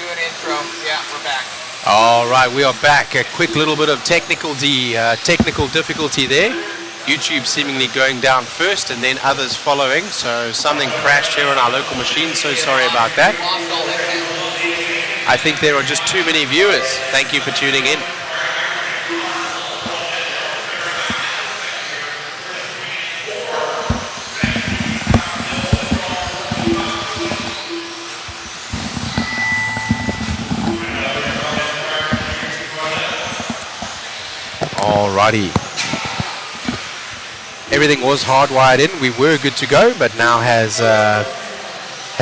do an intro. Yeah, we're back. All right, we are back. A quick little bit of technical difficulty there. YouTube seemingly going down first and then others following. So something crashed here on our local machine. So sorry about that. I think there are just too many viewers. Thank you for tuning in. Alrighty. Everything was hardwired in. We were good to go, but now has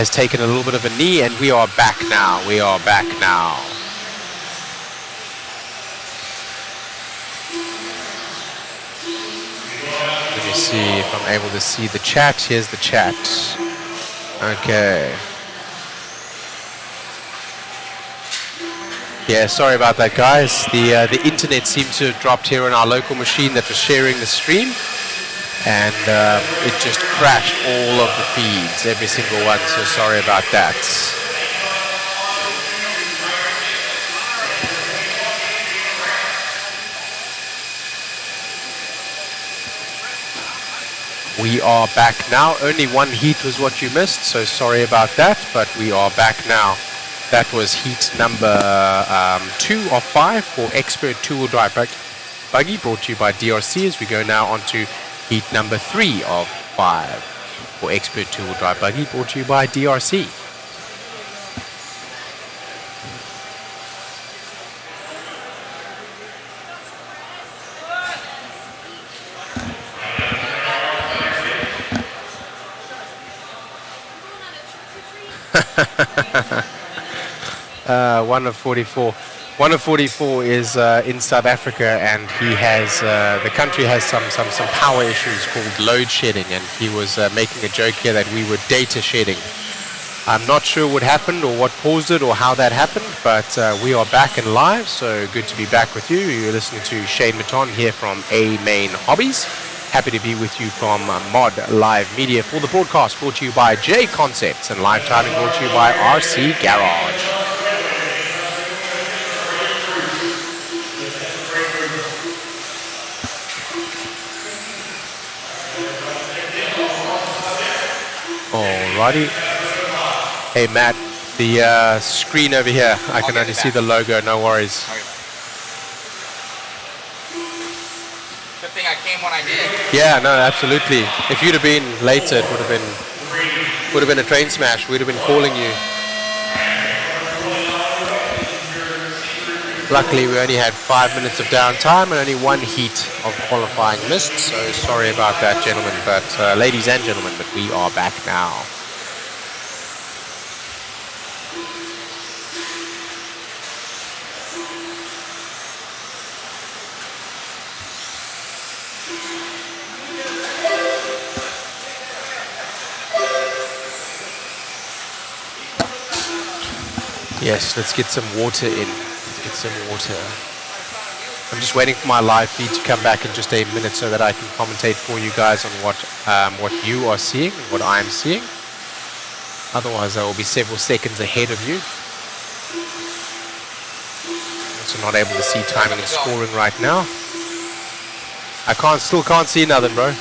taken a little bit of a knee, and we are back now. We are back now. Let me see if I'm able to see the chat. Here's the chat. Okay. Yeah, sorry about that, guys. The internet seemed to have dropped here on our local machine that was sharing the stream, and it just crashed all of the feeds, every single one. So sorry about that. We are back now. Only one heat was what you missed, so sorry about that, but we are back now. That was heat number 2 of 5 for Expert Two-Wheel Drive Buggy, brought to you by DRC, as we go now on to heat number 3 of 5 for Expert Two-Wheel Drive Buggy, brought to you by DRC. One of 44. One of 44 is in South Africa, and he has the country has some power issues called load shedding, and he was making a joke here that we were data shedding. I'm not sure what happened or what caused it or how that happened, but we are back and live, so good to be back with you. You're listening to Shane Matton here from A Main Hobbies. Happy to be with you from Mod Live Media for the broadcast, brought to you by JConcepts, and live timing brought to you by RC Garage. Alrighty. Hey Matt, the screen over here, I can only see the logo, no worries. Good thing I came when I did. Yeah, no, absolutely. If you'd have been later, it would have been a train smash. We'd have been calling you. Luckily, we only had 5 minutes of downtime and only one heat of qualifying missed. So sorry about that, gentlemen, but ladies and gentlemen, but we are back now. Yes, let's get some water in. Let's get some water. I'm just waiting for my live feed to come back in just a minute so that I can commentate for you guys on what you are seeing and what I'm seeing. Otherwise, I will be several seconds ahead of you. Also not able to see timing and scoring right now. I still can't see nothing, bro.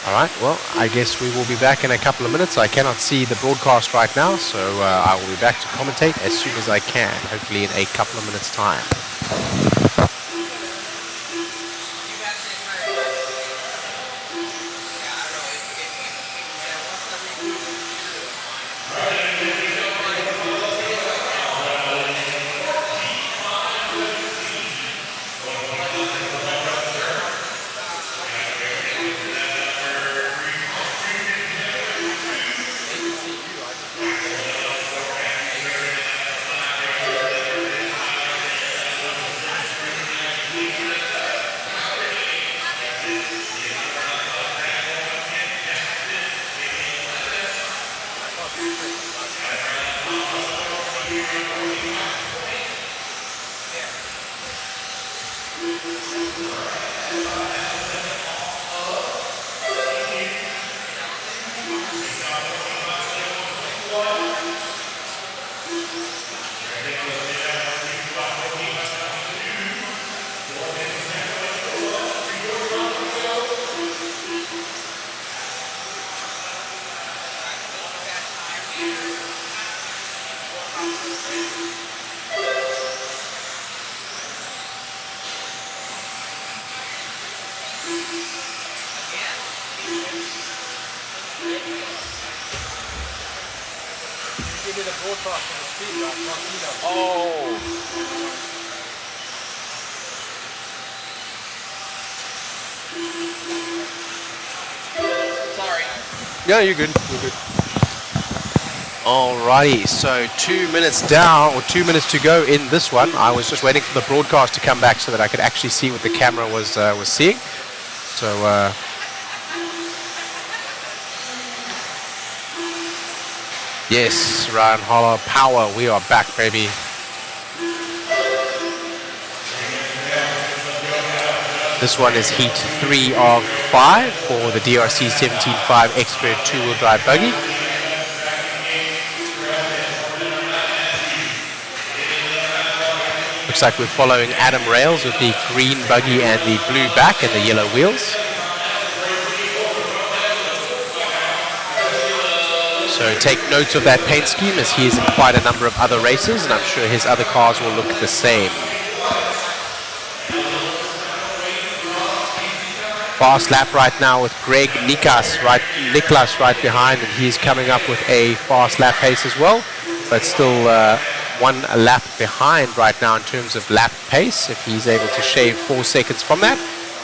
Alright, well, I guess we will be back in a couple of minutes. I cannot see the broadcast right now, so I will be back to commentate as soon as I can, hopefully in a couple of minutes' time. Oh. Sorry. Yeah, you're good. You're good. Alrighty, so 2 minutes down, or 2 minutes to go in this one. I was just waiting for the broadcast to come back so that I could actually see what the camera was seeing. So, yes, Ryan Holler, power, we are back, baby. This one is heat 3 of 5 for the DRC 17.5 Expert 2-wheel drive buggy. Looks like we're following Adam Rails with the green buggy and the blue back and the yellow wheels. So take note of that paint scheme, as he is in quite a number of other races, and I'm sure his other cars will look the same. Fast lap right now with Greg Niklas right behind, and he's coming up with a fast lap pace as well, but still 1 lap behind right now in terms of lap pace. If he's able to shave 4 seconds from that,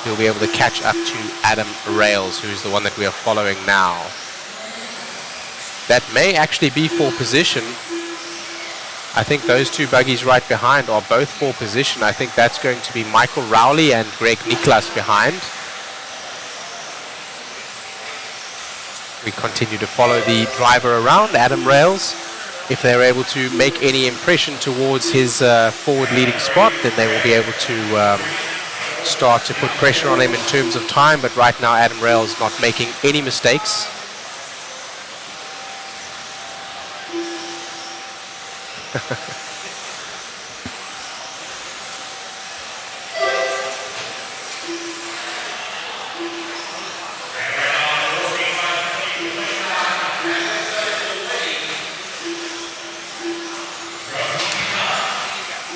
he'll be able to catch up to Adam Rails, who's the one that we are following now. That may actually be for position. I think those 2 buggies right behind are both for position. I think that's going to be Michael Rowley and Greg Niklas behind. We continue to follow the driver around, Adam Rails. If they're able to make any impression towards his forward leading spot, then they will be able to start to put pressure on him in terms of time. But right now, Adam Rails not making any mistakes.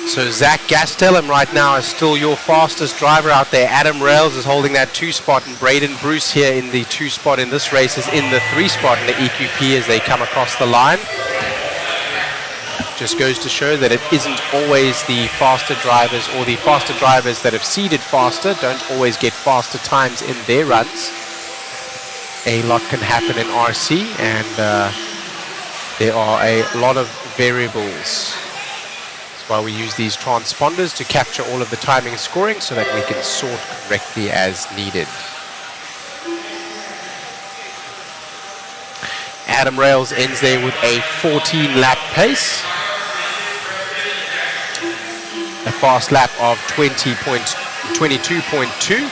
So Zach Gastelum right now is still your fastest driver out there. Adam Rails is holding that 2 spot, and Braden Bruce here in the 2 spot in this race is in the 3 spot in the EQP as they come across the line. Just goes to show that it isn't always the faster drivers, or the faster drivers that have seeded faster don't always get faster times in their runs. A lot can happen in RC, and there are a lot of variables. Why we use these transponders to capture all of the timing and scoring so that we can sort correctly as needed. Adam Rails ends there with a 14 lap pace. A fast lap of 22.2,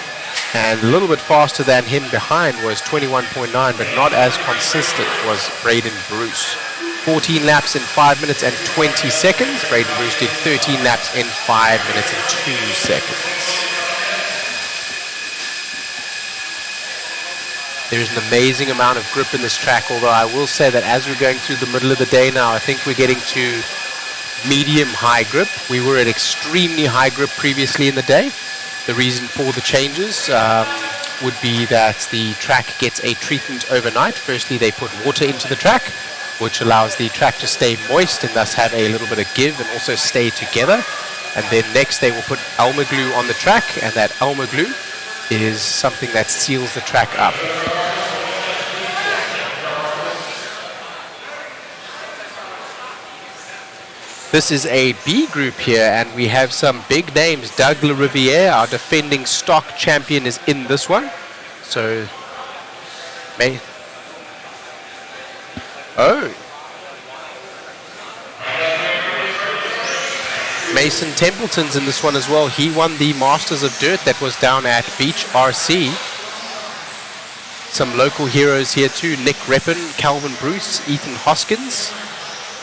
and a little bit faster than him behind was 21.9, but not as consistent was Braden Bruce. 14 laps in 5 minutes and 20 seconds. Braden Bruce did 13 laps in 5 minutes and 2 seconds. There's an amazing amount of grip in this track, although I will say that as we're going through the middle of the day now, I think we're getting to medium-high grip. We were at extremely high grip previously in the day. The reason for the changes would be that the track gets a treatment overnight. Firstly, they put water into the track, which allows the track to stay moist and thus have a little bit of give and also stay together. And then next they will put Elmer glue on the track, and that Elmer glue is something that seals the track up. This is a B group here, and we have some big names. Doug LaRiviere, our defending stock champion, is in this one. So, Mason Templeton's in this one as well. He won the Masters of Dirt that was down at Beach RC. Some local heroes here too. Nick Reppin, Calvin Bruce, Ethan Hoskins.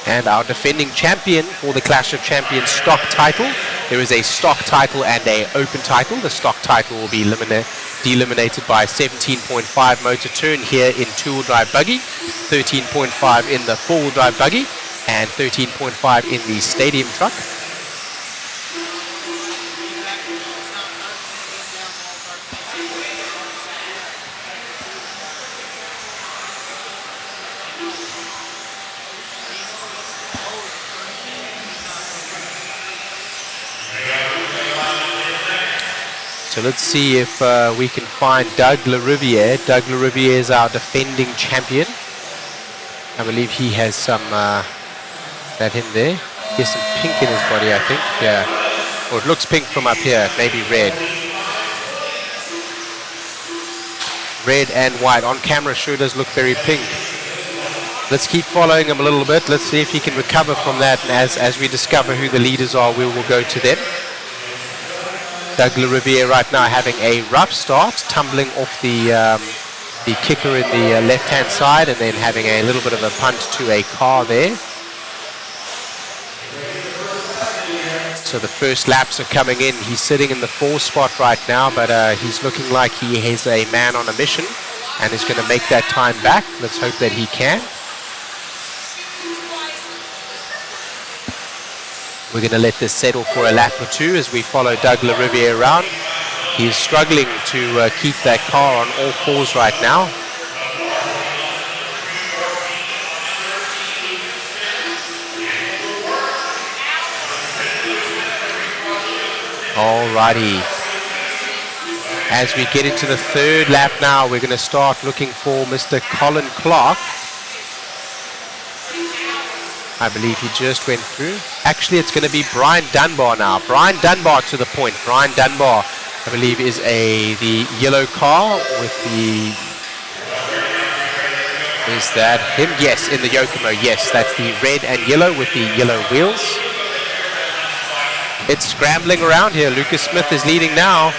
And our defending champion for the Clash of Champions stock title. There is a stock title and a open title. The stock title will be delimited by 17.5 motor turn here in two-wheel drive buggy, 13.5 in the four-wheel drive buggy, and 13.5 in the stadium truck. So let's see if we can find Doug Lariviere. Doug Lariviere is our defending champion. I believe he has some, that him there. He has some pink in his body, I think. Yeah. Or it looks pink from up here, maybe red. Red and white. On camera sure does look very pink. Let's keep following him a little bit. Let's see if he can recover from that. And as we discover who the leaders are, we will go to them. Doug Lariviere right now having a rough start, tumbling off the kicker in the left-hand side and then having a little bit of a punt to a car there. So the first laps are coming in. He's sitting in the 4 spot right now, but he's looking like he is a man on a mission and is going to make that time back. Let's hope that he can. We're going to let this settle for a lap or two as we follow Doug Lariviere around. He is struggling to keep that car on all fours right now. Alrighty. As we get into the 3rd lap now, we're going to start looking for Mr. Colin Clark. I believe he just went through. Actually, it's going to be Brian Dunbar now. Brian Dunbar to the point. Brian Dunbar, I believe, is the yellow car with the... Is that him? Yes, in the Yokomo. Yes, that's the red and yellow with the yellow wheels. It's scrambling around here. Lucas Smith is leading now.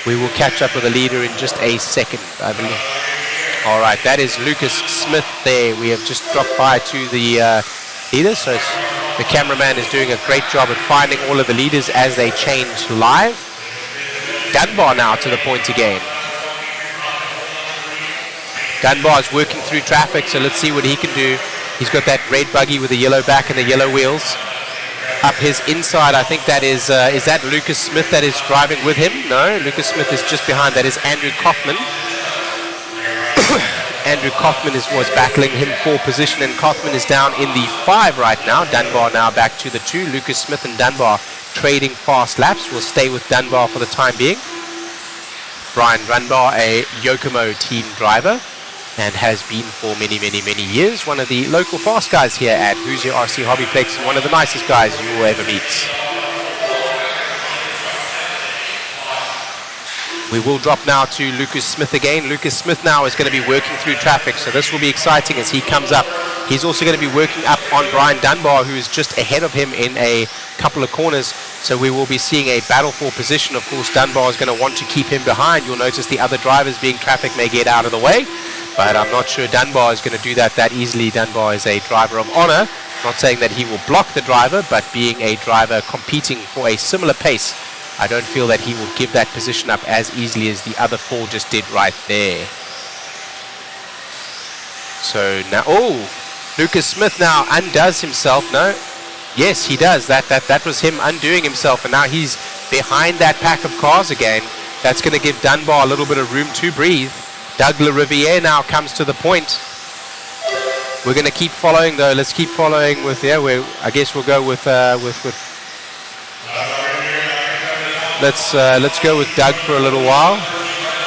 We will catch up with the leader in just a second, I believe. All right, that is Lucas Smith there. We have just dropped by to the leaders, so the cameraman is doing a great job at finding all of the leaders as they change live. Dunbar now to the point again. Dunbar is working through traffic, so let's see what he can do. He's got that red buggy with the yellow back and the yellow wheels. Up his inside, I think that is that Lucas Smith that is driving with him? No, Lucas Smith is just behind. That is Andrew Kaufman. Andrew Kaufman was battling him for position, and Kaufman is down in the 5 right now. Dunbar now back to the 2. Lucas Smith and Dunbar trading fast laps. We'll stay with Dunbar for the time being. Brian Dunbar, a Yokomo team driver, and has been for many, many, many years. One of the local fast guys here at Hoosier RC HobbyPlex, and one of the nicest guys you will ever meet. We will drop now to Lucas Smith again. Lucas Smith now is going to be working through traffic, so this will be exciting as he comes up. He's also going to be working up on Brian Dunbar, who is just ahead of him in a couple of corners. So we will be seeing a battle for position. Of course, Dunbar is going to want to keep him behind. You'll notice the other drivers being traffic may get out of the way, but I'm not sure Dunbar is going to do that easily. Dunbar is a driver of honor. Not saying that he will block the driver, but being a driver competing for a similar pace, I don't feel that he will give that position up as easily as the other 4 just did right there. So now, Lucas Smith now undoes himself. No, yes, he does. That was him undoing himself, and now he's behind that pack of cars again. That's going to give Dunbar a little bit of room to breathe. Doug Lariviere now comes to the point. We're going to keep following though. Let's keep following with I guess we'll go with Let's go with Doug for a little while.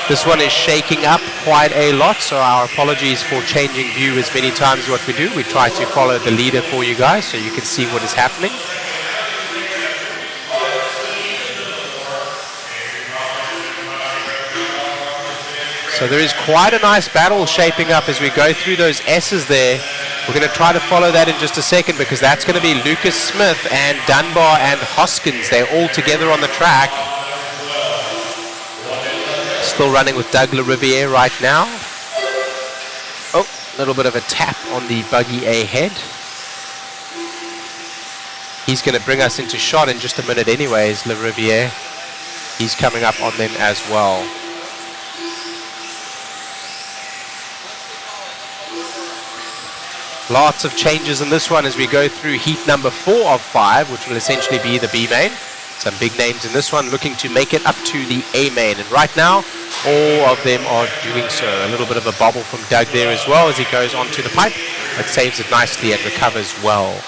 This one is shaking up quite a lot, so our apologies for changing view as many times as what we do. We try to follow the leader for you guys so you can see what is happening. So there is quite a nice battle shaping up as we go through those S's there. We're going to try to follow that in just a second because that's going to be Lucas Smith and Dunbar and Hoskins. They're all together on the track. Still running with Doug LaRiviere right now. Oh, a little bit of a tap on the buggy ahead. He's going to bring us into shot in just a minute anyways, LaRiviere. He's coming up on them as well. Lots of changes in this one as we go through heat number 4 of 5, which will essentially be the B main. Some big names in this one looking to make it up to the A main. And right now, all of them are doing so. A little bit of a bobble from Doug there as well as he goes onto the pipe, but saves it nicely and recovers well.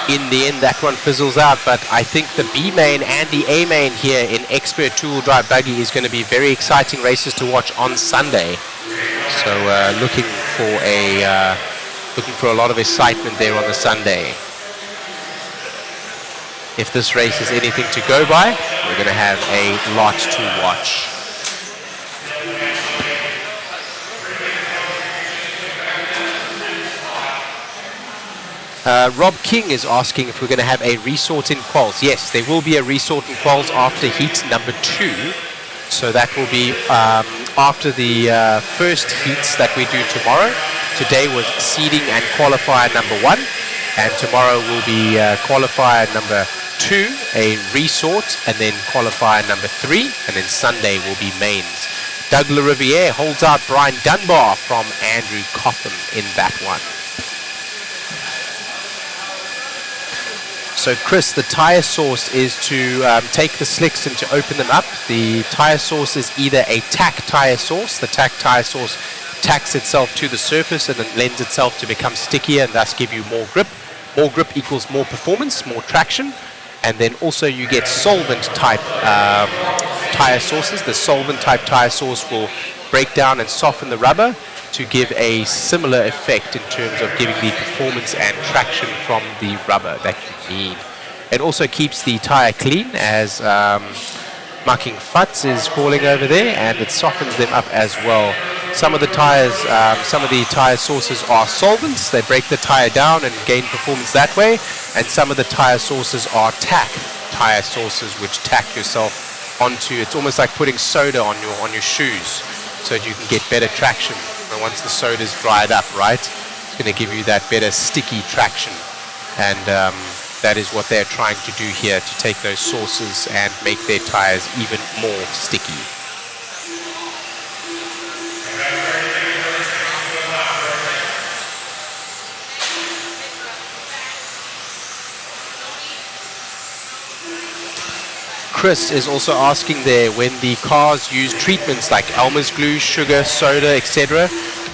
In the end, that one fizzles out, but I think the B main and the A main here in Expert two-wheel drive buggy is going to be very exciting races to watch on Sunday. So looking for a lot of excitement there on the Sunday. If this race is anything to go by, we're going to have a lot to watch. Rob King is asking if we're going to have a resort in quals. Yes, there will be a resort in quals after heat number 2. So that will be after the first heats that we do tomorrow. Today was seeding and qualifier number 1. And tomorrow will be qualifier number 2, a resort, and then qualifier number 3. And then Sunday will be mains. Doug LaRiviere holds out Brian Dunbar from Andrew Cotham in that one. So Chris, the tire source is to take the slicks and to open them up. The tire source is either a tack tire source. The tack tire source tacks itself to the surface and it lends itself to become stickier and thus give you more grip. More grip equals more performance, more traction. And then also you get solvent type tire sources. The solvent type tire source will break down and soften the rubber to give a similar effect in terms of giving the performance and traction from the rubber that you need. It also keeps the tire clean, as Mucking Futz is calling over there, and it softens them up as well. Some of the tire sources are solvents. They break the tire down and gain performance that way, and some of the tire sources are tack tire sources, which tack yourself onto. It's almost like putting soda on your shoes so that you can get better traction. And once the soda's dried up, right, it's going to give you that better sticky traction. And that is what they're trying to do here, to take those sources and make their tires even more sticky. Chris is also asking there, when the cars use treatments like Elmer's glue, sugar, soda, etc.,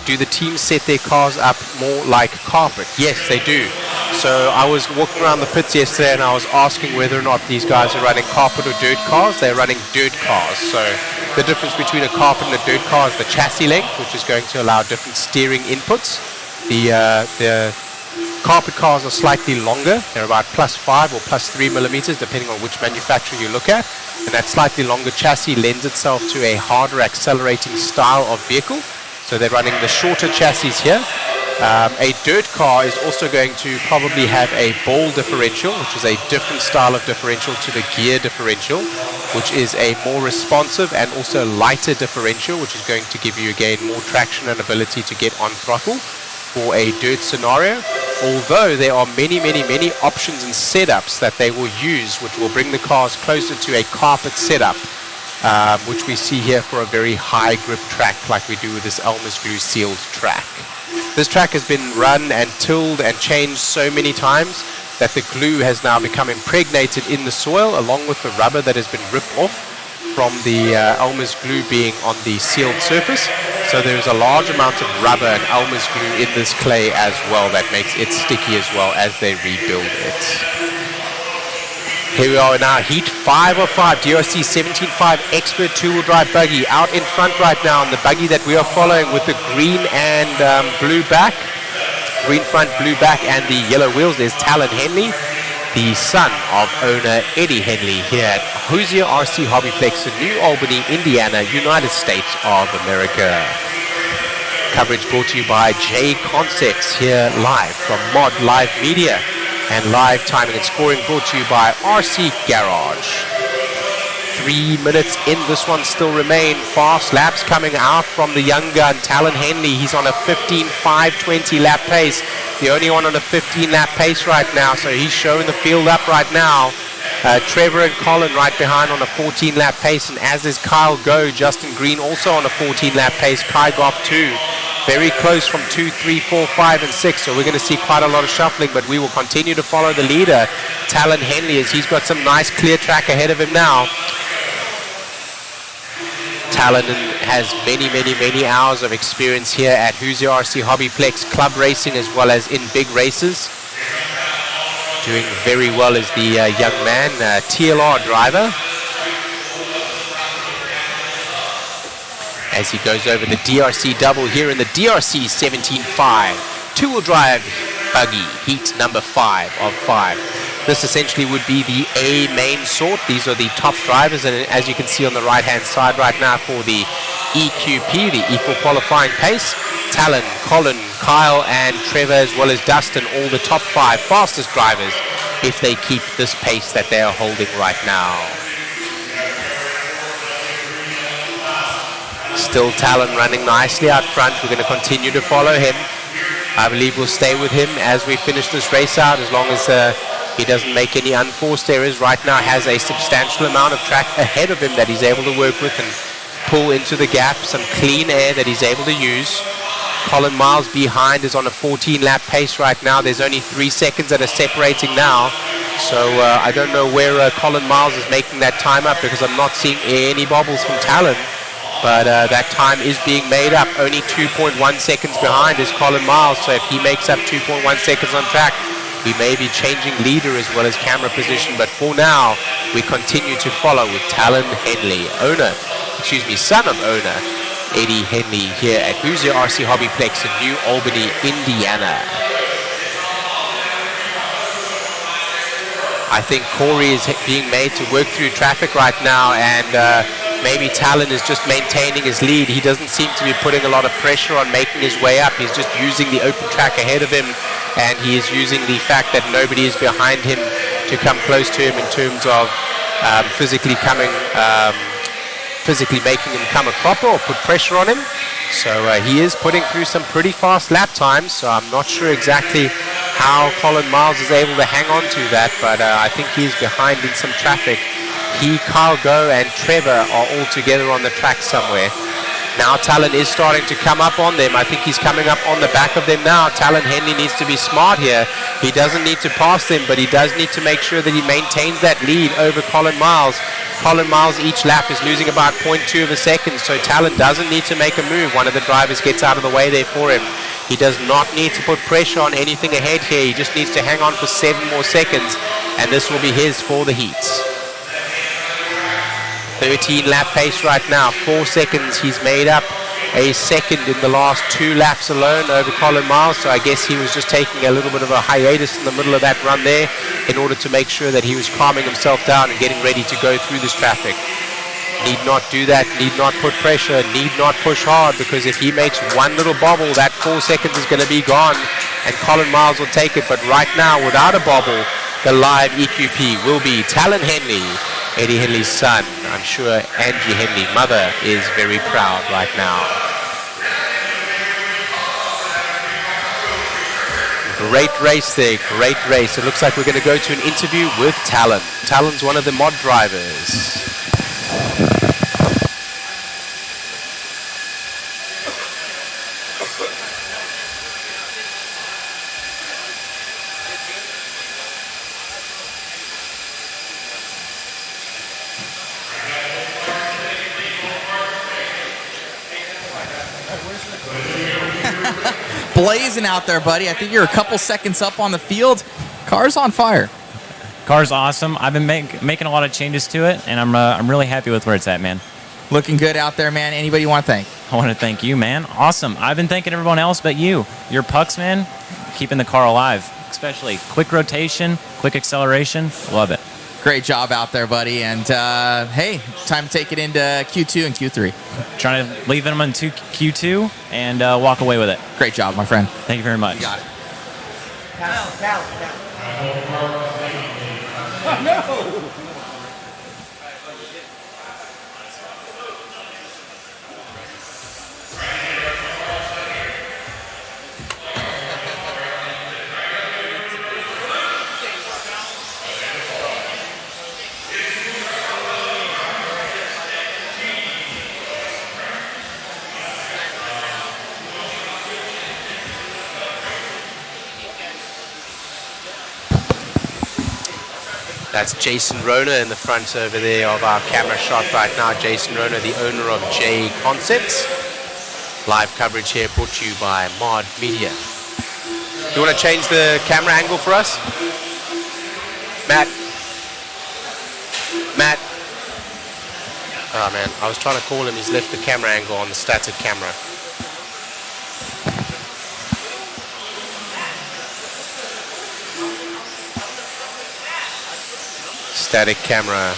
do the teams set their cars up more like carpet? Yes, they do. So I was walking around the pits yesterday and I was asking whether or not these guys are running carpet or dirt cars. They're running dirt cars. So the difference between a carpet and a dirt car is the chassis length, which is going to allow different steering inputs. The carpet cars are slightly longer. They're about +5 or +3 millimeters, depending on which manufacturer you look at. And that slightly longer chassis lends itself to a harder accelerating style of vehicle. So they're running the shorter chassis here. A dirt car is also going to probably have a ball differential, which is a different style of differential to the gear differential, which is a more responsive and also lighter differential, which is going to give you again more traction and ability to get on throttle for a dirt scenario. Although there are many options and setups that they will use, which will bring the cars closer to a carpet setup, which we see here for a very high grip track like we do with this Elmer's glue sealed track. This track has been run and tilled and changed so many times that the glue has now become impregnated in the soil along with the rubber that has been ripped off from the Elmer's glue being on the sealed surface. So there's a large amount of rubber and Elmer's glue in this clay as well that makes it sticky as well as they rebuild it. Here we are now, heat 5 of 5, DRC 17.5 Expert two-wheel drive buggy out in front right now, and the buggy that we are following with the green and blue back, green front, blue back, and the yellow wheels. There's Talon Henley. the son of owner Eddie Henley here at Hoosier RC HobbyPlex in New Albany, Indiana, United States of America. Coverage brought to you by JConcepts here live from Mod Live Media, and live timing and scoring brought to you by RC Garage. 3 minutes in, this one still remain. Fast laps coming out from the young gun, Talon Henley. He's on a 15.520 lap pace. The only one on a 15 lap pace right now, so he's showing the field up right now. Trevor and Colin right behind on a 14 lap pace, and as is Kyle Go, Justin Green also on a 14 lap pace. Kai Goff 2. Very close from 2, 3, 4, 5, and 6. So we're going to see quite a lot of shuffling, but we will continue to follow the leader, Talon Henley, as he's got some nice clear track ahead of him now. Talon has many hours of experience here at Hoosier RC HobbyPlex club racing as well as in big races. Doing very well as the young man, TLR driver. As he goes over the DRC double here in the DRC 17.5. Two-wheel drive buggy, heat number 5 of 5. This essentially would be the A main sort. These are the top drivers, and as you can see on the right-hand side right now for the EQP, the Equal Qualifying Pace, Talon, Colin, Kyle, and Trevor, as well as Dustin, all the top 5 fastest drivers if they keep this pace that they are holding right now. Still Talon running nicely out front. We're going to continue to follow him. I believe we'll stay with him as we finish this race out, as long as he doesn't make any unforced errors. Right now has a substantial amount of track ahead of him that he's able to work with and pull into the gap. Some clean air that he's able to use. Colin Miles behind is on a 14 lap pace right now. There's only 3 seconds that are separating now. So I don't know where Colin Miles is making that time up, because I'm not seeing any bobbles from Talon. But that time is being made up. Only 2.1 seconds behind is Colin Miles. So if he makes up 2.1 seconds on track, we may be changing leader as well as camera position. But for now, we continue to follow with Talon Henley, son of owner Eddie Henley here at Hoosier RC HobbyPlex in New Albany, Indiana. I think Corey is being made to work through traffic right now, and maybe Talon is just maintaining his lead. He doesn't seem to be putting a lot of pressure on making his way up. He's just using the open track ahead of him, and he is using the fact that nobody is behind him to come close to him in terms of physically making him come a cropper or put pressure on him. So he is putting through some pretty fast lap times, so I'm not sure exactly how Colin Miles is able to hang on to that, but I think he's behind in some traffic. He, Kyle Go, and Trevor are all together on the track somewhere. Now Talon is starting to come up on them. I think he's coming up on the back of them now. Talon Henley needs to be smart here. He doesn't need to pass them, but he does need to make sure that he maintains that lead over Colin Miles. Colin Miles each lap is losing about 0.2 of a second, so Talon doesn't need to make a move. One of the drivers gets out of the way there for him. He does not need to put pressure on anything ahead here. He just needs to hang on for 7 more seconds, and this will be his for the heats. 13 lap pace right now, 4 seconds. He's made up a second in the last 2 laps alone over Colin Miles, so I guess he was just taking a little bit of a hiatus in the middle of that run there in order to make sure that he was calming himself down and getting ready to go through this traffic. Need not do that, need not put pressure, need not push hard, because if he makes one little bobble, that 4 seconds is going to be gone and Colin Miles will take it. But right now, without a bobble, the live EQP will be Talon Henley, Eddie Henley's son. I'm sure Angie Henley, mother, is very proud right now. Great race there, great race. It looks like we're going to go to an interview with Talon. Talon's one of the mod drivers. Blazing out there, buddy. I think you're a couple seconds up on the field. Car's on fire. Car's awesome. I've been making a lot of changes to it, and I'm really happy with where it's at, man. Looking good out there, man. Anybody you want to thank? I want to thank you, man. Awesome. I've been thanking everyone else but you. Your pucks, man, keeping the car alive. especially. Quick rotation, quick acceleration. Love it. Great job out there, buddy. And hey, time to take it into Q2 and Q3. Trying to leave them into Q2 and walk away with it. Great job, my friend. Thank you very much. You got it. Oh, no! That's Jason Rona in the front over there of our camera shot right now. Jason Rona, the owner of JConcepts. Live coverage here brought to you by Mod Media. Do you want to change the camera angle for us? Matt? Matt? Oh man, I was trying to call him. He's left the camera angle on the static camera. Static camera.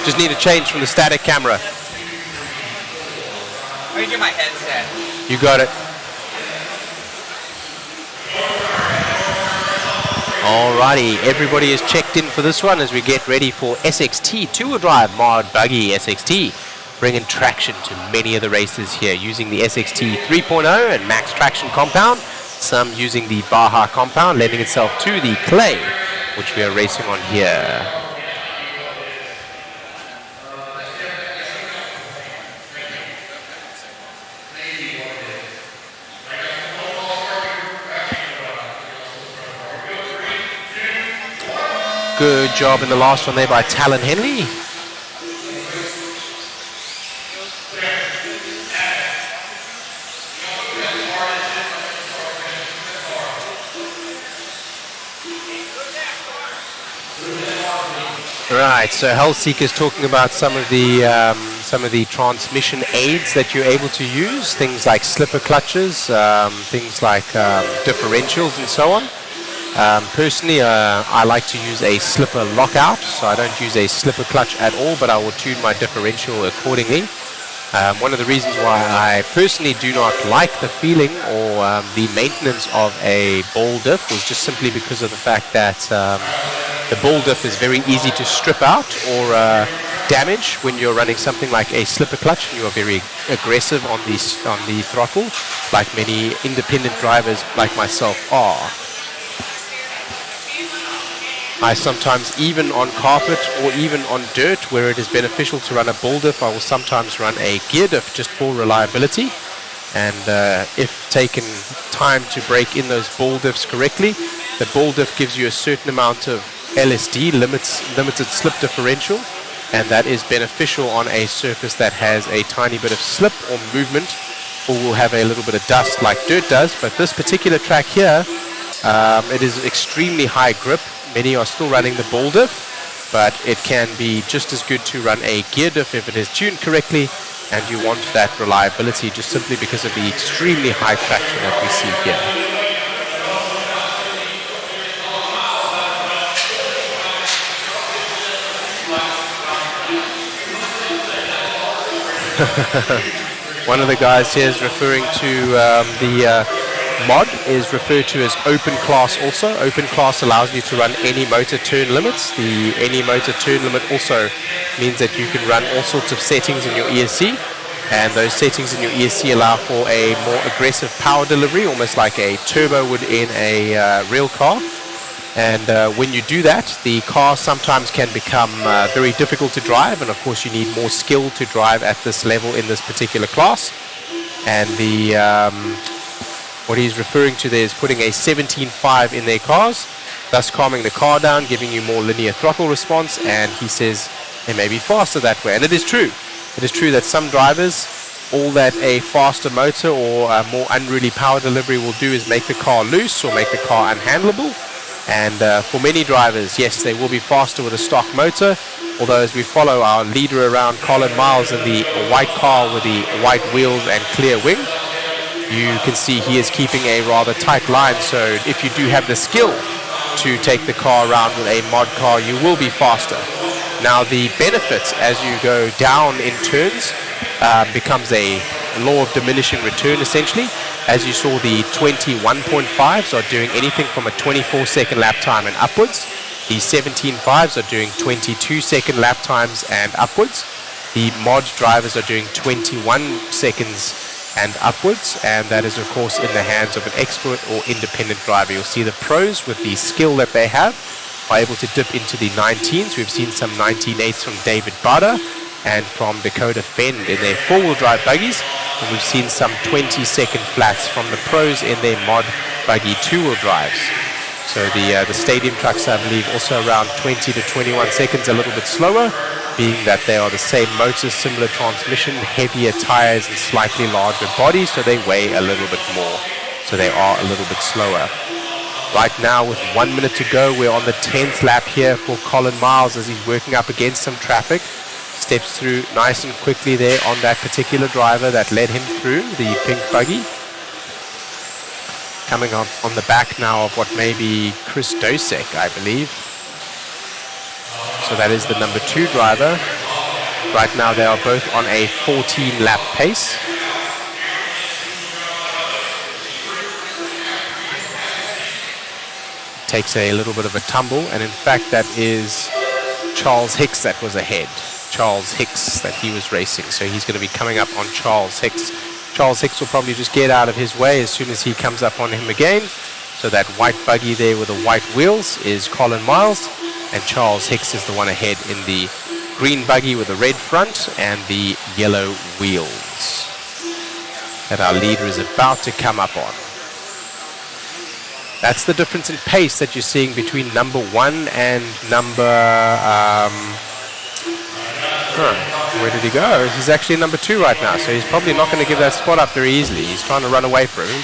Just need a change from the static camera. Let me get my headset. You got it. Alrighty, everybody is checked in for this one as we get ready for SXT two-wheel drive mod buggy SXT, bringing traction to many of the races here using the SXT 3.0 and max traction compound. Some using the Baja compound, lending itself to the clay, which we are racing on here. Good job in the last one there by Talon Henley. Right, so Hellseeker is talking about some of the transmission aids that you're able to use, things like slipper clutches, things like differentials and so on. Personally, I like to use a slipper lockout, so I don't use a slipper clutch at all, but I will tune my differential accordingly. One of the reasons why I personally do not like the feeling or the maintenance of a ball diff was just simply because of the fact that the ball diff is very easy to strip out or damage when you're running something like a slipper clutch and you are very aggressive on the throttle, like many independent drivers like myself are. I sometimes, even on carpet or even on dirt where it is beneficial to run a ball diff, I will sometimes run a gear diff just for reliability. And if taken time to break in those ball diffs correctly, the ball diff gives you a certain amount of LSD, limited slip differential, and that is beneficial on a surface that has a tiny bit of slip or movement, or will have a little bit of dust like dirt does. But this particular track here, it is extremely high grip. Many are still running the ball diff, but it can be just as good to run a gear diff if it is tuned correctly and you want that reliability, just simply because of the extremely high traction that we see here. One of the guys here is referring to the mod is referred to as open class also. Open class allows you to run any motor turn limits. The any motor turn limit also means that you can run all sorts of settings in your ESC, and those settings in your ESC allow for a more aggressive power delivery, almost like a turbo would in a real car. And when you do that, the car sometimes can become very difficult to drive, and of course you need more skill to drive at this level in this particular class. And the what he's referring to there is putting a 17.5 in their cars, thus calming the car down, giving you more linear throttle response, and he says it may be faster that way. And it is true. It is true that some drivers, all that a faster motor or a more unruly power delivery will do is make the car loose or make the car unhandleable. And for many drivers, yes, they will be faster with a stock motor. Although as we follow our leader around, Colin Miles, in the white car with the white wheels and clear wing, you can see he is keeping a rather tight line. So if you do have the skill to take the car around with a mod car, you will be faster. Now the benefits as you go down in turns becomes a law of diminishing return essentially. As you saw, the 21.5s are doing anything from a 24-second lap time and upwards. The 17.5s are doing 22-second lap times and upwards. The mod drivers are doing 21 seconds and upwards, and that is of course in the hands of an expert or independent driver. You'll see the pros, with the skill that they have, are able to dip into the 19s. We've seen some 19.8s from David Bada and from Dakota Fend in their four-wheel drive buggies, and we've seen some 20-second flats from the pros in their mod buggy two-wheel drives. So the stadium trucks, I believe, also around 20 to 21 seconds, a little bit slower, being that they are the same motors, similar transmission, heavier tires and slightly larger bodies, so they weigh a little bit more, so they are a little bit slower. Right now, with 1 minute to go, we're on the 10th lap here for Colin Miles as he's working up against some traffic. Steps through nice and quickly there on that particular driver that led him through, the pink buggy. Coming on the back now of what may be Chris Dosek, I believe. So that is the number 2 driver. Right now they are both on a 14-lap pace. Takes a little bit of a tumble, and in fact that is Charles Hicks that was ahead. Charles Hicks that he was racing, so he's going to be coming up on Charles Hicks. Charles Hicks will probably just get out of his way as soon as he comes up on him again. So that white buggy there with the white wheels is Colin Miles, and Charles Hicks is the one ahead in the green buggy with the red front and the yellow wheels that our leader is about to come up on. That's the difference in pace that you're seeing between number 1 and number... where did he go? He's actually number 2 right now, so he's probably not going to give that spot up very easily. He's trying to run away from him,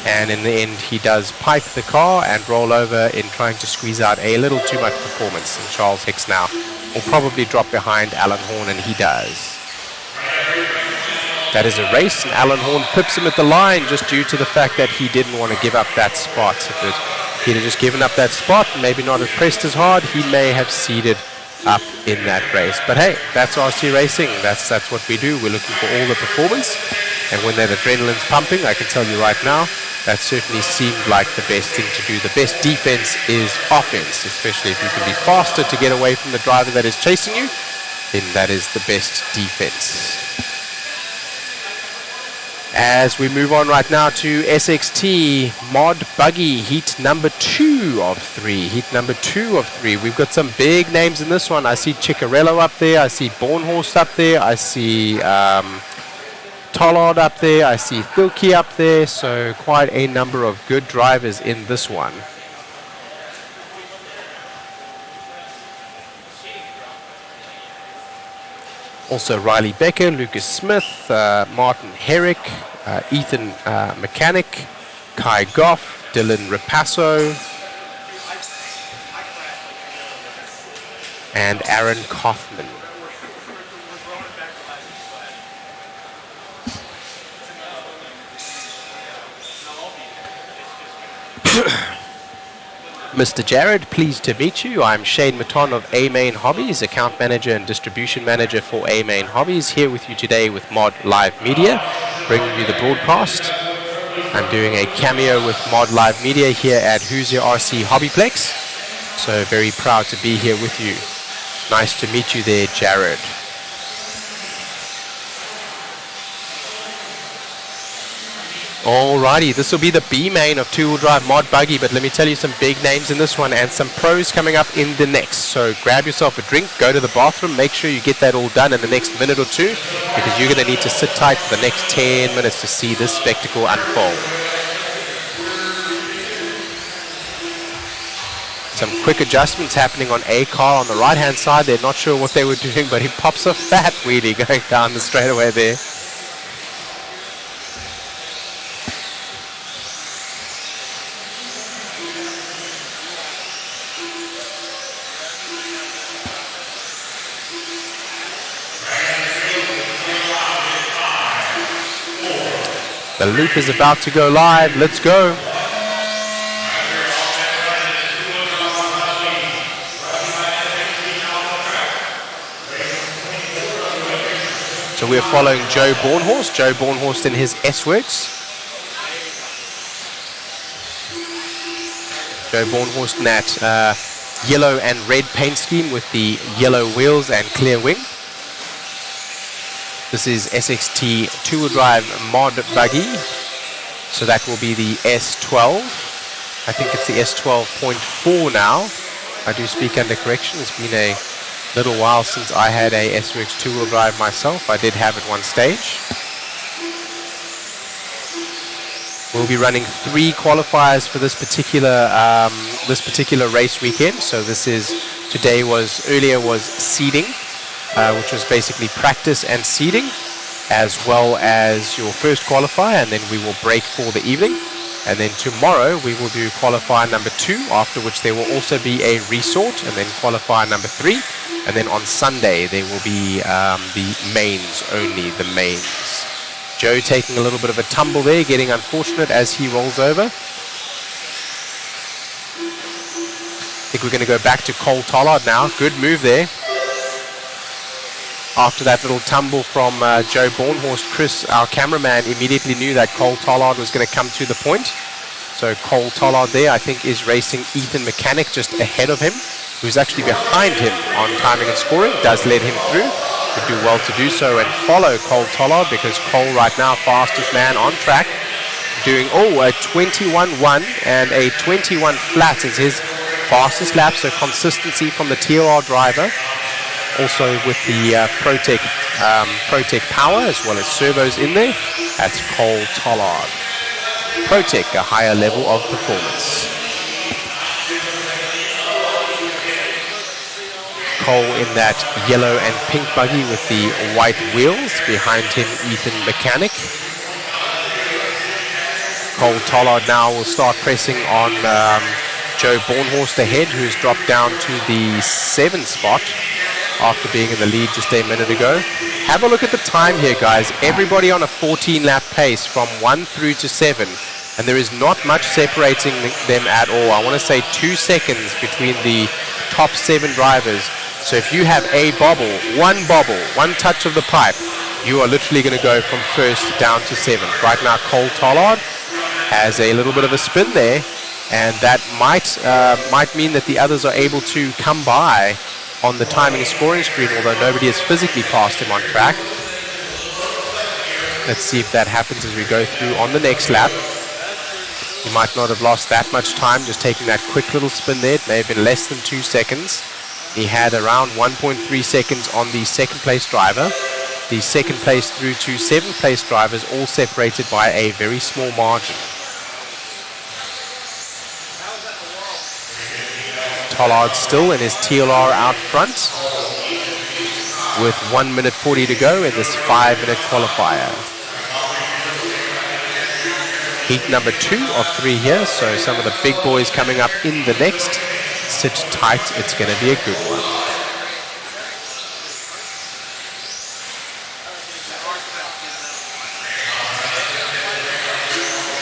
and in the end he does pipe the car and roll over in trying to squeeze out a little too much performance. And Charles Hicks now will probably drop behind Alan Horn, and he does. That is a race, and Alan Horn pips him at the line just due to the fact that he didn't want to give up that spot. If he'd have just given up that spot, maybe not have pressed as hard, he may have seeded up in that race. But hey, that's RC racing. That's what we do. We're looking for all the performance, and when that adrenaline's pumping, I can tell you right now, that certainly seemed like the best thing to do. The best defense is offense, especially if you can be faster to get away from the driver that is chasing you, then that is the best defense. As we move on right now to SXT Mod Buggy Heat number 2 of 3. Heat number 2 of 3. We've got some big names in this one. I see Ciccarello up there. I see Bornhorst up there. I see Tollard up there. I see Thilke up there. So quite a number of good drivers in this one. Also Riley Becker, Lucas Smith, Martin Herrick, Ethan Mechanic, Kai Goff, Dylan Rapasso, and Aaron Kaufman. Mr. Jared, pleased to meet you. I'm Shane Maton of A-Main Hobbies, Account Manager and Distribution Manager for A-Main Hobbies, here with you today with Mod Live Media, bringing you the broadcast. I'm doing a cameo with Mod Live Media here at Hoosier RC HobbyPlex, so very proud to be here with you. Nice to meet you there, Jared. Alrighty, this will be the B main of two-wheel drive mod buggy, but let me tell you some big names in this one and some pros coming up in the next. So grab yourself a drink, go to the bathroom, make sure you get that all done in the next minute or two, because you're going to need to sit tight for the next 10 minutes to see this spectacle unfold. Some quick adjustments happening on a car on the right-hand side. They're not sure what they were doing, but he pops a fat wheelie going down the straightaway there. The loop is about to go live. Let's go. So we're following Joe Bornhorst. Joe Bornhorst in his S-Works. Joe Bornhorst in that yellow and red paint scheme with the yellow wheels and clear wing. This is SXT two-wheel drive mod buggy. So that will be the S12. I think it's the S12.4 now. I do speak under correction. It's been a little while since I had a S-Works two-wheel drive myself. I did have it one stage. We'll be running 3 qualifiers for this particular race weekend. So earlier was seeding, which was basically practice and seeding, as well as your first qualifier, and then we will break for the evening. And then tomorrow we will do qualifier number 2, after which there will also be a resort, and then qualifier number 3. And then on Sunday there will be the mains only, the mains. Joe taking a little bit of a tumble there, getting unfortunate as he rolls over. I think we're going to go back to Cole Tollard now. Good move there. After that little tumble from Joe Bornhorst, Chris, our cameraman, immediately knew that Cole Tollard was going to come to the point. So Cole Tollard there, I think, is racing Ethan Mechanic just ahead of him, who's actually behind him on timing and scoring. Does let him through. Would do well to do so and follow Cole Tollard, because Cole right now, fastest man on track, doing a 21.1 and a 21 flat is his fastest lap. So consistency from the TLR driver. Also with the Protec power as well as servos in there. That's Cole Tollard. Protec, a higher level of performance. Cole in that yellow and pink buggy with the white wheels. Behind him, Ethan Mechanic. Cole Tollard now will start pressing on Joe Bornhorst ahead, who's dropped down to the 7th spot after being in the lead just a minute ago. Have a look at the time here, guys. Everybody on a 14-lap pace from 1 through to 7. And there is not much separating them at all. I want to say 2 seconds between the top 7 drivers. So if you have a bobble, one touch of the pipe, you are literally going to go from 1st down to 7th. Right now, Cole Tollard has a little bit of a spin there, and that might mean that the others are able to come by on the timing and scoring screen, although nobody has physically passed him on track. Let's see if that happens as we go through on the next lap. He might not have lost that much time just taking that quick little spin there. It may have been less than 2 seconds. He had around 1.3 seconds on the 2nd place driver. The 2nd place through to 7th place drivers all separated by a very small margin. Tollard still in his TLR out front with 1 minute 40 to go in this 5-minute qualifier. Heat number 2 of 3 here, so some of the big boys coming up in the next. Sit tight, it's going to be a good one.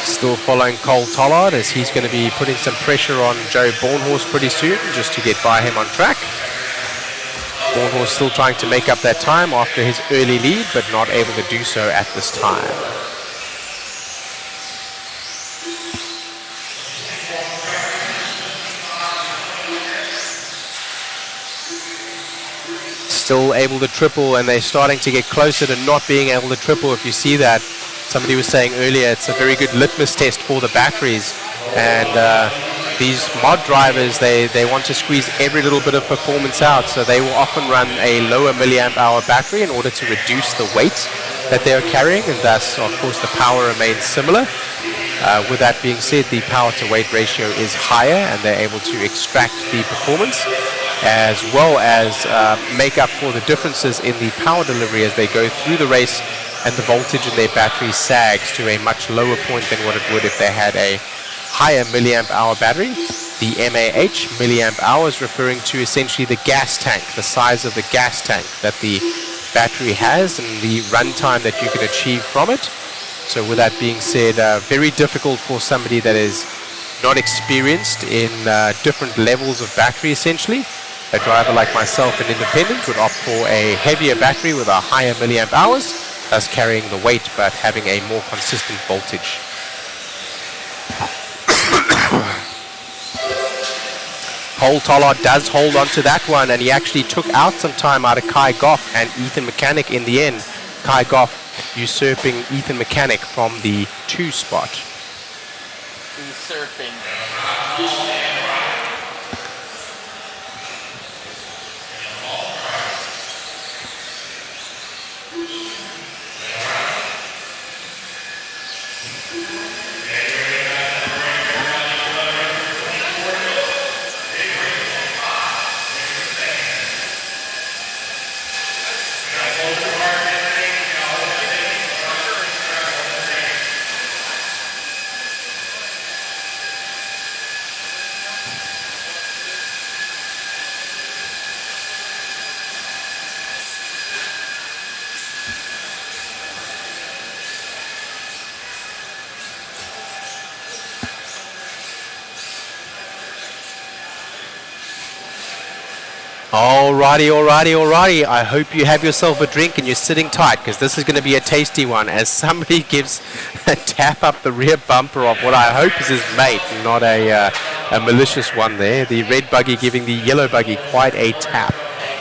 Still following Cole Tollard, as he's going to be putting some pressure on Joe Bornhorst pretty soon just to get by him on track. Bornhorst still trying to make up that time after his early lead, but not able to do so at this time. Still able to triple, and they're starting to get closer to not being able to triple. If you see that, somebody was saying earlier, it's a very good litmus test for the batteries. And these mod drivers, they want to squeeze every little bit of performance out, so they will often run a lower milliamp hour battery in order to reduce the weight that they are carrying, and thus, of course, the power remains similar. With that being said, the power to weight ratio is higher, and they're able to extract the performance as well as make up for the differences in the power delivery as they go through the race, and the voltage in their battery sags to a much lower point than what it would if they had a higher milliamp hour battery. The MAH, milliamp hours, referring to essentially the gas tank, the size of the gas tank that the battery has and the runtime that you can achieve from it. So with that being said, very difficult for somebody that is not experienced in different levels of battery, essentially. A driver like myself, an independent, would opt for a heavier battery with a higher milliamp hours, thus carrying the weight but having a more consistent voltage. Cole Tollard does hold on to that one, and he actually took out some time out of Kai Goff and Ethan Mechanic in the end. Kai Goff usurping Ethan Mechanic from the 2 spot. Usurping. Alrighty. I hope you have yourself a drink and you're sitting tight, because this is going to be a tasty one as somebody gives a tap up the rear bumper of what I hope is his mate, not a malicious one there. The red buggy giving the yellow buggy quite a tap.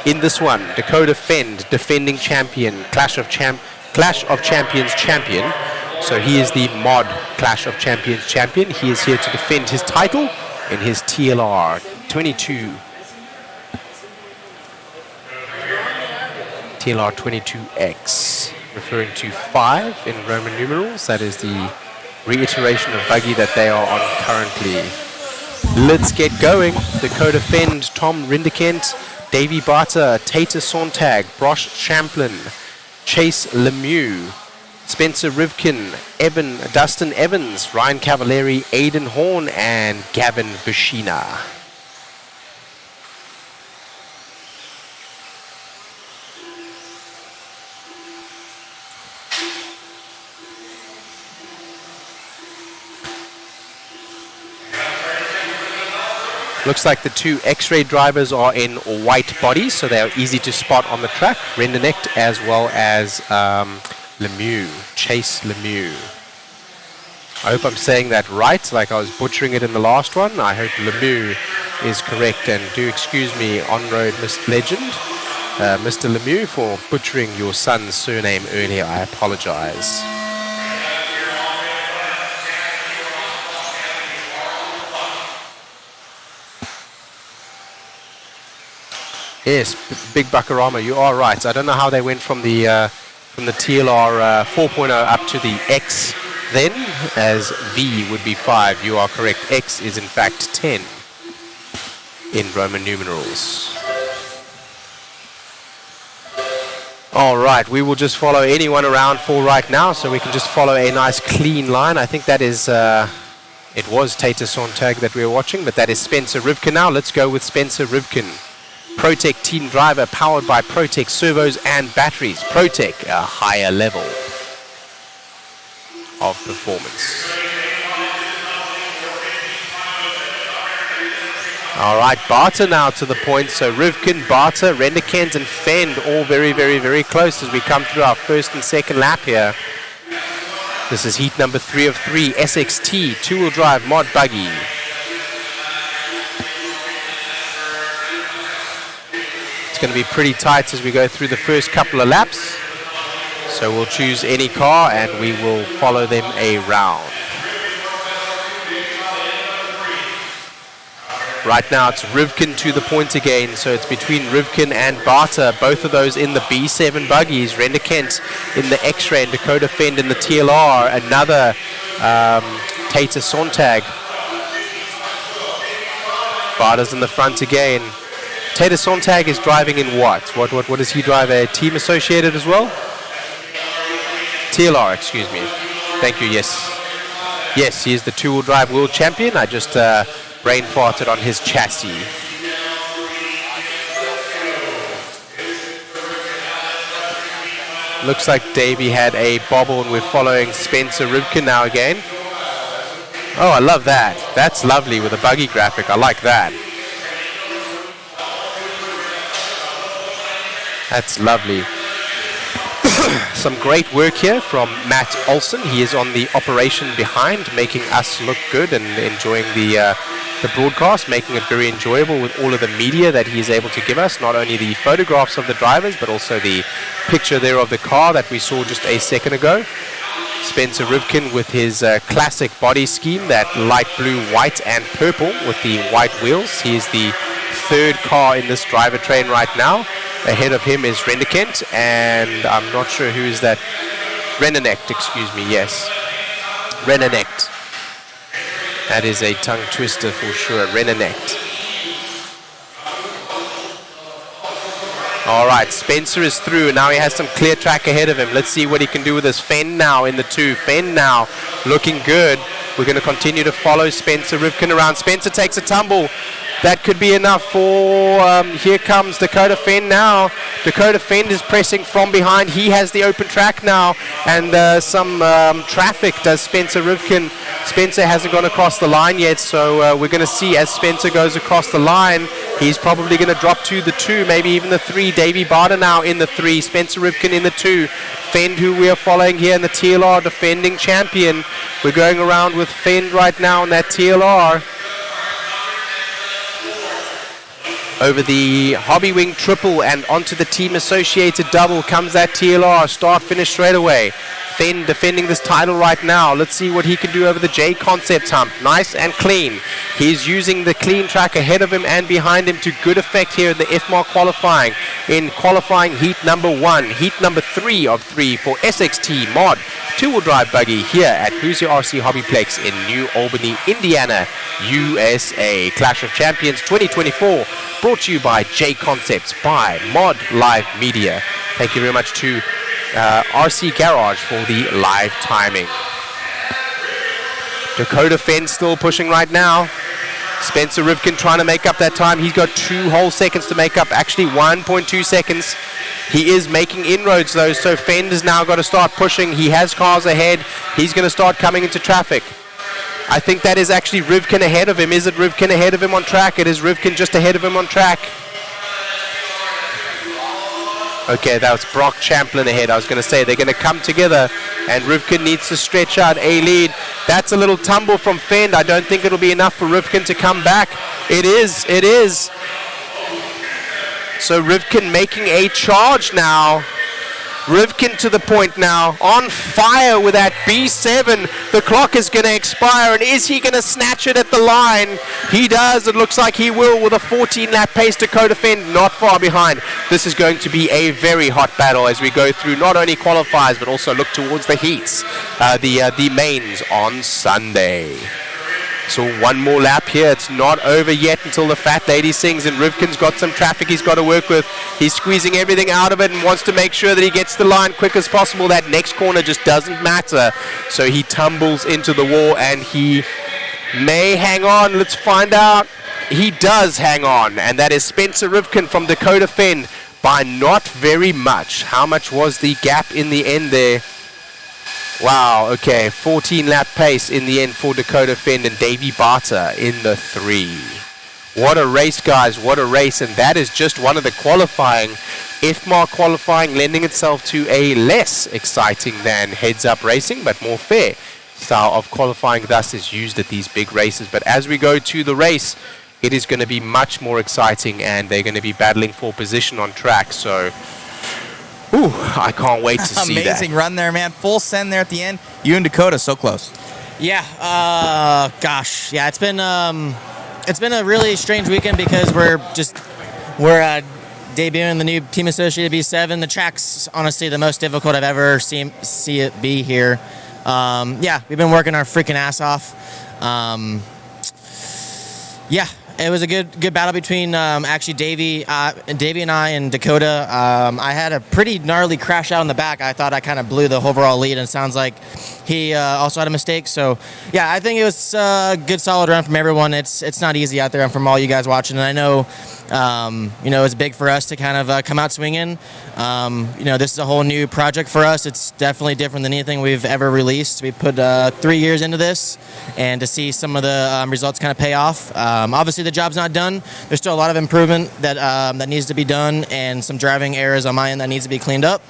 In this one, Dakota Fend, defending champion, Clash of Champions champion. So he is the mod Clash of Champions champion. He is here to defend his title in his TLR 22. TLR 22X, referring to 5 in Roman numerals. That is the reiteration of buggy that they are on currently. Let's get going. Dakota Fend, Tom Rindekent, Davey Barter, Tater Sontag, Brosh Champlin, Chase Lemieux, Spencer Rivkin, Dustin Evans, Ryan Cavalieri, Aidan Horn, and Gavin Bushina. Looks like the 2 X-ray drivers are in white bodies, so they are easy to spot on the track. Rendenecht as well as Lemieux, Chase Lemieux. I hope I'm saying that right, like I was butchering it in the last one. I hope Lemieux is correct, and do excuse me, on-road Mr. Legend, Mr. Lemieux, for butchering your son's surname earlier. I apologize. Yes, Big Buckarama, you are right. I don't know how they went from the TLR 4.0 up to the X then, as V would be 5. You are correct. X is in fact 10 in Roman numerals. All right, we will just follow anyone around for right now, so we can just follow a nice clean line. I think that is, it was Tater Sontag that we were watching, but that is Spencer Rivkin now. Let's go with Spencer Rivkin. Protec team driver, powered by Protec servos and batteries. Protec, a higher level of performance. All right, Barter now to the point. So Rivkin, Barter, Rendekent, and Fend all very, very, very close as we come through our first and second lap here. This is heat number 3 of 3, SXT, two-wheel drive mod buggy. It's going to be pretty tight as we go through the first couple of laps. So we'll choose any car and we will follow them around. Right now it's Rivkin to the point again, so it's between Rivkin and Barter, both of those in the B7 buggies. Rendekent in the X-Ray and Dakota Fend in the TLR. Another Tater Sontag. Barter's in the front again. Tater Sontag is driving in what? What does he drive? A team associated as well? TLR, excuse me. Thank you, yes. Yes, he is the two-wheel drive world champion. I just brain farted on his chassis. Looks like Davey had a bobble, and we're following Spencer Rivkin now again. Oh, I love that. That's lovely with a buggy graphic. I like that. That's lovely. Some great work here from Matt Olson. He is on the operation behind, making us look good and enjoying the broadcast, making it very enjoyable with all of the media that he is able to give us. Not only the photographs of the drivers, but also the picture there of the car that we saw just a second ago. Spencer Rivkin with his classic body scheme, that light blue, white, and purple with the white wheels. He is the third car in this driver train right now. Ahead of him is Rendekent, and I'm not sure who is that. Renenect, excuse me, yes. Renenect. That is a tongue twister for sure, Renenect. All right, Spencer is through. Now he has some clear track ahead of him. Let's see what he can do with this. Fenn now in the 2. Fenn now looking good. We're going to continue to follow Spencer Rivkin around. Spencer takes a tumble. That could be enough for, here comes Dakota Fenn now. Dakota Fenn is pressing from behind. He has the open track now, and some traffic does Spencer Rivkin. Spencer hasn't gone across the line yet, so we're going to see as Spencer goes across the line. He's probably going to drop to the 2, maybe even the 3. Davey Barter now in the 3. Spencer Rivkin in the 2. Fenn, who we are following here in the TLR, defending champion. We're going around with Fenn right now in that TLR. Over the Hobby Wing triple and onto the team associated double comes that TLR. Start, finish straight away. Fenn defending this title right now. Let's see what he can do over the JConcepts hump. Nice and clean. He's using the clean track ahead of him and behind him to good effect here in the FMAR qualifying. In qualifying heat number 1, heat number 3 of 3 for SXT Mod 2-wheel drive buggy here at Hoosier RC HobbyPlex in New Albany, Indiana, USA. Clash of Champions 2024 brought to you by JConcepts by Mod Live Media. Thank you very much to RC Garage for the live timing. Dakota Fenn still pushing right now. Spencer Rivkin trying to make up that time. He's got 2 whole seconds to make up, actually 1.2 seconds. He is making inroads though, so Fenn has now got to start pushing. He has cars ahead. He's going to start coming into traffic. I think that is actually Rivkin ahead of him. Is it Rivkin ahead of him on track? It is Rivkin just ahead of him on track. Okay, that was Brock Champlin ahead. I was going to say they're going to come together, and Rivkin needs to stretch out a lead. That's a little tumble from Fenn. I don't think it'll be enough for Rivkin to come back. It is. It is. So Rivkin making a charge now. Rivkin to the point now, on fire with that B7. The clock is going to expire, and is he going to snatch it at the line? He does. It looks like he will with a 14-lap pace. Dakota Fenn not far behind. This is going to be a very hot battle as we go through not only qualifiers but also look towards the heats, the mains on Sunday. So one more lap here. It's not over yet until the fat lady sings, and Rivkin's got some traffic he's got to work with. He's squeezing everything out of it and wants to make sure that he gets the line quick as possible. That next corner just doesn't matter. So he tumbles into the wall, and he may hang on. Let's find out. He does hang on, and that is Spencer Rivkin from Dakota Fenn by not very much. How much was the gap in the end there? Wow, okay, 14-lap pace in the end for Dakota Fenn and Davey Barter in the 3. What a race, guys, what a race, and that is just one of the qualifying. FMAR qualifying lending itself to a less exciting than heads-up racing, but more fair style of qualifying thus is used at these big races. But as we go to the race, it is going to be much more exciting, and they're going to be battling for position on track, so... Ooh, I can't wait to see that. Amazing run there, man. Full send there at the end. You and Dakota so close. Yeah, gosh. Yeah, it's been a really strange weekend because we're debuting the new Team Associated B7. The track's honestly the most difficult I've ever seen it be here. Yeah, we've been working our freaking ass off. Yeah. It was a good battle between actually Davey and I and Dakota. I had a pretty gnarly crash out in the back. I thought I kind of blew the overall lead, and it sounds like he also had a mistake. So, yeah, I think it was a good, solid run from everyone. It's not easy out there, and from all you guys watching. And I know It's big for us to kind of come out swinging. This is a whole new project for us. It's definitely different than anything we've ever released. We put 3 years into this, and to see some of the results kind of pay off. Obviously, the job's not done. There's still a lot of improvement that needs to be done, and some driving errors on my end that needs to be cleaned up.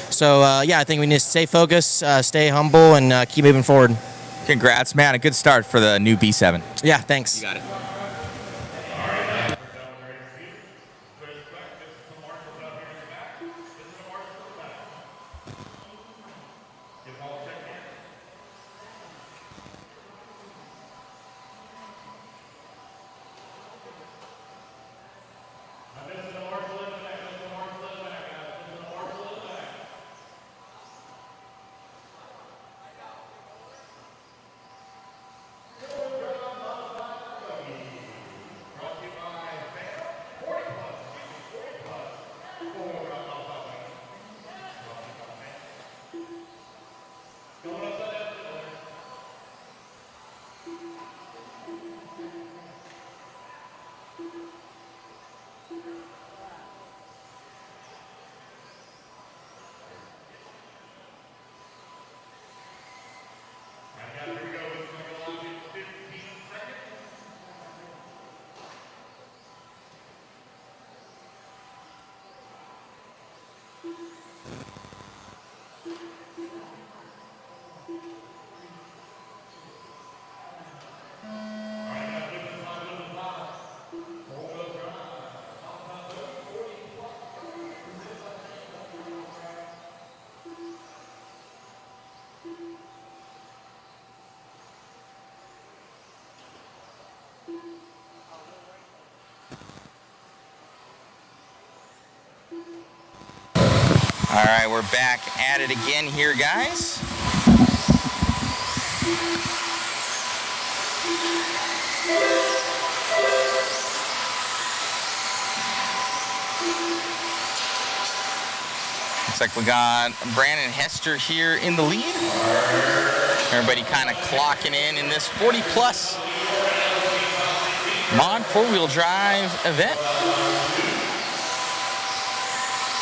So, I think we need to stay focused, stay humble, and keep moving forward. Congrats, man. A good start for the new B7. Yeah, thanks. You got it. All right, we're back at it again here, guys. Looks like we got Brandon Hester here in the lead. Everybody kind of clocking in this 40-plus mod four-wheel drive event.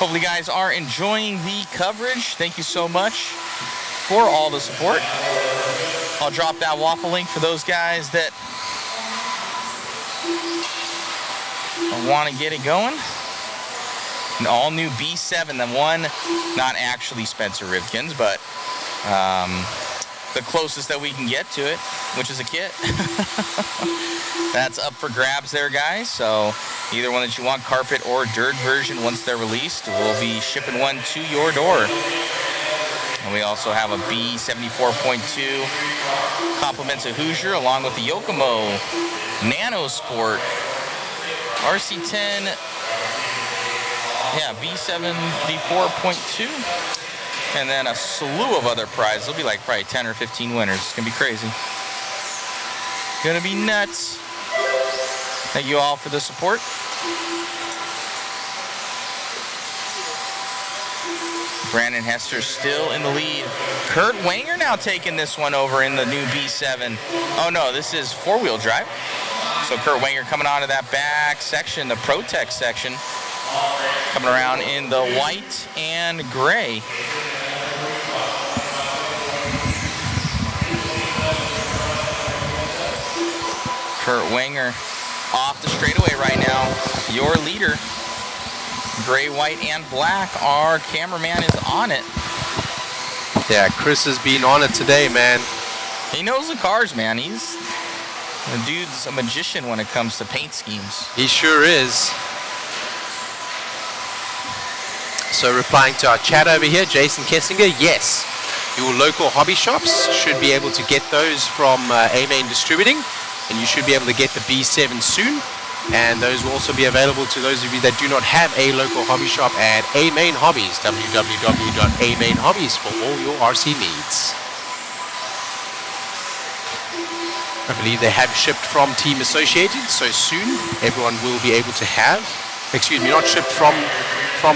Hopefully you guys are enjoying the coverage. Thank you so much for all the support. I'll drop that waffle link for those guys that want to get it going. An all-new B7, the one, not actually Spencer Rivkins, but the closest that we can get to it, which is a kit. That's up for grabs there, guys. So either one that you want, carpet or dirt version, once they're released, we'll be shipping one to your door. And we also have a B74.2 compliments of Hoosier, along with the Yokomo Nano Sport RC10, B74.2. And then a slew of other prizes. There'll be like probably 10 or 15 winners. It's gonna be crazy. Gonna be nuts. Thank you all for the support. Brandon Hester still in the lead. Kurt Wanger now taking this one over in the new B7. Oh no, this is four-wheel drive. So Kurt Wanger coming onto that back section, the Protect section. Coming around in the white and gray. Kurt Wanger off the straightaway right now. Your leader. Gray, white, and black. Our cameraman is on it. Yeah, Chris has been on it today, man. He knows the cars, man. The dude's a magician when it comes to paint schemes. He sure is. So replying to our chat over here, Jason Kessinger, yes, your local hobby shops should be able to get those from A-Main Distributing, and you should be able to get the B7 soon. And those will also be available to those of you that do not have a local hobby shop at A-Main Hobbies, www.amain hobbies for all your RC needs. I believe they have shipped from Team Associated, so soon everyone will be able to have, excuse me, not shipped from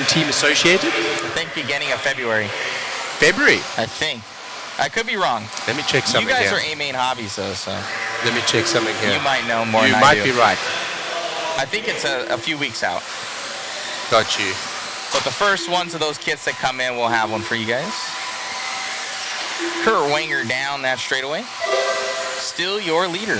Team Associated. I think beginning of February. February? I think. I could be wrong. Let me check something here. You guys are A-Main Hobbies, though, so. Let me check something here. You might know more than I do. You might be right. I think it's a few weeks out. Got you. But the first ones of those kits that come in, we'll have one for you guys. Kurt Wenger down that straightaway. Still your leader.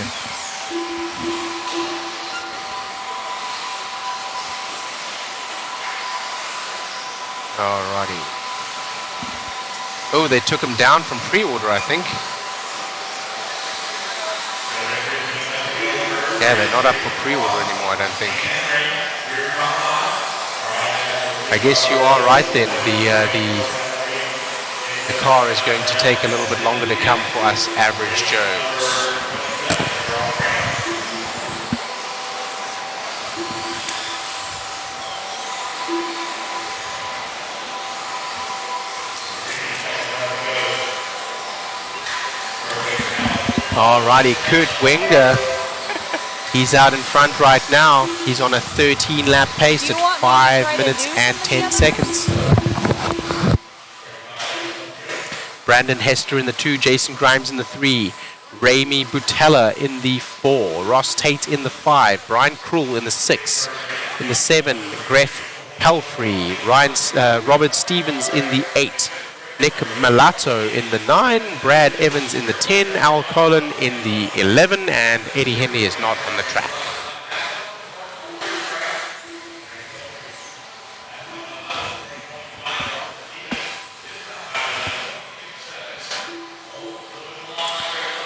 Alrighty. Oh, they took him down from pre-order, I think. Yeah, they're not up for pre-order anymore, I don't think. I guess you are right then. The car is going to take a little bit longer to come for us average Joes. Alrighty, Kurt Wenger. He's out in front right now. He's on a 13-lap pace at 5 minutes and 10 seconds. Brandon Hester in the 2, Jason Grimes in the 3, Ramy Butella in the 4, Ross Tate in the 5, Brian Krull in the 6, in the 7, Gref Pelfrey, Robert Stevens in the 8, Nick Malato in the 9, Brad Evans in the 10, Al Colin in the 11, and Eddie Henley is not on the track.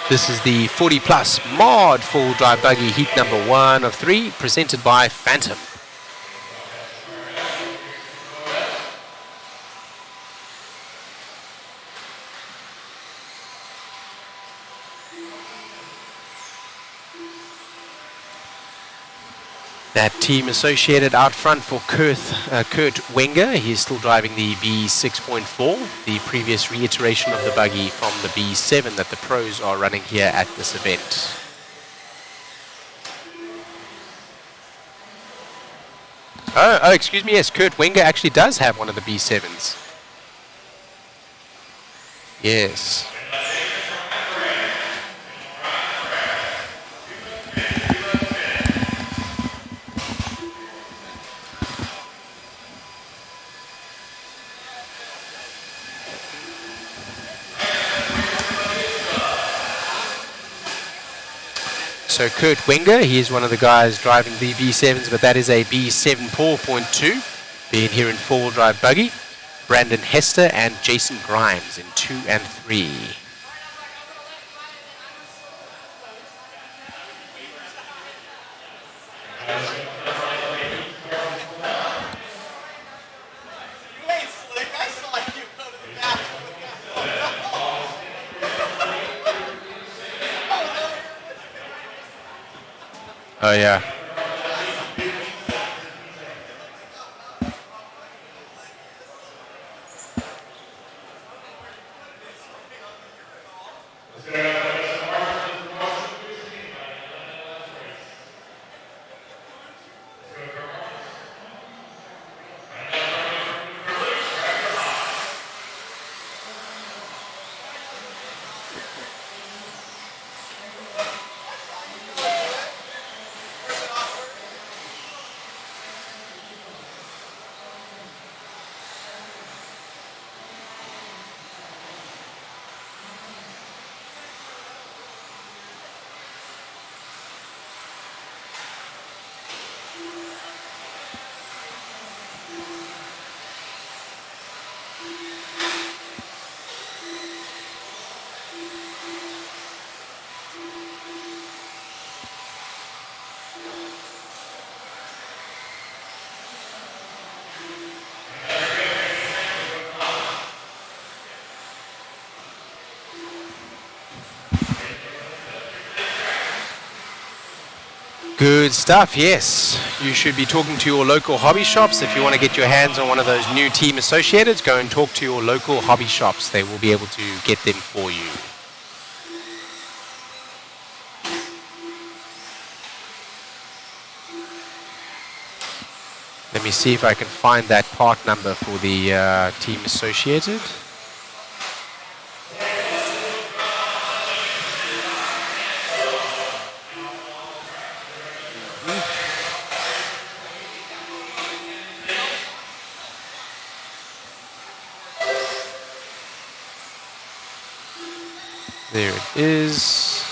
This is the 40 Plus Mod full drive buggy heat number 1 of 3, presented by Phantom. That team associated out front for Kurt Wenger. He's still driving the B6.4, the previous reiteration of the buggy from the B7 that the pros are running here at this event. Oh, excuse me, yes, Kurt Wenger actually does have one of the B7s. Yes. So Kurt Wenger, he is one of the guys driving the B7s, but that is a B7 4.2, being here in four-wheel drive buggy. Brandon Hester and Jason Grimes in 2 and 3. Oh yeah. Good stuff, yes. You should be talking to your local hobby shops. If you want to get your hands on one of those new team associated, go and talk to your local hobby shops. They will be able to get them for you. Let me see if I can find that part number for the team associated. There it is.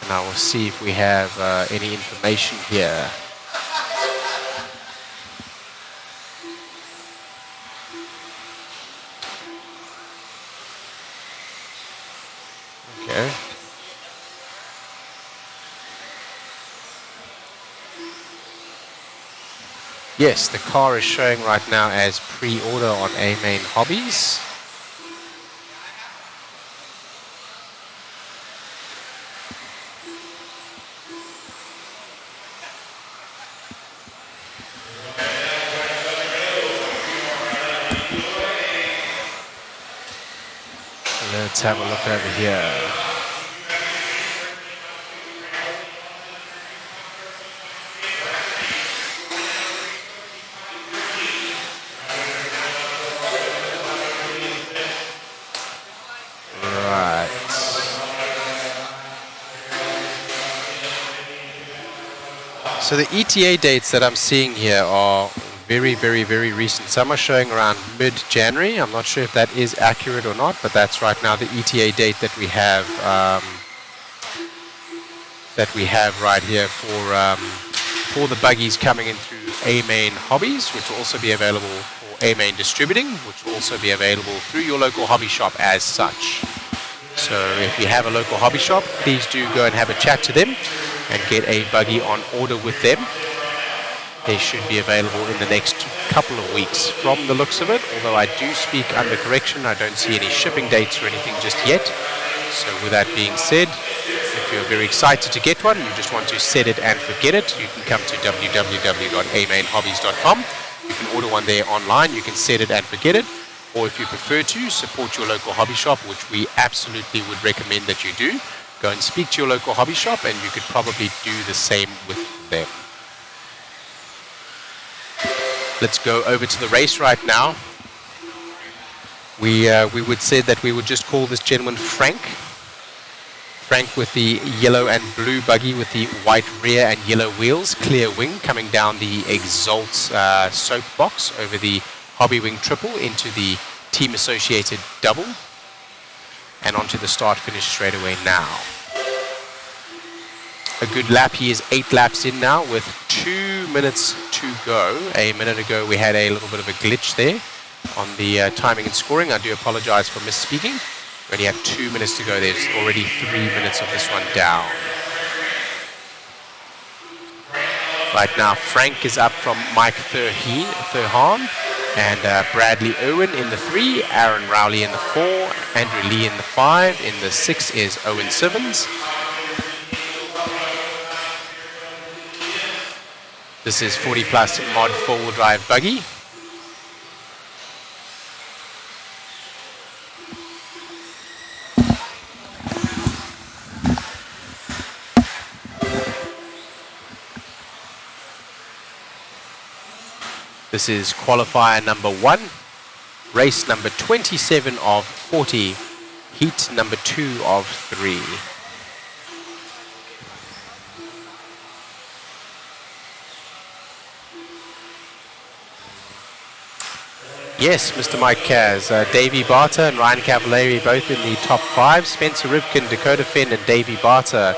And I will see if we have any information here. Okay. Yes, the car is showing right now as pre-order on A-Main Hobbies. Let's have a look over here. Right. So the ETA dates that I'm seeing here are very, very, very recent. Some are showing around mid-January. I'm not sure if that is accurate or not, but that's right now the ETA date that we have right here for the buggies coming in through A-Main Hobbies, which will also be available for A-Main Distributing, which will also be available through your local hobby shop as such. So if you have a local hobby shop, please do go and have a chat to them and get a buggy on order with them. They should be available in the next couple of weeks from the looks of it, although I do speak under correction. I don't see any shipping dates or anything just yet. So with that being said, if you're very excited to get one, you just want to set it and forget it, you can come to www.amainhobbies.com. You can order one there online, you can set it and forget it, or if you prefer to, support your local hobby shop, which we absolutely would recommend that you do. Go and speak to your local hobby shop and you could probably do the same with them. Let's go over to the race right now. We would say that we would just call this gentleman Frank. Frank with the yellow and blue buggy with the white rear and yellow wheels, clear wing coming down the Exalt soap box over the Hobby Wing triple into the team associated double and onto the start finish straight away now. A good lap. He is 8 laps in now with 2 minutes to go. A minute ago we had a little bit of a glitch there on the timing and scoring. I do apologize for misspeaking. We only have 2 minutes to go. There's already 3 minutes of this one down. Right now Frank is up from Mike Thurhan and Bradley Irwin in the 3, Aaron Rowley in the 4, Andrew Lee in the 5, in the 6 is Owen Sivens. This is 40 plus mod 4-wheel drive buggy. This is qualifier number 1, race number 27 of 40, heat number 2 of 3. Yes, Mr. Mike Kaz, Davey Barter and Ryan Cavallari both in the top 5. Spencer Rivkin, Dakota Finn and Davey Barter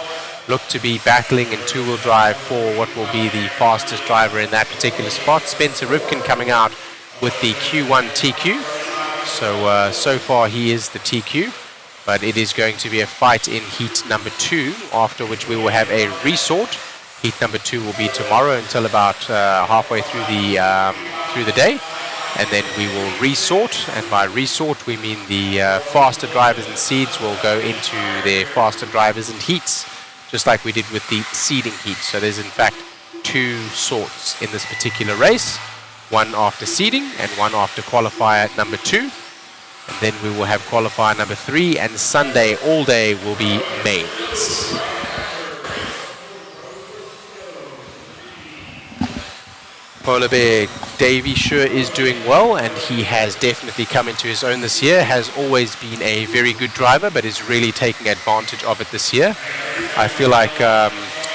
look to be battling in two-wheel drive for what will be the fastest driver in that particular spot. Spencer Rivkin coming out with the Q1 TQ. So far he is the TQ, but it is going to be a fight in heat number 2, after which we will have a resort. Heat number 2 will be tomorrow until about halfway through the day. And then we will resort, and by resort we mean the faster drivers and seeds will go into their faster drivers and heats, just like we did with the seeding heat. So there's in fact 2 sorts in this particular race, one after seeding and one after qualifier number 2. And then we will have qualifier number 3, and Sunday all day will be mains. Polar Bear Davey sure is doing well, and he has definitely come into his own this year. Has always been a very good driver, but is really taking advantage of it this year. I feel like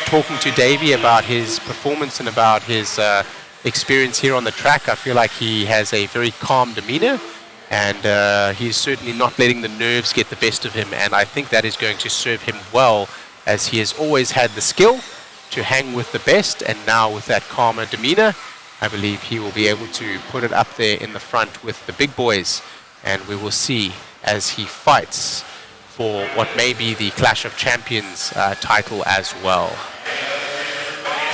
talking to Davey about his performance and about his experience here on the track, I feel like he has a very calm demeanor, And he's certainly not letting the nerves get the best of him, and I think that is going to serve him well, as he has always had the skill to hang with the best, and now with that calmer demeanor, I believe he will be able to put it up there in the front with the big boys, and we will see as he fights for what may be the Clash of Champions title as well.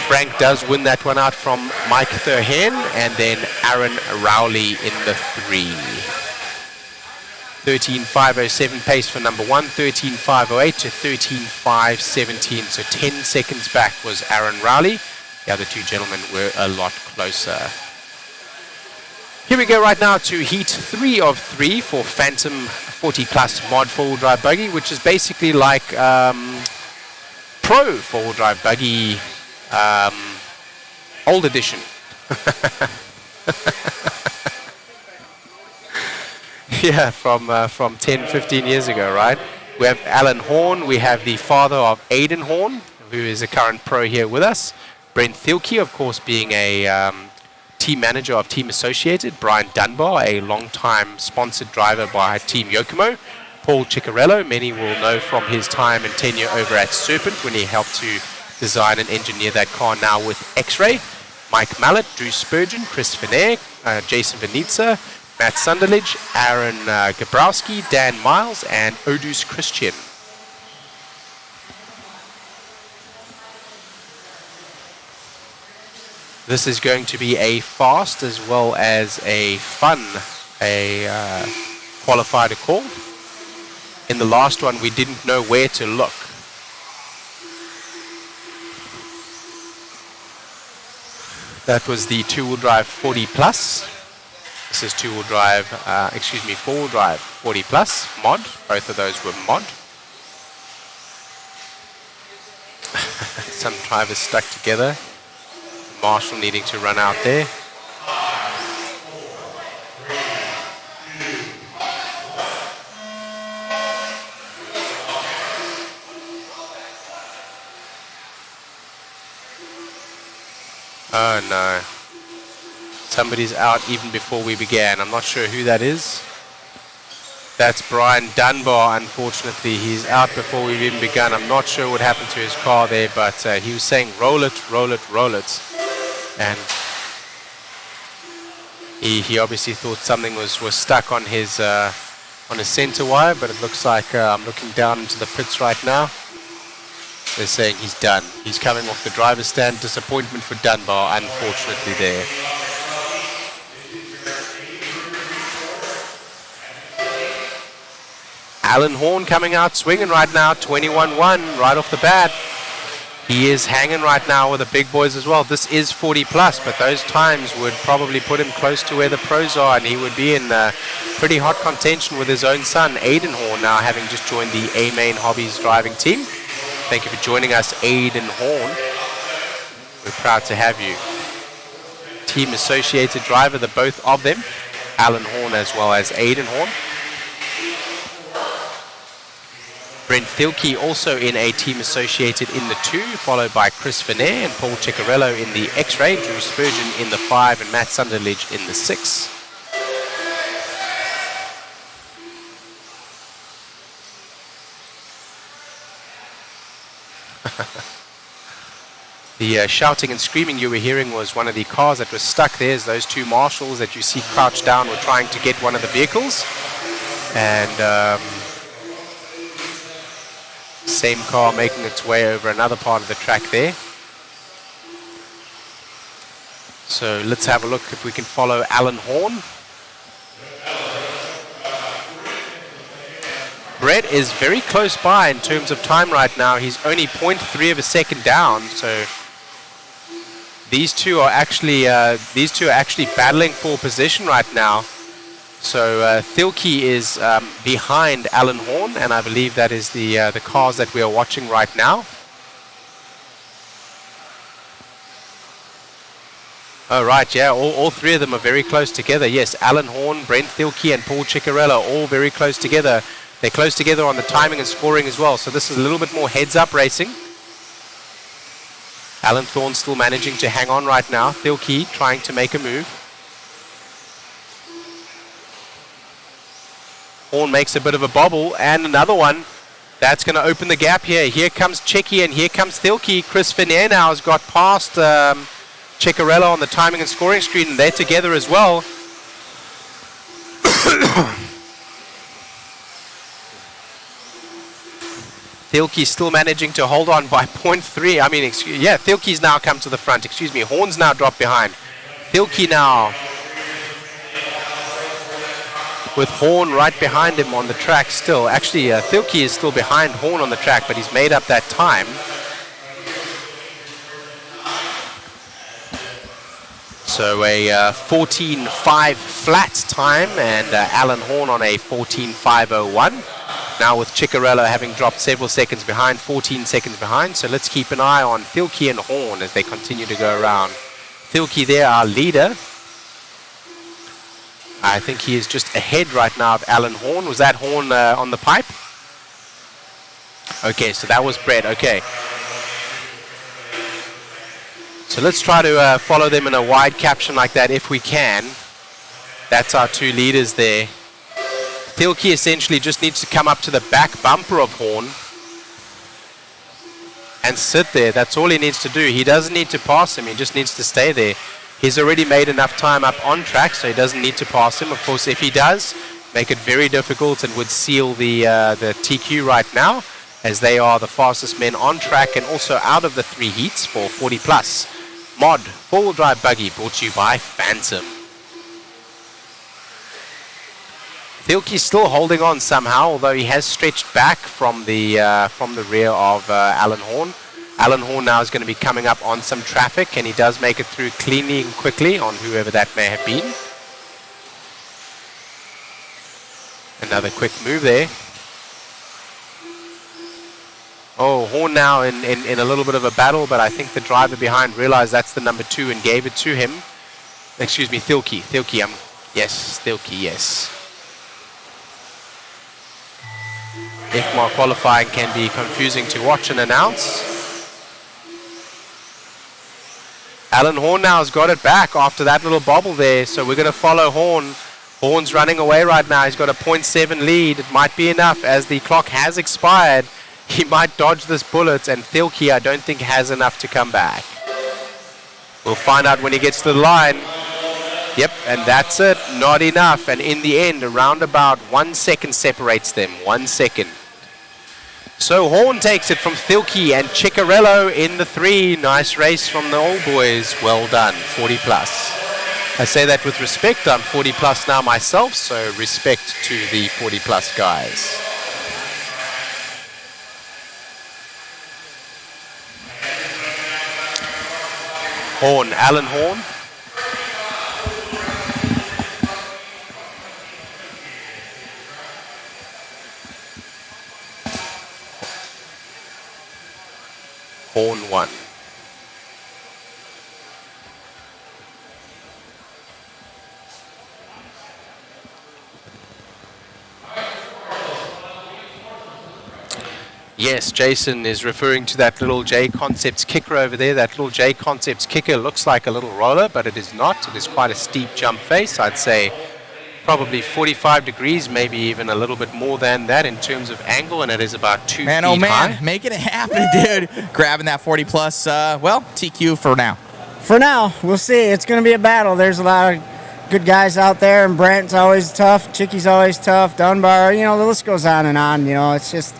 Frank does win that one out from Mike Thurhen, and then Aaron Rowley in the 3. 13.507 pace for number 1, 13.508 to 13.517. So 10 seconds back was Aaron Rowley. The other two gentlemen were a lot closer. Here we go right now to heat 3 of 3 for Phantom 40 Plus mod 4-wheel drive buggy, which is basically like Pro 4-wheel drive buggy old edition. Yeah, from 10, 15 years ago, right? We have Alan Horn. We have the father of Aidan Horn, who is a current pro here with us. Brent Thielke, of course, being a team manager of Team Associated. Brian Dunbar, a long-time sponsored driver by Team Yokomo. Paul Ciccarello, many will know from his time and tenure over at Serpent when he helped to design and engineer that car, now with X-Ray. Mike Mallet, Drew Spurgeon, Chris Finnair, Jason Venitza, Matt Sunderledge, Aaron Gabrowski, Dan Miles, and Odus Christian. This is going to be a fast as well as a fun qualifier to call. In the last one, we didn't know where to look. That was the two-wheel drive 40 Plus. This is two-wheel drive, four-wheel drive 40 Plus mod. Both of those were mod. Some drivers stuck together. Marshall needing to run out there. Oh no. Somebody's out even before we began. I'm not sure who that is. That's Brian Dunbar, unfortunately. He's out before we've even begun. I'm not sure what happened to his car there, but he was saying, roll it, roll it, roll it. And he obviously thought something was stuck on his center wire, but it looks like I'm looking down into the pits right now. They're saying he's done. He's coming off the driver's stand. Disappointment for Dunbar, unfortunately, there. Alan Horn coming out swinging right now, 21-1 right off the bat. He is hanging right now with the big boys as well. This is 40 plus, but those times would probably put him close to where the pros are, and he would be in pretty hot contention with his own son, Aidan Horn, now having just joined the A-Main Hobbies driving team. Thank you for joining us, Aidan Horn. We're proud to have you. Team Associated driver, the both of them, Alan Horn as well as Aidan Horn. Brent Thielke also in a Team Associated in the 2, followed by Chris Finnair and Paul Ciccarello in the X-Ray, Drew Spurgeon in the 5, and Matt Sunderledge in the 6. The shouting and screaming you were hearing was one of the cars that was stuck. There's those two marshals that you see crouched down were trying to get one of the vehicles. And same car making its way over another part of the track there. So let's have a look if we can follow Alan Horn. Brett is very close by in terms of time right now. He's only 0.3 of a second down. So these two are actually battling for position right now. So Thielke is behind Alan Horn, and I believe that is the cars that we are watching right now. Oh, right, yeah, all three of them are very close together. Yes, Alan Horn, Brent Thielke, and Paul Ciccarello, all very close together. They're close together on the timing and scoring as well. So this is a little bit more heads-up racing. Alan Thorne still managing to hang on right now. Thielke trying to make a move. Horn makes a bit of a bobble, and another one. That's going to open the gap here. Here comes Checky, and here comes Thilke. Chris Finnair now has got past Ciccarello on the timing and scoring screen, and they're together as well. Thilke's still managing to hold on by 0.3. I mean, Thilke's now come to the front. Excuse me. Horn's now dropped behind. Thilke now with Horn right behind him on the track still. Actually, Thilke is still behind Horn on the track, but he's made up that time. So a 14.5 flat time, and Alan Horn on a 14.501. Now with Ciccarello having dropped several seconds behind, 14 seconds behind. So let's keep an eye on Thilke and Horn as they continue to go around. Thilke there, our leader. I think he is just ahead right now of Alan Horn. Was that Horn on the pipe? Okay, so that was Brett. Okay. So let's try to follow them in a wide caption like that if we can. That's our two leaders there. Thilke essentially just needs to come up to the back bumper of Horn and sit there. That's all he needs to do. He doesn't need to pass him. He just needs to stay there. He's already made enough time up on track, so he doesn't need to pass him. Of course, if he does, make it very difficult and would seal the TQ right now, as they are the fastest men on track and also out of the 3 heats for 40 plus. Mod, 4-wheel drive buggy, brought to you by Phantom. Thilke's still holding on somehow, although he has stretched back from the rear of Alan Horn. Alan Horn now is going to be coming up on some traffic, and he does make it through cleanly and quickly on whoever that may have been. Another quick move there. Oh, Horn now in a little bit of a battle, but I think the driver behind realized that's the number 2 and gave it to him. Excuse me, Thilke. Yes, Thilke, yes. EICMA qualifying can be confusing to watch and announce. Alan Horn now has got it back after that little bobble there, so we're going to follow Horn. Horn's running away right now. He's got a 0.7 lead. It might be enough as the clock has expired. He might dodge this bullet, and Thilke I don't think has enough to come back. We'll find out when he gets to the line. Yep, and that's it. Not enough. And in the end, around about 1 second separates them. 1 second. So Horn takes it from Thilke and Ciccarello in the 3. Nice race from the old boys. Well done. 40 plus. I say that with respect. I'm 40 plus now myself, so respect to the 40 plus guys. Horn, Alan Horn. Horn 1. Yes, Jason is referring to that little JConcepts kicker over there. That little JConcepts kicker looks like a little roller, but it is not. It is quite a steep jump face. I'd say probably 45 degrees, maybe even a little bit more than that in terms of angle, and it is about 2 feet high. Man, oh man, making it happen, dude. Grabbing that 40 plus, well, TQ for now. For now, we'll see. It's going to be a battle. There's a lot of good guys out there, and Brent's always tough. Chicky's always tough. Dunbar, the list goes on and on. It's just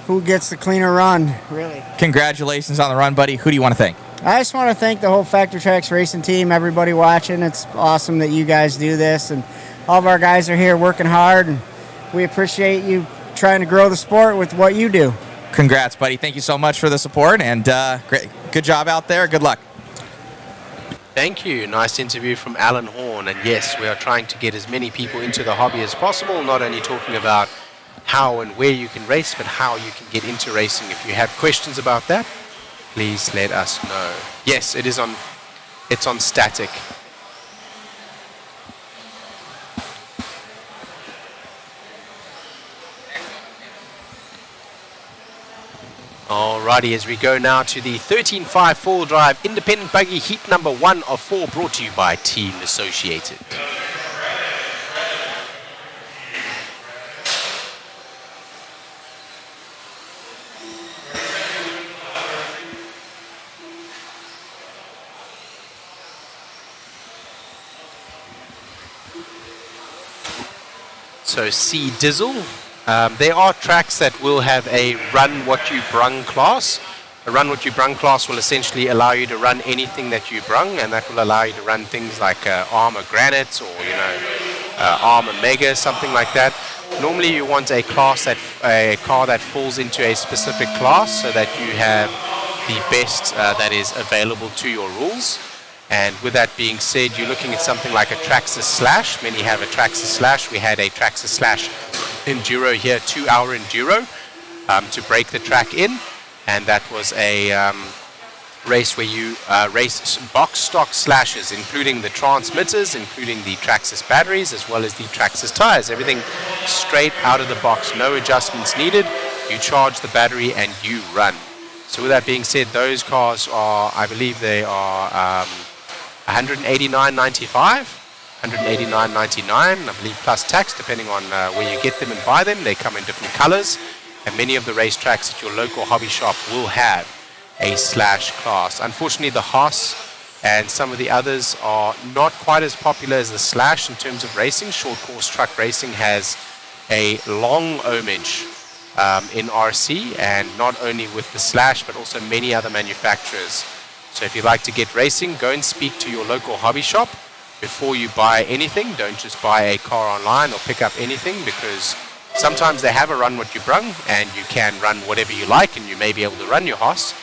who gets the cleaner run, really. Congratulations on the run, buddy. Who do you want to thank? I just want to thank the whole Factor Tracks racing team, everybody watching. It's awesome that you guys do this, and all of our guys are here working hard, and we appreciate you trying to grow the sport with what you do. Congrats, buddy. Thank you so much for the support, and great. Good job out there. Good luck. Thank you. Nice interview from Alan Horn. And yes, we are trying to get as many people into the hobby as possible, not only talking about how and where you can race, but how you can get into racing. If you have questions about that, please let us know. Yes, it's on static. Alrighty, as we go now to the 13.5 4-wheel drive independent buggy heat number 1 of 4, brought to you by Team Associated. So C Dizzle. There are tracks that will have a run what you brung class. A run what you brung class will essentially allow you to run anything that you brung, and that will allow you to run things like Armor Granite or Armor Mega, something like that. Normally you want a car that falls into a specific class so that you have the best that is available to your rules. And with that being said, you're looking at something like a Traxxas Slash. Many have a Traxxas Slash. We had a Traxxas Slash Enduro here, 2-hour Enduro, to break the track in. And that was a race where you race box stock slashes, including the transmitters, including the Traxxas batteries, as well as the Traxxas tires. Everything straight out of the box, no adjustments needed. You charge the battery and you run. So with that being said, those cars are, I believe they are $189.95, $189.99, I believe, plus tax, depending on where you get them and buy them. They come in different colors, and many of the racetracks at your local hobby shop will have a Slash class. Unfortunately, the Haas and some of the others are not quite as popular as the Slash in terms of racing. Short course truck racing has a long homage in RC, and not only with the Slash but also many other manufacturers. So if you'd like to get racing, go and speak to your local hobby shop before you buy anything. Don't just buy a car online or pick up anything, because sometimes they have a run what you brung and you can run whatever you like and you may be able to run your Haas,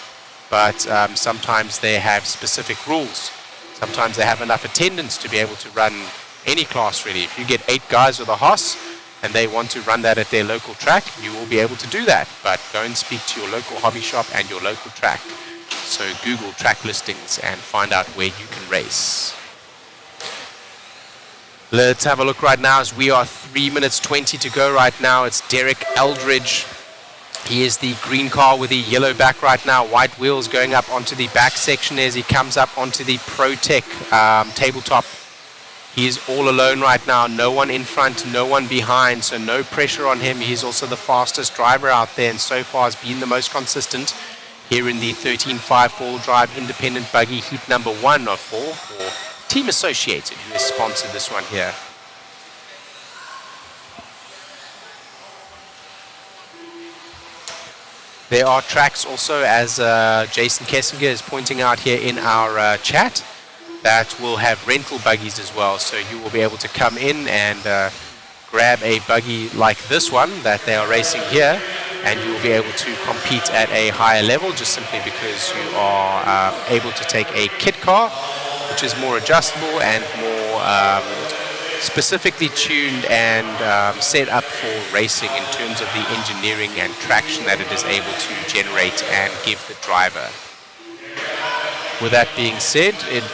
but sometimes they have specific rules. Sometimes they have enough attendance to be able to run any class really. If you get 8 guys with a Haas and they want to run that at their local track, you will be able to do that. But go and speak to your local hobby shop and your local track. So Google track listings and find out where you can race. Let's have a look right now as we are 3 minutes 20 to go right now. It's Derek Eldridge. He is the green car with the yellow back right now. White wheels going up onto the back section as he comes up onto the ProTech tabletop. He is all alone right now. No one in front, no one behind, so no pressure on him. He's also the fastest driver out there and so far has been the most consistent here in the 13.5 four-wheel drive independent buggy heat number 1 of 4 for Team Associated, who has sponsored this one here. There are tracks also, as Jason Kessinger is pointing out here in our chat, that will have rental buggies as well. So you will be able to come in and grab a buggy like this one that they are racing here, and you will be able to compete at a higher level just simply because you are able to take a kit car, which is more adjustable and more specifically tuned and set up for racing in terms of the engineering and traction that it is able to generate and give the driver. With that being said, it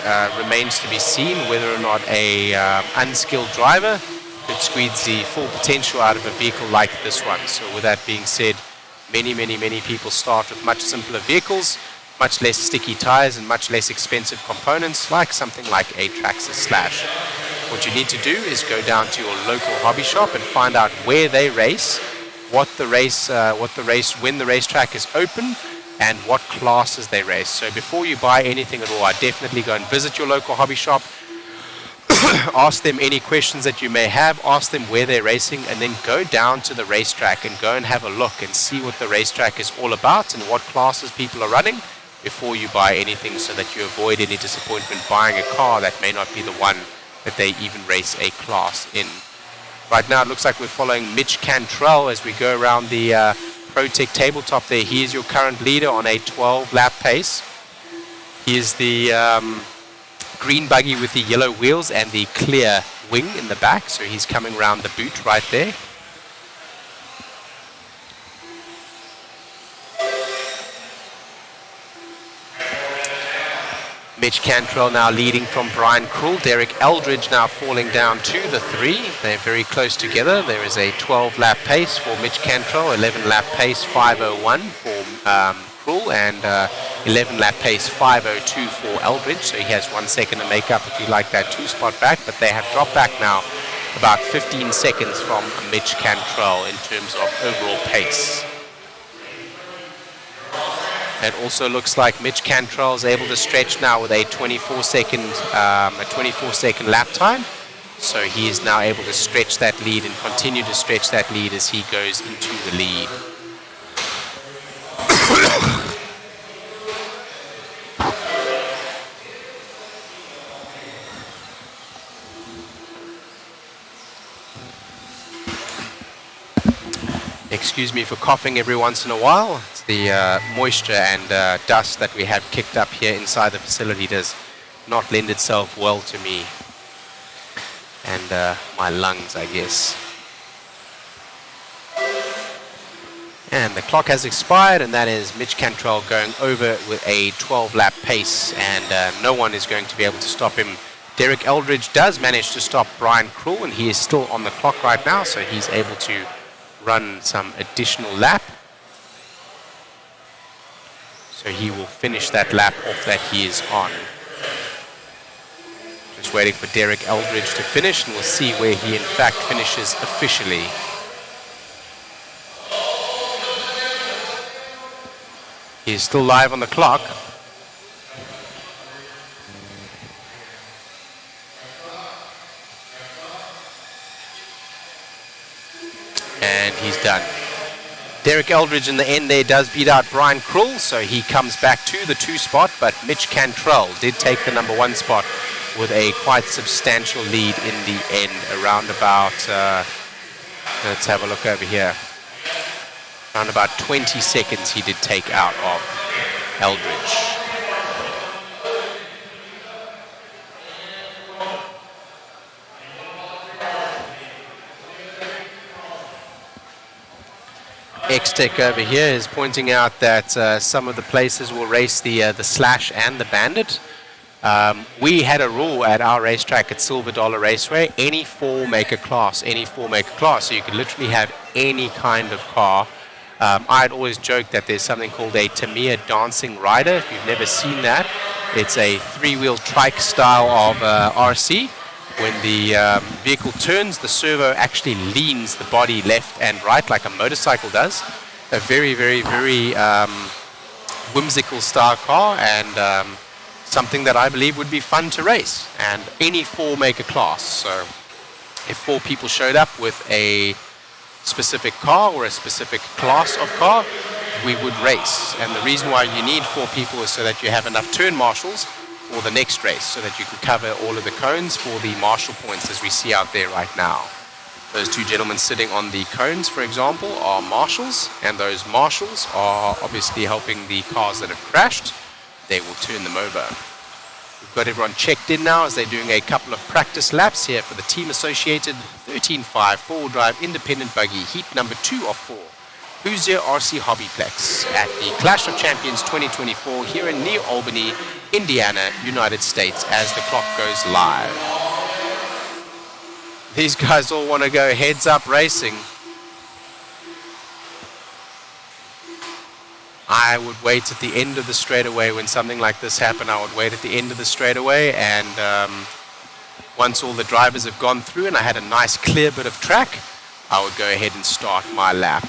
remains to be seen whether or not a unskilled driver could squeeze the full potential out of a vehicle like this one. So with that being said, many people start with much simpler vehicles, much less sticky tires and much less expensive components, like something like a Traxxas Slash. What you need to do is go down to your local hobby shop and find out where they race, when the racetrack is open, and what classes they race. So before you buy anything at all, I definitely go and visit your local hobby shop, ask them any questions that you may have, ask them where they're racing, and then go down to the racetrack and go and have a look and see what the racetrack is all about and what classes people are running before you buy anything, so that you avoid any disappointment buying a car that may not be the one that they even race a class in. Right now it looks like we're following Mitch Cantrell as we go around the ProTech tabletop there. He is your current leader on a 12-lap pace. He is the green buggy with the yellow wheels and the clear wing in the back, so he's coming around the boot right there. Mitch Cantrell now leading from Brian Krull. Derek Eldridge now falling down to the 3. They're very close together. There is a 12-lap pace for Mitch Cantrell, 11-lap pace 5:01 for Krull, and 11-lap pace 5:02 for Eldridge. So he has 1 second to make up if you like that 2-spot back, but they have dropped back now about 15 seconds from Mitch Cantrell in terms of overall pace. It also looks like Mitch Cantrell is able to stretch now with a 24-second lap time. So he is now able to stretch that lead and continue to stretch that lead as he goes into the lead. Excuse me for coughing every once in a while. It's the moisture and dust that we have kicked up here inside the facility does not lend itself well to me and my lungs, I guess. And the clock has expired, and that is Mitch Cantrell going over with a 12-lap pace, and no one is going to be able to stop him. Derek Eldridge does manage to stop Brian Krul, and he is still on the clock right now, so he's able to run some additional lap. So he will finish that lap off that he is on. Just waiting for Derek Eldridge to finish, and we'll see where he in fact finishes officially. He is still live on the clock. And he's done. Derek Eldridge in the end there does beat out Brian Krul, so he comes back to the 2 spot, but Mitch Cantrell did take the number 1 spot with a quite substantial lead in the end, around about, let's have a look over here. Around about 20 seconds he did take out of Eldridge. X-Tech over here is pointing out that some of the places will race the Slash and the Bandit. We had a rule at our racetrack at Silver Dollar Raceway, any 4-maker class, so you could literally have any kind of car. I'd always joke that there's something called a Tamiya Dancing Rider. If you've never seen that, it's a 3-wheel trike style of RC. When the vehicle turns, the servo actually leans the body left and right like a motorcycle does. A very, very, very whimsical style car, and something that I believe would be fun to race. And any 4-maker class. So if 4 people showed up with a specific car or a specific class of car, we would race. And the reason why you need 4 people is so that you have enough turn marshals for the next race, so that you can cover all of the cones for the marshal points as we see out there right now. Those 2 gentlemen sitting on the cones, for example, are marshals, and those marshals are obviously helping the cars that have crashed. They will turn them over. We've got everyone checked in now as they're doing a couple of practice laps here for the Team Associated 13.5 4-wheel drive independent buggy, heat number 2 of 4. Hoosier RC HobbyPlex at the Clash of Champions 2024 here in near Albany, Indiana, United States, as the clock goes live. These guys all want to go heads up racing. I would wait at the end of the straightaway when something like this happened. I would wait at the end of the straightaway, and once all the drivers have gone through and I had a nice clear bit of track, I would go ahead and start my lap.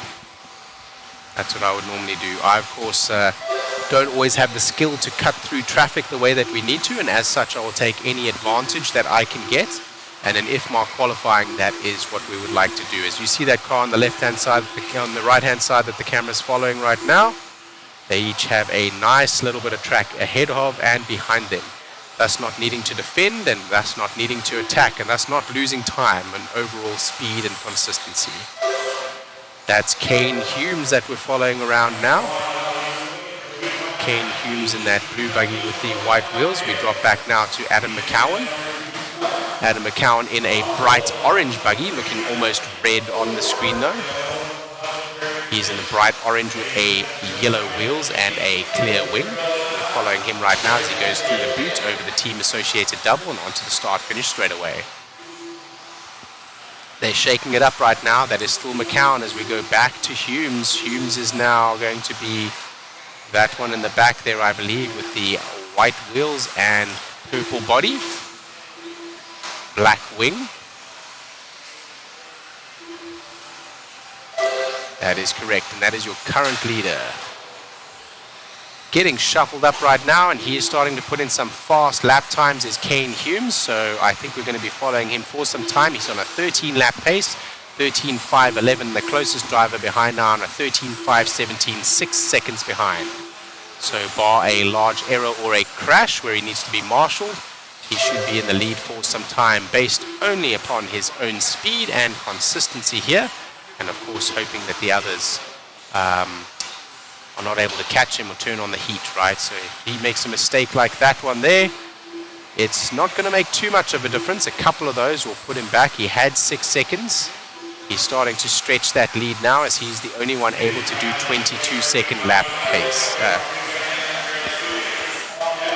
That's what I would normally do. I, of course, don't always have the skill to cut through traffic the way that we need to, and as such, I will take any advantage that I can get. And in IFMAR qualifying, that is what we would like to do. As you see that car on the left-hand side, on the right-hand side that the camera is following right now, they each have a nice little bit of track ahead of and behind them, thus not needing to defend and thus not needing to attack, and thus not losing time and overall speed and consistency. That's Kane Humes that we're following around now. Kane Humes in that blue buggy with the white wheels. We drop back now to Adam McCowan. Adam McCowan in a bright orange buggy, looking almost red on the screen though. He's in the bright orange with a yellow wheels and a clear wing. We're following him right now as he goes through the boot over the Team Associated double and onto the start-finish straight away. They're shaking it up right now. That is still McCowan as we go back to Humes. Humes is now going to be that one in the back there, I believe, with the white wheels and purple body. Black wing. That is correct, and that is your current leader. getting shuffled up right now, and he is starting to put in some fast lap times, is Kane Humes. So I think we're going to be following him for some time. He's on a 13-lap pace, 13.5.11, the closest driver behind now on a 13.5.17, 6 seconds behind. So bar a large error or a crash where he needs to be marshaled, he should be in the lead for some time based only upon his own speed and consistency here. And of course hoping that the others are not able to catch him or turn on the heat, right? So if he makes a mistake like that one there, it's not going to make too much of a difference. A couple of those will put him back. He had 6 seconds. He's starting to stretch that lead now as he's the only one able to do 22-second lap pace.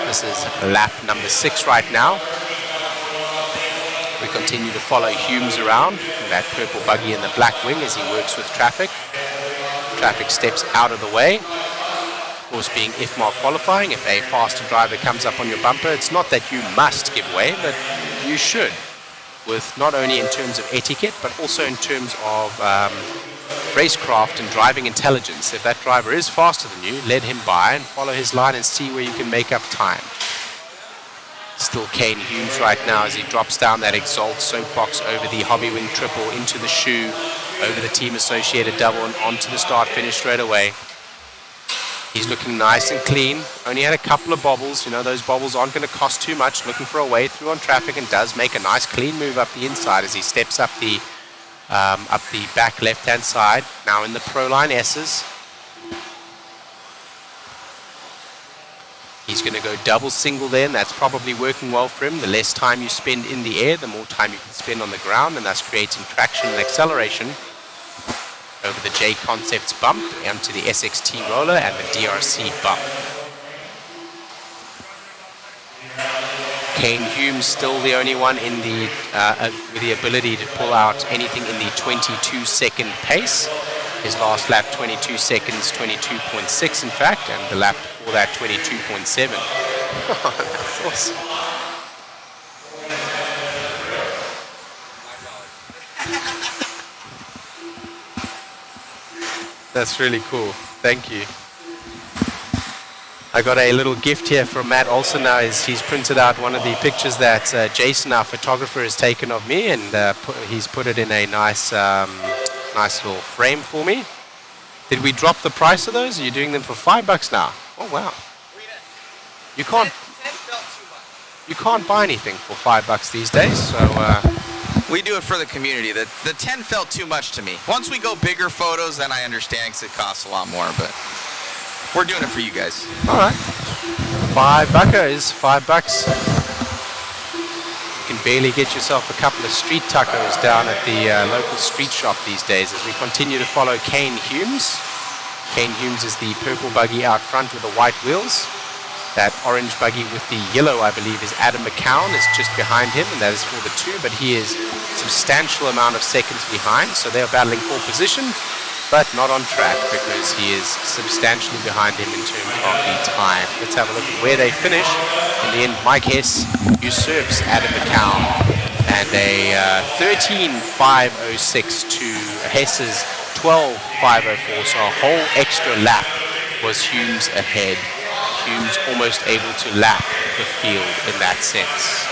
This is lap number 6 right now. We continue to follow Humes around, that purple buggy in the black wing as he works with traffic. Traffic steps out of the way. Of course, being IFMAR qualifying, if a faster driver comes up on your bumper, it's not that you must give way, but you should, with not only in terms of etiquette, but also in terms of racecraft and driving intelligence. If that driver is faster than you, let him by and follow his line and see where you can make up time. Still Kane Humes right now as he drops down that Exalt soapbox over the Hobby Wing triple into the shoe, over the team associated double and onto the start finish straight away. He's looking nice and clean. Only had a couple of bobbles. You know, those bobbles aren't going to cost too much. Looking for a way through on traffic and does make a nice clean move up the inside as he steps up the back left-hand side. Now in the Proline S's. He's going to go double single there, and that's probably working well for him. The less time you spend in the air, the more time you can spend on the ground, and thus creating traction and acceleration over the JConcepts bump onto the SXT roller and the DRC bump. Kane Humes still the only one in the with the ability to pull out anything in the 22-second pace. His last lap 22 seconds, 22.6 in fact, and the lap before that 22.7. That's awesome. That's really cool. Thank you. I got a little gift here from Matt Olson now. He's printed out one of the pictures that Jason, our photographer, has taken of me, and he's put it in a nice little frame for me. Did we drop the price of those? Are you doing them for $5 now? Oh wow! You can't buy anything for $5 these days. So we do it for the community. The 10 felt too much to me. Once we go bigger photos, then I understand because it costs a lot more. But we're doing it for you guys. All right, $5 is $5. You can barely get yourself a couple of street tacos down at the local street shop these days as we continue to follow Kane Humes. Kane Humes is the purple buggy out front with the white wheels. That orange buggy with the yellow, I believe, is Adam McCown, is just behind him, and that is for the 2, but he is a substantial amount of seconds behind, so they're battling for position, but not on track because he is substantially behind him in terms of the time. Let's have a look at where they finish. In the end, Mike Hess usurps Adam McCown, and a 13.506 to Hess's 12.504, so a whole extra lap was Humes ahead. Humes almost able to lap the field in that sense.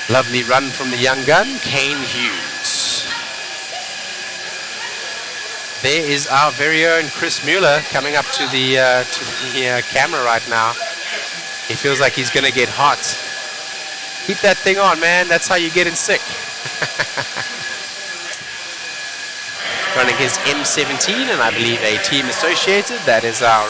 Lovely run from the young gun, Kane Humes. There is our very own Chris Mueller coming up to the camera right now. He feels like he's going to get hot. Keep that thing on, man. That's how you get in sick. Running his M17, and I believe a team associated. That is our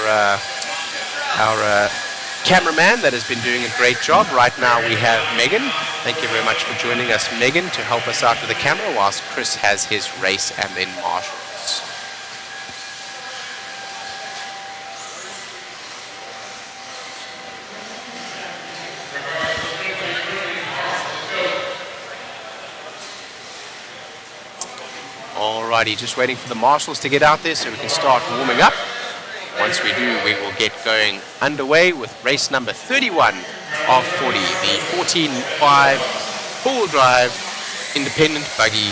cameraman that has been doing a great job. Right now we have Megan. Thank you very much for joining us, Megan, to help us out with the camera whilst Chris has his race and then marshals. Alrighty, just waiting for the marshals to get out there so we can start warming up. once we do, we will get going underway with race number 31 of 40, the 14.5 four-wheel drive independent buggy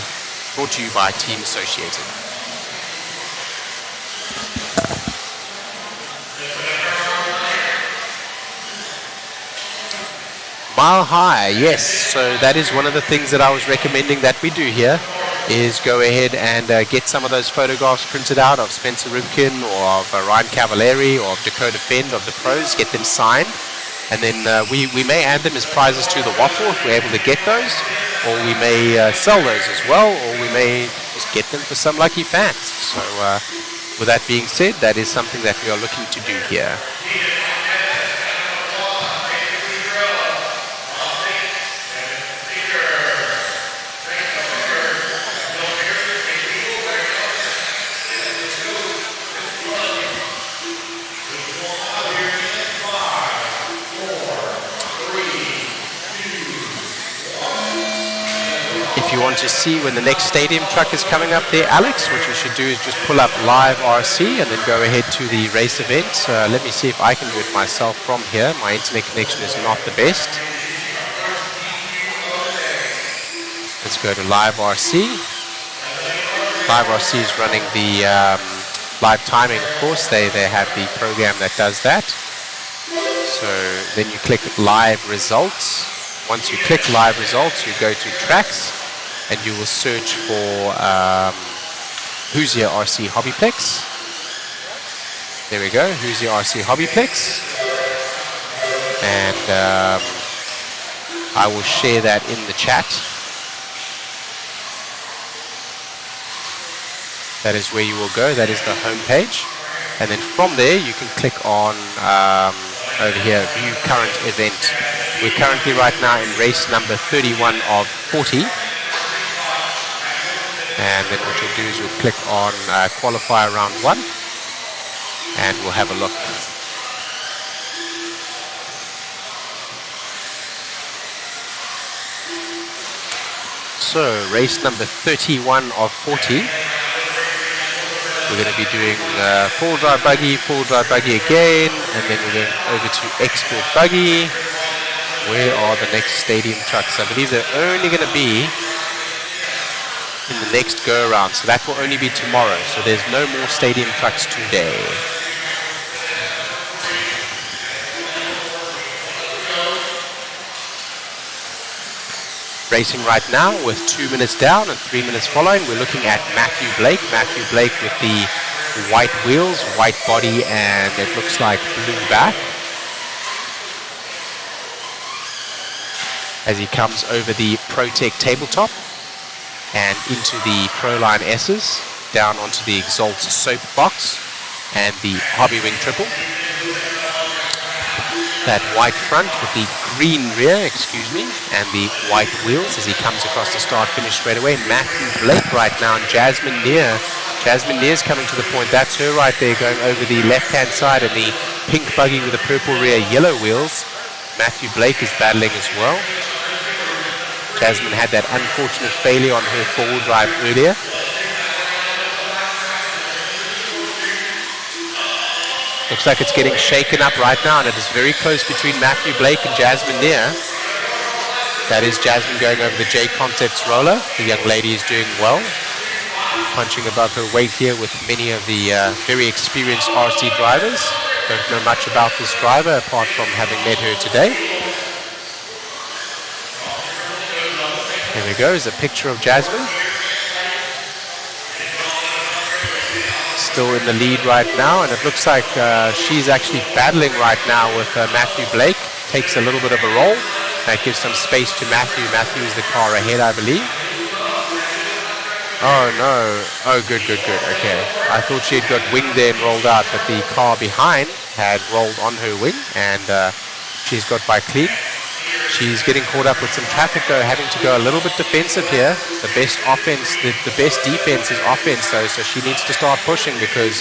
brought to you by Team Associated. Mile high, yes. So that is one of the things that I was recommending that we do here, is go ahead and get some of those photographs printed out of Spencer Rivkin or of Ryan Cavallari or of Dakota Fend of the pros, get them signed, and then we may add them as prizes to the waffle if we're able to get those, or we may sell those as well, or we may just get them for some lucky fans. So with that being said, that is something that we are looking to do here. If you want to see when the next stadium truck is coming up there, Alex, what you should do is just pull up live RC and then go ahead to the race event. Let me see if I can do it myself from here. My internet connection is not the best. Let's go to live RC. Live RC is running the live timing, of course. They have the program that does that. So then you click live results. Once you click live results, you go to tracks, and you will search for Hoosier RC HobbyPlex. There we go, Hoosier RC HobbyPlex. And I will share that in the chat. That is where you will go, that is the home page. And then from there, you can click on over here, view current event. We're currently right now in race number 31 of 40. And then what you'll do is you'll click on qualifier round 1 and we'll have a look. So race number 31 of 40. We're going to be doing full drive buggy again, and then we're going over to expert buggy. Where are the next stadium trucks? I believe they're only going to be in the next go around, so that will only be tomorrow, so there's no more stadium trucks today. Racing right now with 2 minutes down and 3 minutes following, we're looking at Matthew Blake with the white wheels, white body, and it looks like blue back as he comes over the ProTech tabletop and into the Proline S's, down onto the Exalt soap box and the Hobby Wing triple. That white front with the green rear, and the white wheels as he comes across the start-finish straightaway. Matthew Blake right now, and Jasmine Neer. Jasmine Neer's coming to the point. That's her right there going over the left-hand side in the pink buggy with the purple rear, yellow wheels. Matthew Blake is battling as well. Jasmine had that unfortunate failure on her four-wheel drive earlier. Looks like it's getting shaken up right now, and it is very close between Matthew Blake and Jasmine Neer. That is Jasmine going over the JConcepts roller. The young lady is doing well, punching above her weight here with many of the very experienced RC drivers. Don't know much about this driver apart from having met her today. There we go, is a picture of Jasmine. Still in the lead right now, and it looks like she's actually battling right now with Matthew Blake. Takes a little bit of a roll. That gives some space to Matthew. Matthew is the car ahead, I believe. Oh no. Oh, good. Okay. I thought she had got wing there and rolled out, but the car behind had rolled on her wing, and she's got by clean. She's getting caught up with some traffic though, having to go a little bit defensive here. The best offense, the best defense is offense though, so she needs to start pushing because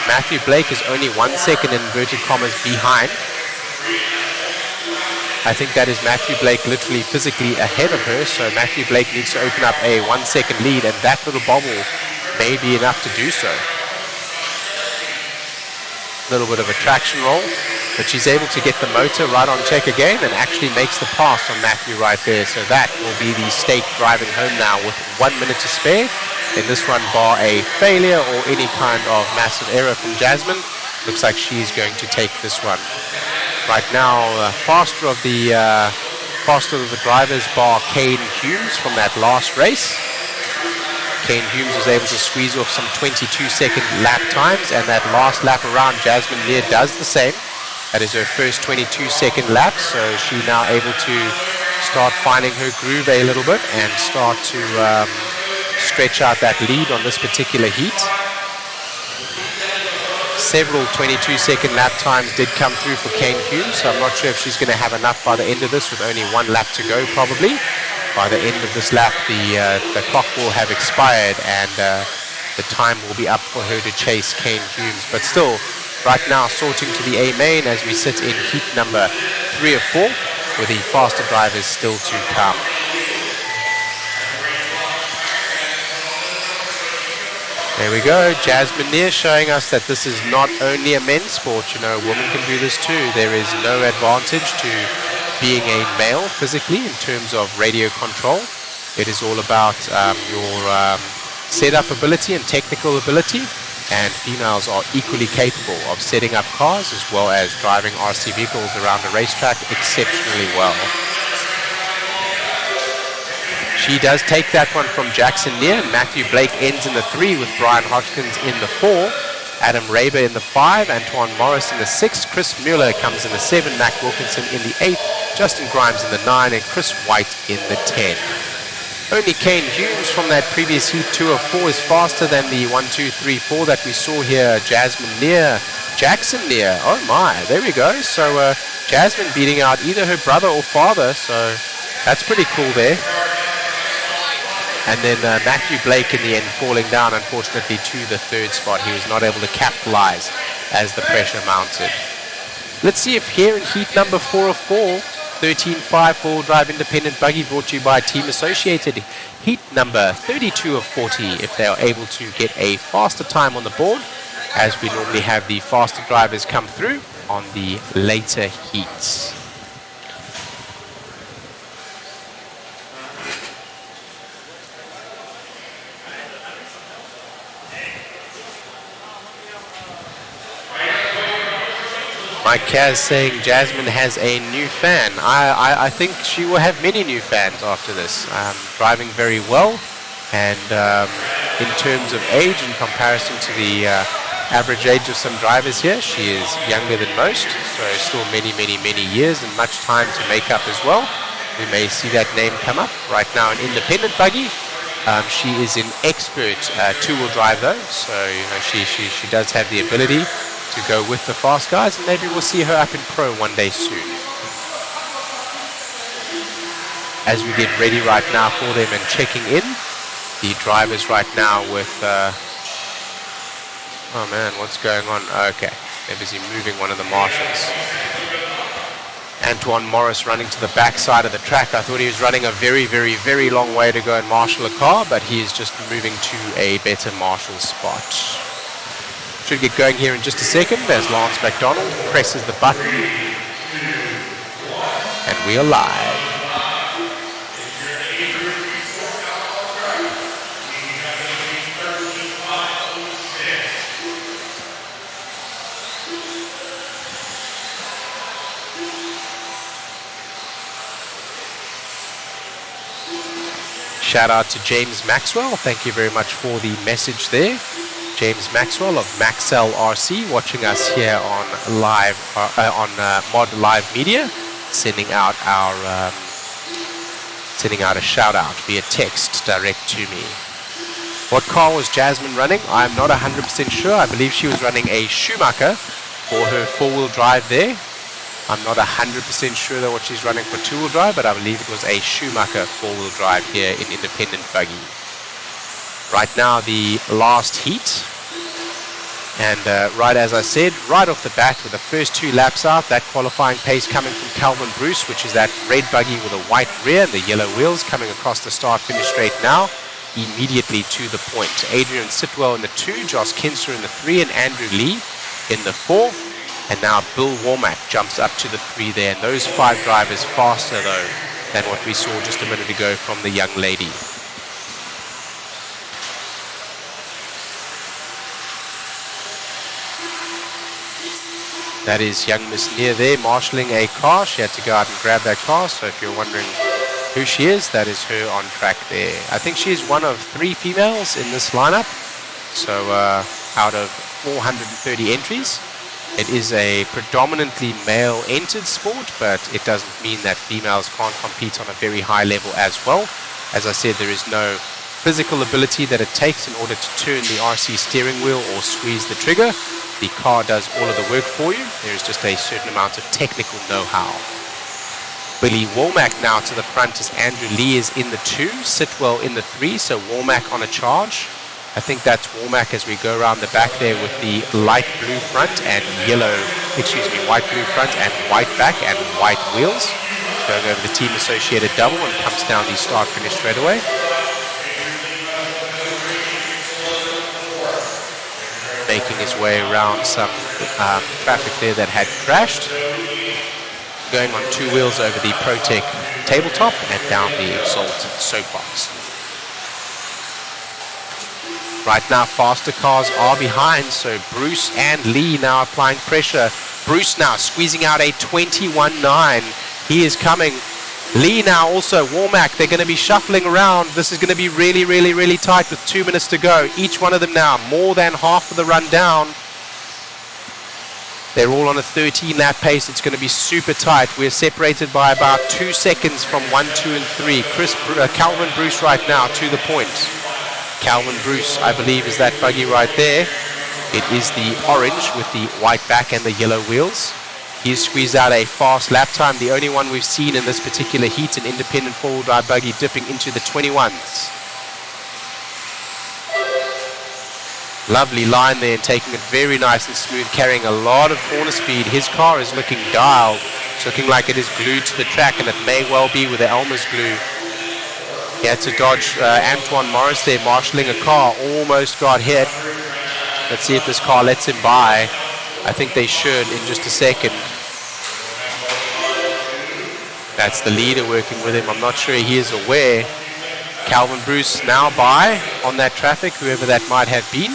Matthew Blake is only 1 second in inverted commas behind. I think that is Matthew Blake literally physically ahead of her, so Matthew Blake needs to open up a 1 second lead, and that little bobble may be enough to do so. little bit of a traction roll, but she's able to get the motor right on check again and actually makes the pass on Matthew right there. So that will be the stake driving home now with 1 minute to spare. In this one, bar a failure or any kind of massive error from Jasmine, looks like she's going to take this one. Right now, faster of the drivers bar Kane Humes from that last race. Kane Humes was able to squeeze off some 22-second lap times, and that last lap around, Jasmine Lear does the same. That is her first 22-second lap, so she's now able to start finding her groove a little bit and start to stretch out that lead on this particular heat. Several 22-second lap times did come through for Kane Humes, so I'm not sure if she's going to have enough by the end of this with only 1 lap to go probably. By the end of this lap, the clock will have expired and the time will be up for her to chase Kane Humes. But still, right now, sorting to the A main as we sit in heat number 3 of 4, with the faster drivers still to come. There we go, Jasmine Lear showing us that this is not only a men's sport, you know, women can do this too. There is no advantage to being a male physically in terms of radio control. It is all about your setup ability and technical ability, and females are equally capable of setting up cars as well as driving RC vehicles around a racetrack exceptionally well. She does take that one from Jackson Lear. Matthew Blake ends in the 3 with Brian Hodgkins in the 4. Adam Raber in the 5. Antoine Morris in the 6. Chris Mueller comes in the 7. Mac Wilkinson in the 8. Justin Grimes in the 9. And Chris White in the 10. Only Kane Humes from that previous heat 2 of 4 is faster than the 1, 2, 3, 4 that we saw here. Jasmine Lear, Jackson Lear. Oh my, there we go. So Jasmine beating out either her brother or father. So that's pretty cool there. And then Matthew Blake in the end falling down, unfortunately, to the 3rd spot. He was not able to capitalize as the pressure mounted. Let's see if here in heat number 4 of 4, 13.5 4-wheel drive independent buggy brought to you by Team Associated. Heat number 32 of 40, if they are able to get a faster time on the board, as we normally have the faster drivers come through on the later heats. Mike Kaz saying Jasmine has a new fan. I think she will have many new fans after this. Driving very well, and in terms of age, in comparison to the average age of some drivers here, she is younger than most, so still many years and much time to make up as well. We may see that name come up. Right now an independent buggy. She is an expert 2-wheel drive though, so you know she does have the ability to go with the fast guys, and maybe we'll see her up in pro one day soon. As we get ready right now for them and checking in, the drivers right now with oh man, what's going on? Okay, they're busy moving one of the marshals. Antoine Morris running to the back side of the track. I thought he was running a very long way to go and marshal a car, but he is just moving to a better marshal spot. Should get going here in just a second as Lance McDonald presses the button, and we are live. Shout out to James Maxwell. Thank you very much for the message there. James Maxwell of Maxell RC watching us here on live Mod Live Media, sending out a shout out via text direct to me. What car was Jasmine running? I'm not 100% sure. I believe she was running a Schumacher for her 4-wheel drive there. I'm not 100% sure though what she's running for 2-wheel drive, but I believe it was a Schumacher 4-wheel drive here in independent buggy. Right now the last heat, and right as I said, right off the bat with the first 2 laps out, that qualifying pace coming from Calvin Bruce, which is that red buggy with a white rear and the yellow wheels coming across the start-finish straight now, immediately to the point. Adrian Sitwell in the 2, Josh Kinser in the 3, and Andrew Lee in the 4. And now Bill Womack jumps up to the 3 there. And those 5 drivers faster, though, than what we saw just a minute ago from the young lady. That is young Miss Near there, marshalling a car. She had to go out and grab that car. So if you're wondering who she is, that is her on track there. I think she is one of 3 females in this lineup. So out of 430 entries, it is a predominantly male-entered sport, but it doesn't mean that females can't compete on a very high level as well. As I said, there is no physical ability that it takes in order to turn the RC steering wheel or squeeze the trigger. The car does all of the work for you. There is just a certain amount of technical know-how. Billy Womack now to the front as Andrew Lee is in the 2, Sitwell in the 3, so Womack on a charge. I think that's Womack as we go around the back there with the light blue front and white blue front and white back and white wheels. Going over the team associated double and comes down the start finish straight away. Making his way around some traffic there that had crashed. Going on 2 wheels over the ProTech tabletop and down the Exalt soapbox. Right now, faster cars are behind, so Bruce and Lee now applying pressure. Bruce now squeezing out a 21.9. He is coming. Lee now also, Womack, they're going to be shuffling around. This is going to be really, really, really tight with 2 minutes to go. Each one of them now, more than half of the run down. They're all on a 13-lap pace. It's going to be super tight. We're separated by about 2 seconds from 1, 2, and 3. Calvin Bruce right now to the point. Calvin Bruce, I believe, is that buggy right there. It is the orange with the white back and the yellow wheels. He's squeezed out a fast lap time, the only one we've seen in this particular heat, an independent four-wheel drive buggy dipping into the 21s. Lovely line there and taking it very nice and smooth, carrying a lot of corner speed. His car is looking dialed. It's looking like it is glued to the track, and it may well be with the Elmer's glue. He had to dodge Antoine Morris there, marshalling a car, almost got hit. Let's see if this car lets him by. I think they should in just a second. That's the leader working with him. I'm not sure he is aware. Calvin Bruce now by on that traffic, whoever that might have been.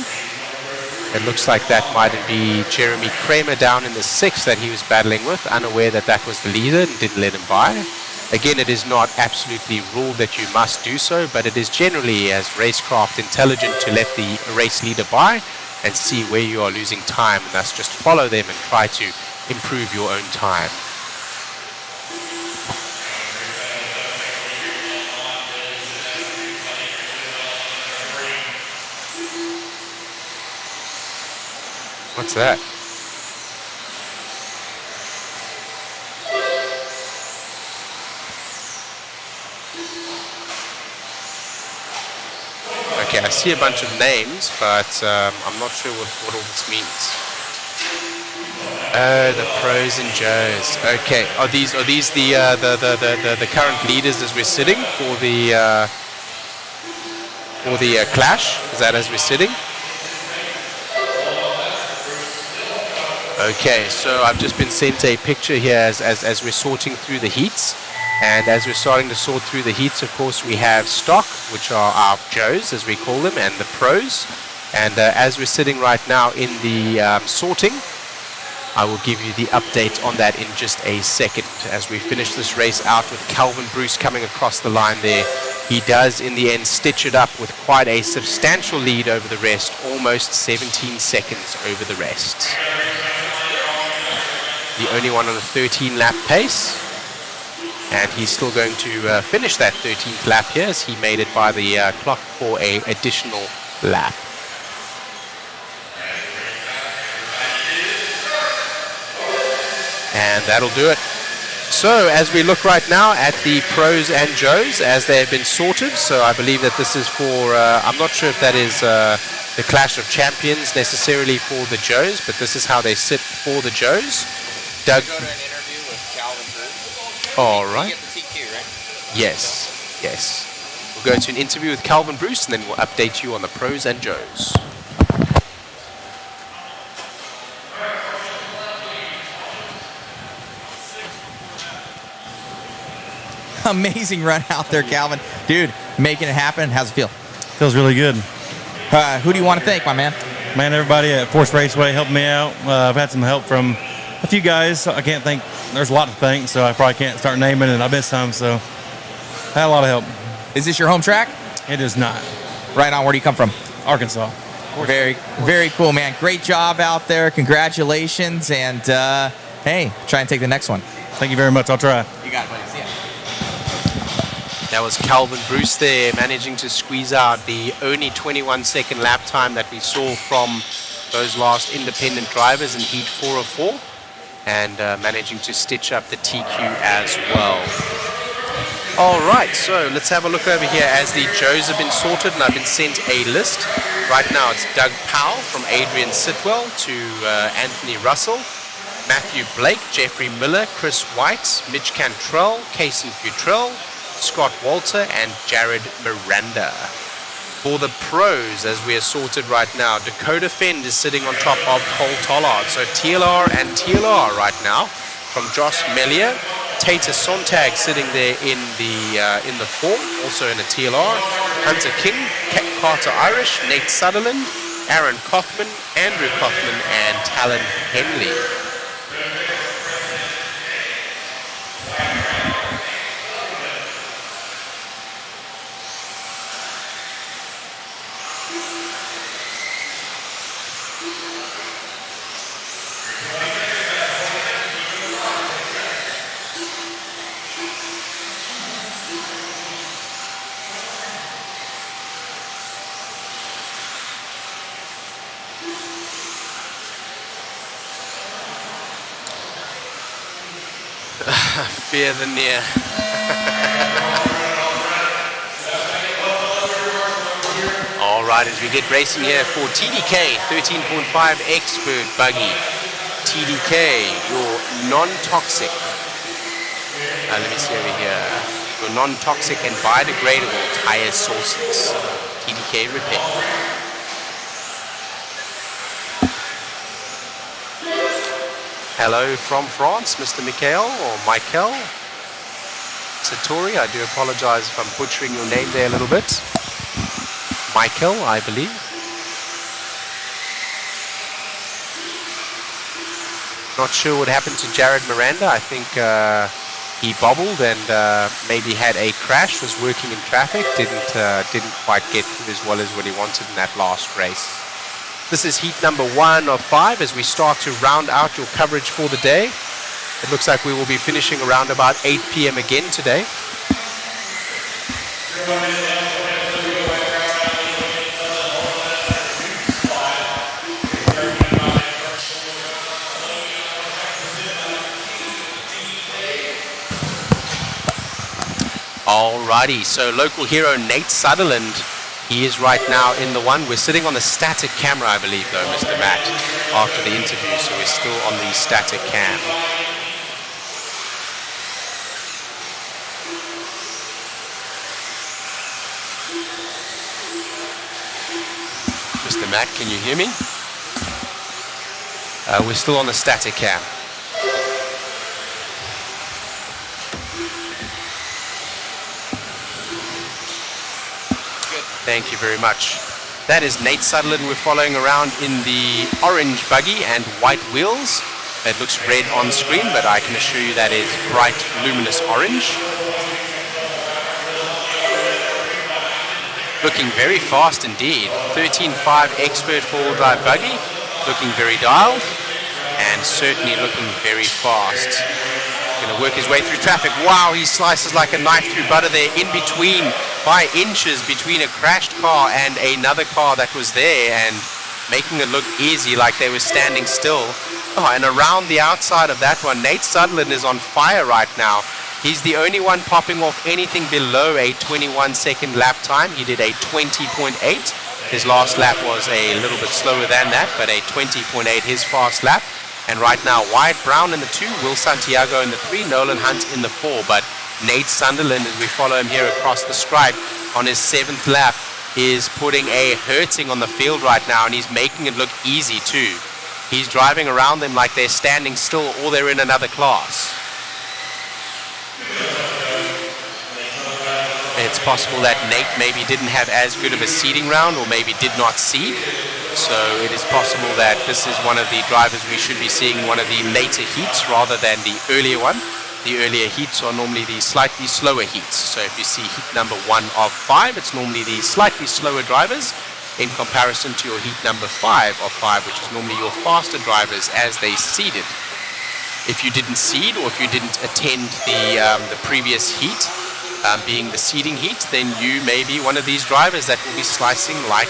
It looks like that might be Jeremy Kramer down in the 6th that he was battling with, unaware that that was the leader and didn't let him by. Again, it is not absolutely ruled that you must do so, but it is generally, as racecraft, intelligent to let the race leader by and see where you are losing time, and thus just follow them and try to improve your own time. What's that? Okay, I see a bunch of names, but I'm not sure what all this means. The pros and Joes. Okay, are these the current leaders as we're sitting for the clash? Is that as we're sitting? Okay, so I've just been sent a picture here as we're sorting through the heats. And as we're starting to sort through the heats, of course, we have stock, which are our Joes, as we call them, and the pros. And as we're sitting right now in the sorting, I will give you the update on that in just a second. As we finish this race out with Calvin Bruce coming across the line there, he does, in the end, stitch it up with quite a substantial lead over the rest, almost 17 seconds over the rest. The only one on a 13-lap pace. And he's still going to finish that 13th lap here as he made it by the clock for an additional lap. And that'll do it. So as we look right now at the pros and Joes as they have been sorted, so I believe that this is for, I'm not sure if that is the Clash of Champions necessarily for the Joes, but this is how they sit for the Joes. Doug. Go to an interview with Calvin Bruce. All right. You get the TQ, right? Yes. We'll go to an interview with Calvin Bruce, and then we'll update you on the pros and Joes. Amazing run out there, Calvin. Dude, making it happen. How's it feel? Feels really good. Who do you want to thank, my man? Man, everybody at Force Raceway helped me out. I've had some help from a few guys. I can't think. There's a lot to thank, so I probably can't start naming it. I missed some, so I had a lot of help. Is this your home track? It is not. Right on. Where do you come from? Arkansas. Very, very cool, man. Great job out there. Congratulations. And, hey, try and take the next one. Thank you very much. I'll try. You got it, buddy. See ya. That was Calvin Bruce there, managing to squeeze out the only 21-second lap time that we saw from those last independent drivers in Heat 4 of 4, and managing to stitch up the TQ as well. All right, so let's have a look over here as the Joes have been sorted, and I've been sent a list. Right now it's Doug Powell from Adrian Sitwell to Anthony Russell, Matthew Blake, Jeffrey Miller, Chris White, Mitch Cantrell, Casey Futrell, Scott Walter, and Jared Miranda. For the pros, as we are sorted right now, Dakota Fend is sitting on top of Cole Tollard. So TLR and TLR right now from Josh Mellier. Tater Sontag sitting there in the 4, also in a TLR. Hunter King, Carter Irish, Nate Sutherland, Aaron Kaufman, Andrew Kaufman, and Talon Henley. Fear the near. All right, as we get racing here for TDK 13.5 Expert Buggy. TDK, your non-toxic. Let me see over here. Your non-toxic and biodegradable tire sources. TDK Repair. Hello from France, Mr. Mikhail or Michael Satori. I do apologize if I'm butchering your name there a little bit. Michael, I believe. Not sure what happened to Jared Miranda. I think he bobbled and maybe had a crash, was working in traffic, didn't quite get through as well as what he wanted in that last race. This is heat number 1 of 5 as we start to round out your coverage for the day. It looks like we will be finishing around about 8 p.m. again today. Alrighty, so local hero Nate Sutherland, he is right now in the 1. We're sitting on the static camera, I believe, though, Mr. Matt, after the interview, so we're still on the static cam. Mr. Matt, can you hear me? We're still on the static cam. Thank you very much. That is Nate Sutherland we're following around in the orange buggy and white wheels. It looks red on screen, but I can assure you that is bright, luminous orange. Looking very fast indeed. 13.5 Expert 4-wheel drive buggy. Looking very dialed and certainly looking very fast. Going to work his way through traffic. Wow, he slices like a knife through butter there, in between, by inches between a crashed car and another car that was there, and making it look easy like they were standing still. Oh, and around the outside of that one, Nate Sutherland is on fire right now. He's the only one popping off anything below a 21-second lap time. He did a 20.8. His last lap was a little bit slower than that, but a 20.8 his fast lap. And right now, Wyatt Brown in the 2, Will Santiago in the 3, Nolan Hunt in the 4. But Nate Sunderland, as we follow him here across the stripe on his 7th lap, is putting a hurting on the field right now, and he's making it look easy too. He's driving around them like they're standing still or they're in another class. possible that Nate maybe didn't have as good of a seeding round or maybe did not seed. So it is possible that this is one of the drivers we should be seeing in one of the later heats rather than the earlier one. The earlier heats are normally the slightly slower heats. So if you see heat number 1 of 5, it's normally the slightly slower drivers in comparison to your heat number 5 of 5, which is normally your faster drivers as they seeded. If you didn't seed or if you didn't attend the previous heat, being the seeding heat, then you may be one of these drivers that will be slicing like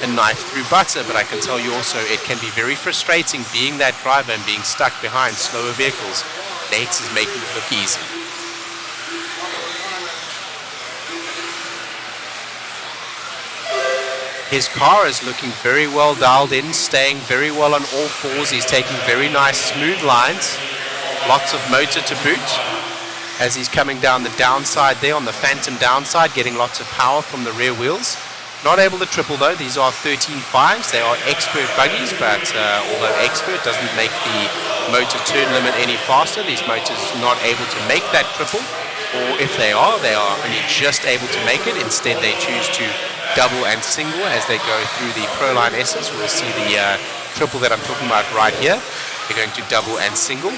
a knife through butter. But I can tell you also it can be very frustrating being that driver and being stuck behind slower vehicles. Nate's is making it look easy. His car is looking very well dialed in, staying very well on all fours. He's taking very nice smooth lines. Lots of motor to boot as he's coming down the downside there on the phantom downside, getting lots of power from the rear wheels. Not able to triple though. These are 13.5s. They are expert buggies, but although expert doesn't make the motor turn limit any faster, these motors are not able to make that triple. Or if they are only just able to make it. Instead, they choose to double and single as they go through the Proline S's. We'll see the triple that I'm talking about right here. They're going to double and single.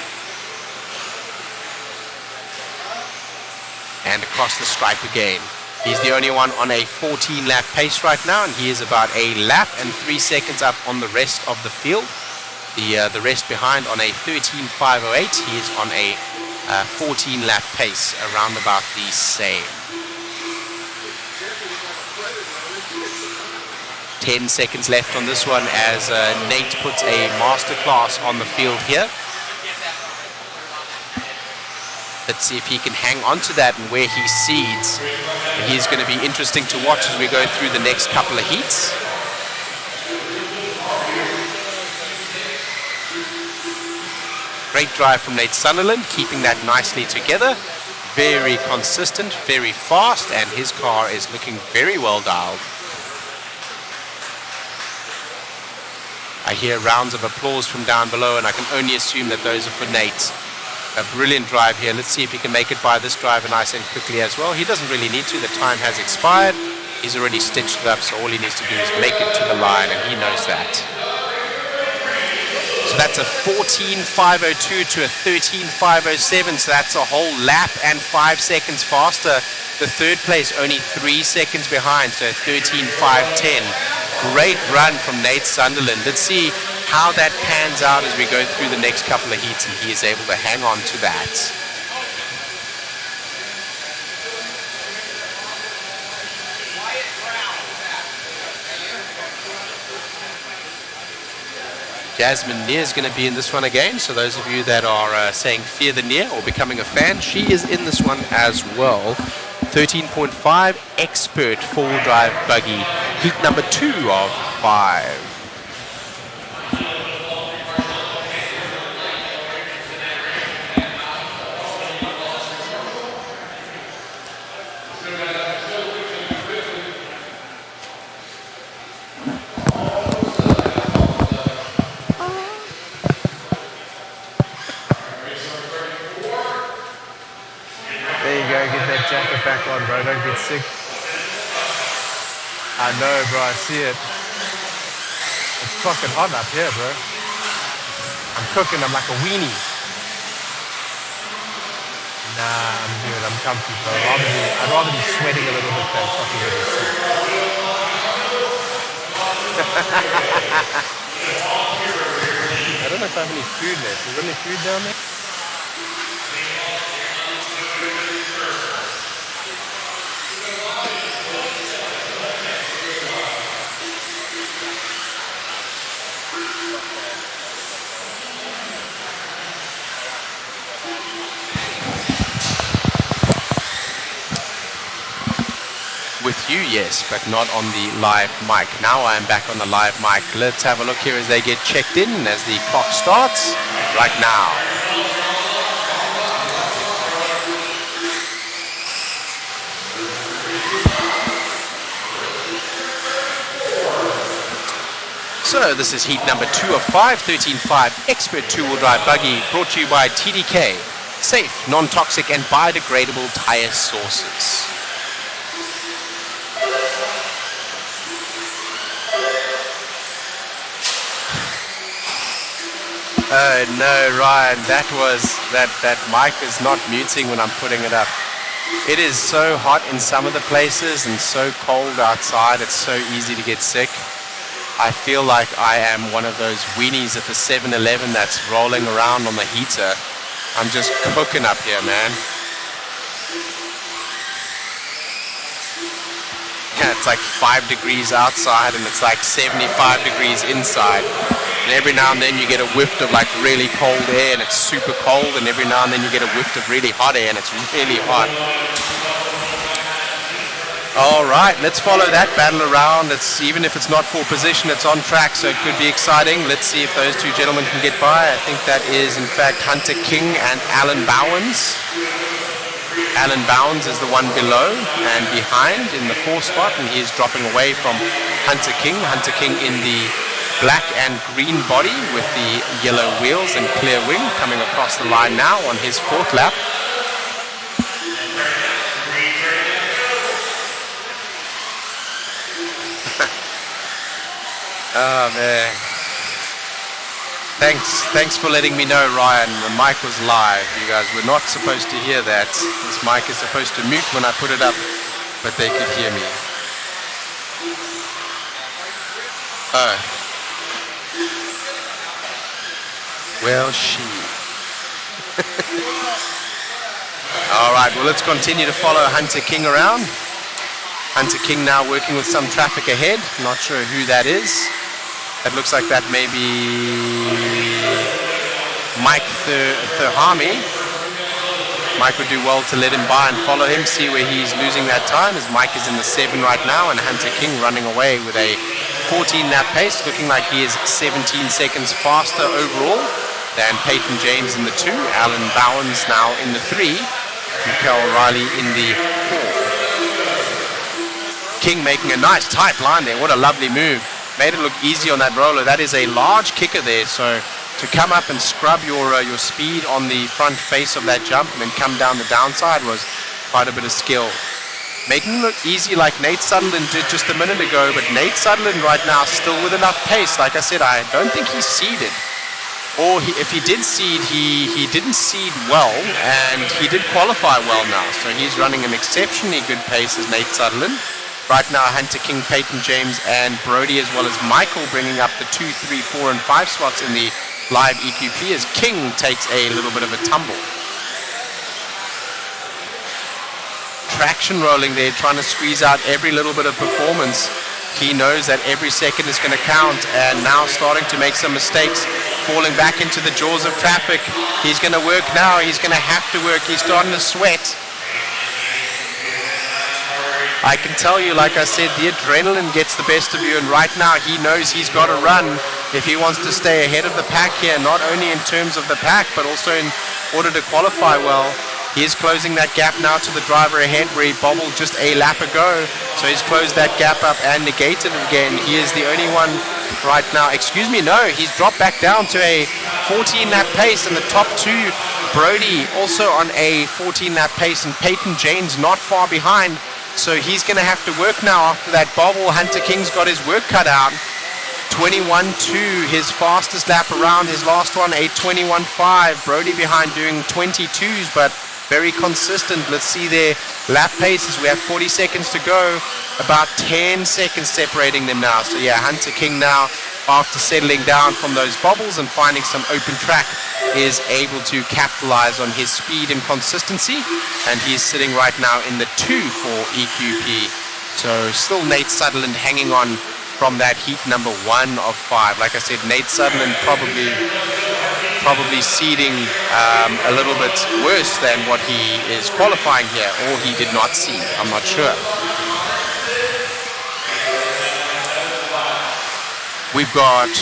And across the stripe again. He's the only one on a 14-lap pace right now, and he is about a lap and 3 seconds up on the rest of the field. The rest behind on a 13.508. He is on a 14-lap pace, around about the same. 10 seconds left on this one as Nate puts a masterclass on the field here. Let's see if he can hang on to that and where he seeds. He's going to be interesting to watch as we go through the next couple of heats. Great drive from Nate Sunderland, keeping that nicely together. Very consistent, very fast, and his car is looking very well dialed. I hear rounds of applause from down below, and I can only assume that those are for Nate. A brilliant drive here. Let's see if he can make it by this driver nice and quickly as well. He doesn't really need to. The time has expired. He's already stitched it up, so all he needs to do is make it to the line, and he knows that. So that's a 14.502 to a 13.507, so that's a whole lap and 5 seconds faster. The third place only 3 seconds behind, so 13.510. Great run from Nate Sunderland. Let's see how that pans out as we go through the next couple of heats, and he is able to hang on to that. Jasmine Neer is going to be in this one again, so those of you that are saying fear the Neer or becoming a fan, she is in this one as well. 13.5 expert four-wheel drive buggy, heat number 2 of 5. Jacket back on, bro. Don't get sick. I know, bro. I see it. It's fucking hot up here, bro. I'm cooking. I'm like a weenie. Nah, I'm good. I'm comfy, bro. I'd rather be sweating a little bit than fucking getting sick. I don't know if I have any food left. Is there any food down there? With you, yes, but not on the live mic. Now I am back on the live mic. Let's have a look here as they get checked in as the clock starts right now. So this is heat number 2 of 5, 13.5 expert two-wheel drive buggy, brought to you by TDK, safe, non-toxic and biodegradable tire sources. No, Ryan, that mic is not muting when I'm putting it up. It is so hot in some of the places and so cold outside, it's so easy to get sick. I feel like I am one of those weenies at the 7-Eleven that's rolling around on the heater. I'm just cooking up here, man. Yeah, it's like 5 degrees outside and it's like 75 degrees inside. And every now and then you get a whiff of like really cold air and it's super cold, and every now and then you get a whiff of really hot air and it's really hot. All right, let's follow that battle around. It's, even if it's not for position, it's on track, so it could be exciting. Let's see if those two gentlemen can get by. I think that is, in fact, Hunter King and Alan Bowens. Alan Bowens is the one below and behind in the 4th spot, and he is dropping away from Hunter King. Hunter King in the black and green body with the yellow wheels and clear wing, coming across the line now on his 4th lap. Oh man. Thanks for letting me know, Ryan. The mic was live. You guys were not supposed to hear that. This mic is supposed to mute when I put it up, but they could hear me. Oh. Well, she. All right, well, let's continue to follow Hunter King around. Hunter King now working with some traffic ahead. Not sure who that is. That looks like that may be Mike Thurhami. Mike would do well to let him by and follow him, see where he's losing that time, as Mike is in the 7 right now, and Hunter King running away with a 14-lap pace, looking like he is 17 seconds faster overall than Peyton James in the 2, Alan Bowens now in the 3, Michael Riley in the 4. King making a nice tight line there. What a lovely move. Made it look easy on that roller. That is a large kicker there, so to come up and scrub your speed on the front face of that jump and then come down the downside was quite a bit of skill. Making it look easy like Nate Sutherland did just a minute ago, but Nate Sutherland right now still with enough pace. Like I said, I don't think he seeded. Or if he did seed, he didn't seed well, and he did qualify well now. So he's running an exceptionally good pace as Nate Sutherland. Right now, Hunter King, Peyton James, and Brody, as well as Michael, bringing up the 2, 3, 4, and 5 spots in the live EQP as King takes a little bit of a tumble. Traction rolling there, trying to squeeze out every little bit of performance. He knows that every second is going to count, and now starting to make some mistakes, falling back into the jaws of traffic. He's going to work now. He's going to have to work. He's starting to sweat. I can tell you, like I said, the adrenaline gets the best of you, and right now he knows he's got to run if he wants to stay ahead of the pack here, not only in terms of the pack, but also in order to qualify well. He is closing that gap now to the driver ahead where he bobbled just a lap ago, so he's closed that gap up and negated it again. He is the only one right now. Excuse me, no, he's dropped back down to a 14-lap pace, and the top 2, Brody, also on a 14-lap pace, and Peyton James not far behind. So he's going to have to work now after that bobble. Hunter King's got his work cut out. 21.2, his fastest lap around. His last one, a 21.5. Brody behind doing 22s, but very consistent. Let's see their lap paces. We have 40 seconds to go. About 10 seconds separating them now. So yeah, Hunter King now, after settling down from those bobbles and finding some open track, is able to capitalize on his speed and consistency, and he's sitting right now in the 2 for EQP. So still Nate Sutherland hanging on from that heat number 1 of 5. Like I said, Nate Sutherland probably seeding a little bit worse than what he is qualifying here, or he did not seed, I'm not sure. We've got,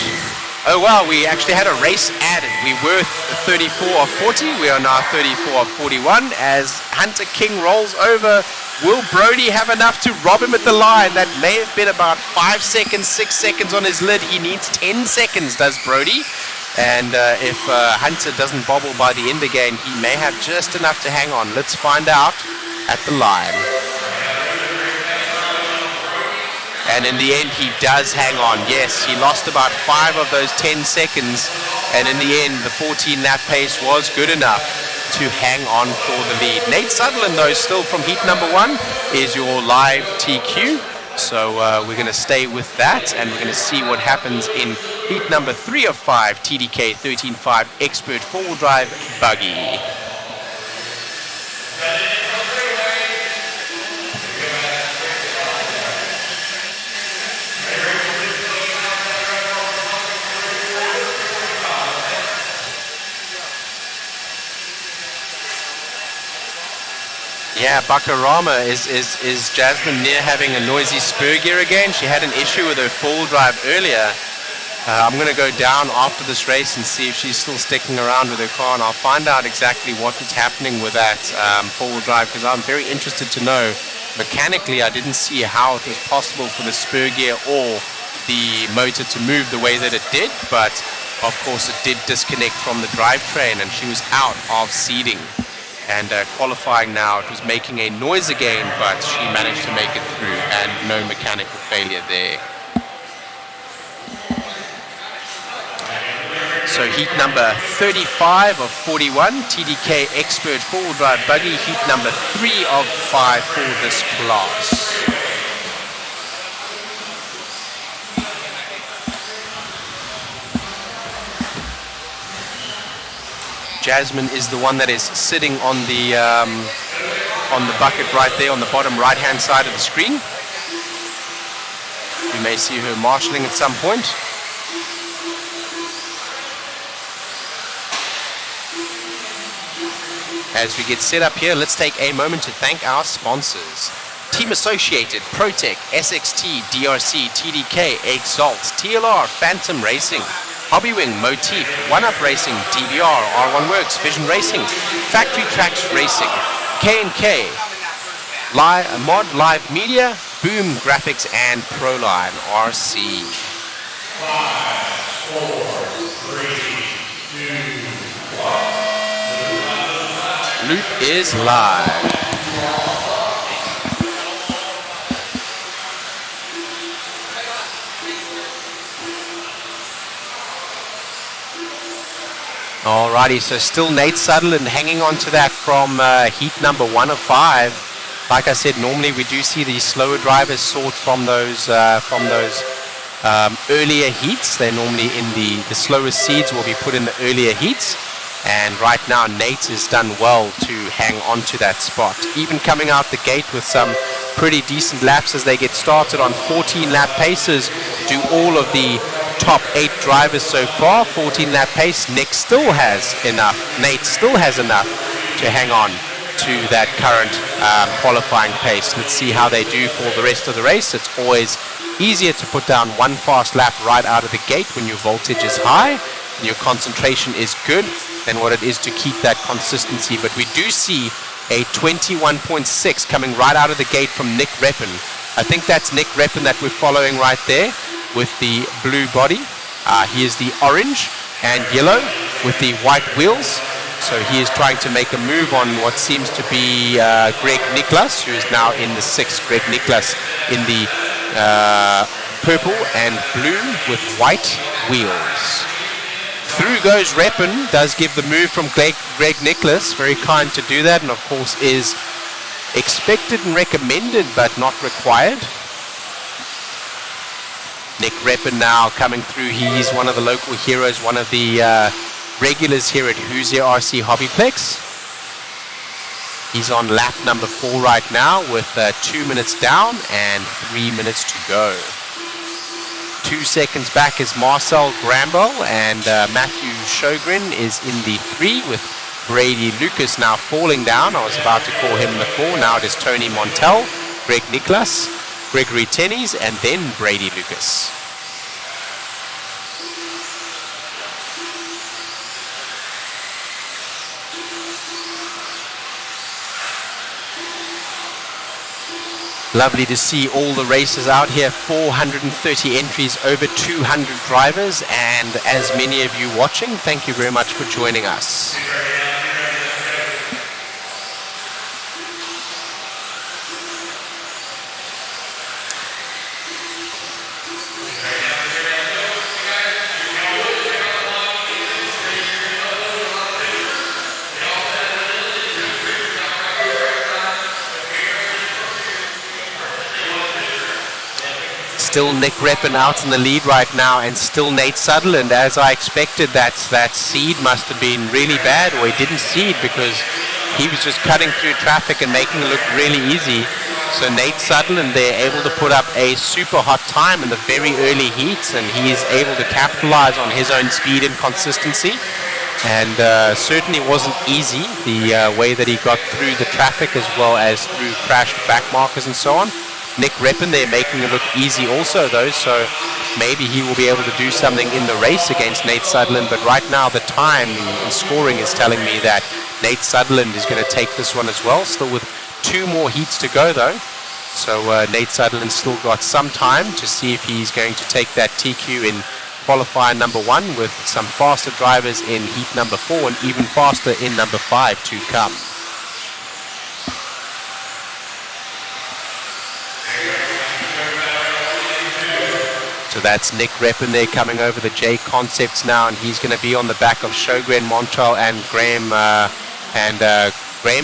oh wow, we actually had a race added. We were 34 of 40, we are now 34 of 41 as Hunter King rolls over. Will Brody have enough to rob him at the line? That may have been about 5 seconds, 6 seconds on his lid. He needs 10 seconds, does Brody. And if Hunter doesn't bobble by the end again, he may have just enough to hang on. Let's find out at the line. And in the end, he does hang on. Yes, he lost about 5 of those 10 seconds. And in the end, the 14-lap pace was good enough to hang on for the lead. Nate Sutherland, though, still from heat number 1, is your live TQ. So we're going to stay with that, and we're going to see what happens in heat number 3 of 5, TDK 13.5 Expert 4-wheel drive buggy. Yeah, Bakarama is Jasmine near having a noisy spur gear again. She had an issue with her four-wheel drive earlier. I'm going to go down after this race and see if she's still sticking around with her car, and I'll find out exactly what is happening with that four-wheel drive, because I'm very interested to know. Mechanically, I didn't see how it was possible for the spur gear or the motor to move the way that it did, but of course it did disconnect from the drivetrain, and she was out of seeding. And qualifying now, it was making a noise again, but she managed to make it through, and no mechanical failure there. So heat number 35 of 41, TDK Expert 4-wheel drive buggy, heat number 3 of 5 for this class. Jasmine is the one that is sitting on the bucket right there on the bottom right-hand side of the screen. You may see her marshalling at some point. As we get set up here, let's take a moment to thank our sponsors. Team Associated, Protec, SXT, DRC, TDK, Exalt, TLR, Phantom Racing, Hobbywing, Motif, One-Up Racing, DVR, R1 Works, Vision Racing, Factory Tracks Racing, K&K, Mod Live Media, Boom Graphics, and Proline RC. 5, 4, 3, 2, 1. Loop is live. Alrighty, so still Nate Sutherland hanging on to that from heat number 1 of 5. Like I said, normally we do see these slower drivers sort from those earlier heats. They're normally in the slowest seeds will be put in the earlier heats. And right now Nate has done well to hang on to that spot. Even coming out the gate with some pretty decent laps as they get started on 14-lap paces. Do all of the top 8 drivers so far, 14-lap pace. Nate still has enough to hang on to that current qualifying pace. Let's see how they do for the rest of the race. It's always easier to put down one fast lap right out of the gate when your voltage is high and your concentration is good than what it is to keep that consistency. But we do see a 21.6 coming right out of the gate from Nick Reppin. I think that's Nick Reppin that we're following right there with the blue body. He is the orange and yellow with the white wheels. So he is trying to make a move on what seems to be Greg Niklas, who is now in the 6th. Greg Niklas in the purple and blue with white wheels. Through goes Reppin, does give the move from Greg Niklas, very kind to do that, and of course is expected and recommended but not required. Nick Reppin now coming through. He's one of the local heroes, one of the regulars here at Hoosier RC HobbyPlex. He's on lap number 4 right now with 2 minutes down and 3 minutes to go. 2 seconds back is Marcel Grambel, and Matthew Shogren is in the 3 with Brady Lucas now falling down. I was about to call him the 4. Now it is Tony Montel, Greg Niklas, Gregory Tennies, and then Brady Lucas. Lovely to see all the races out here. 430 entries, over 200 drivers, and as many of you watching, thank you very much for joining us. Still Nick Reppin out in the lead right now, and still Nate Sutherland. As I expected, that seed must have been really bad, or he didn't seed because he was just cutting through traffic and making it look really easy. So Nate Sutherland, they're able to put up a super hot time in the very early heats, and he is able to capitalize on his own speed and consistency. And certainly wasn't easy, the way that he got through the traffic as well as through crashed back markers and so on. Nick Reppin, they're making it look easy also though, so maybe he will be able to do something in the race against Nate Sutherland. But right now the time and scoring is telling me that Nate Sutherland is going to take this one as well, still with 2 more heats to go though. So Nate Sutherland still got some time to see if he's going to take that TQ in qualifier number 1, with some faster drivers in heat number 4 and even faster in number 5 to come. So that's Nick Reppin there coming over the JConcepts now, and he's going to be on the back of Sjogren Montrell and Graham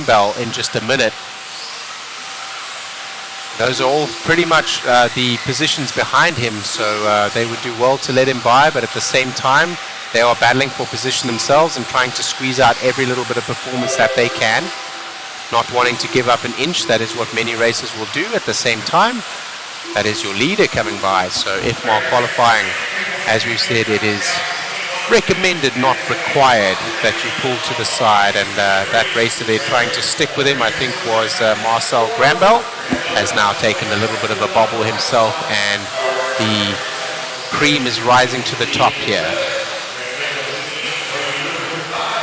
Bell in just a minute. Those are all pretty much the positions behind him, so they would do well to let him by, but at the same time they are battling for position themselves and trying to squeeze out every little bit of performance that they can, not wanting to give up an inch. That is what many racers will do. At the same time, that is your leader coming by. So if while qualifying, as we've said, it is recommended, not required, that you pull to the side. And that racer they're trying to stick with him, I think, was Marcel Grambel, has now taken a little bit of a bobble himself, and the cream is rising to the top here.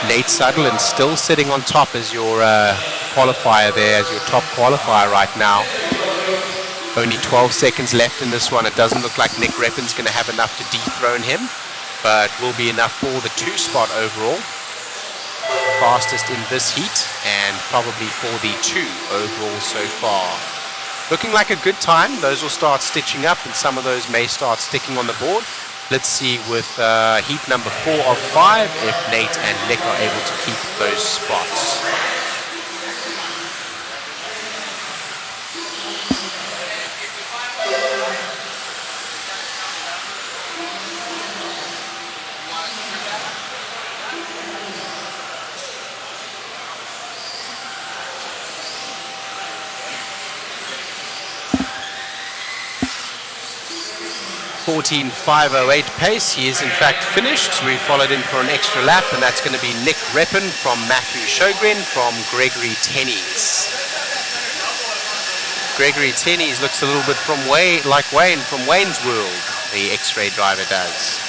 Nate Sutherland still sitting on top as your qualifier there, as your top qualifier right now. Only 12 seconds left in this one. It doesn't look like Nick Reppin's going to have enough to dethrone him, but will be enough for the 2 spot overall. Fastest in this heat, and probably for the 2 overall so far. Looking like a good time. Those will start stitching up, and some of those may start sticking on the board. Let's see with heat number 4 of 5 if Nate and Nick are able to keep those spots. .14.508 pace. He is in fact finished. We followed in for an extra lap, and that's going to be Nick Reppin from Matthew Sjogren from Gregory Tennies. Gregory Tennies looks a little bit like Wayne from Wayne's World, the X-Ray driver does.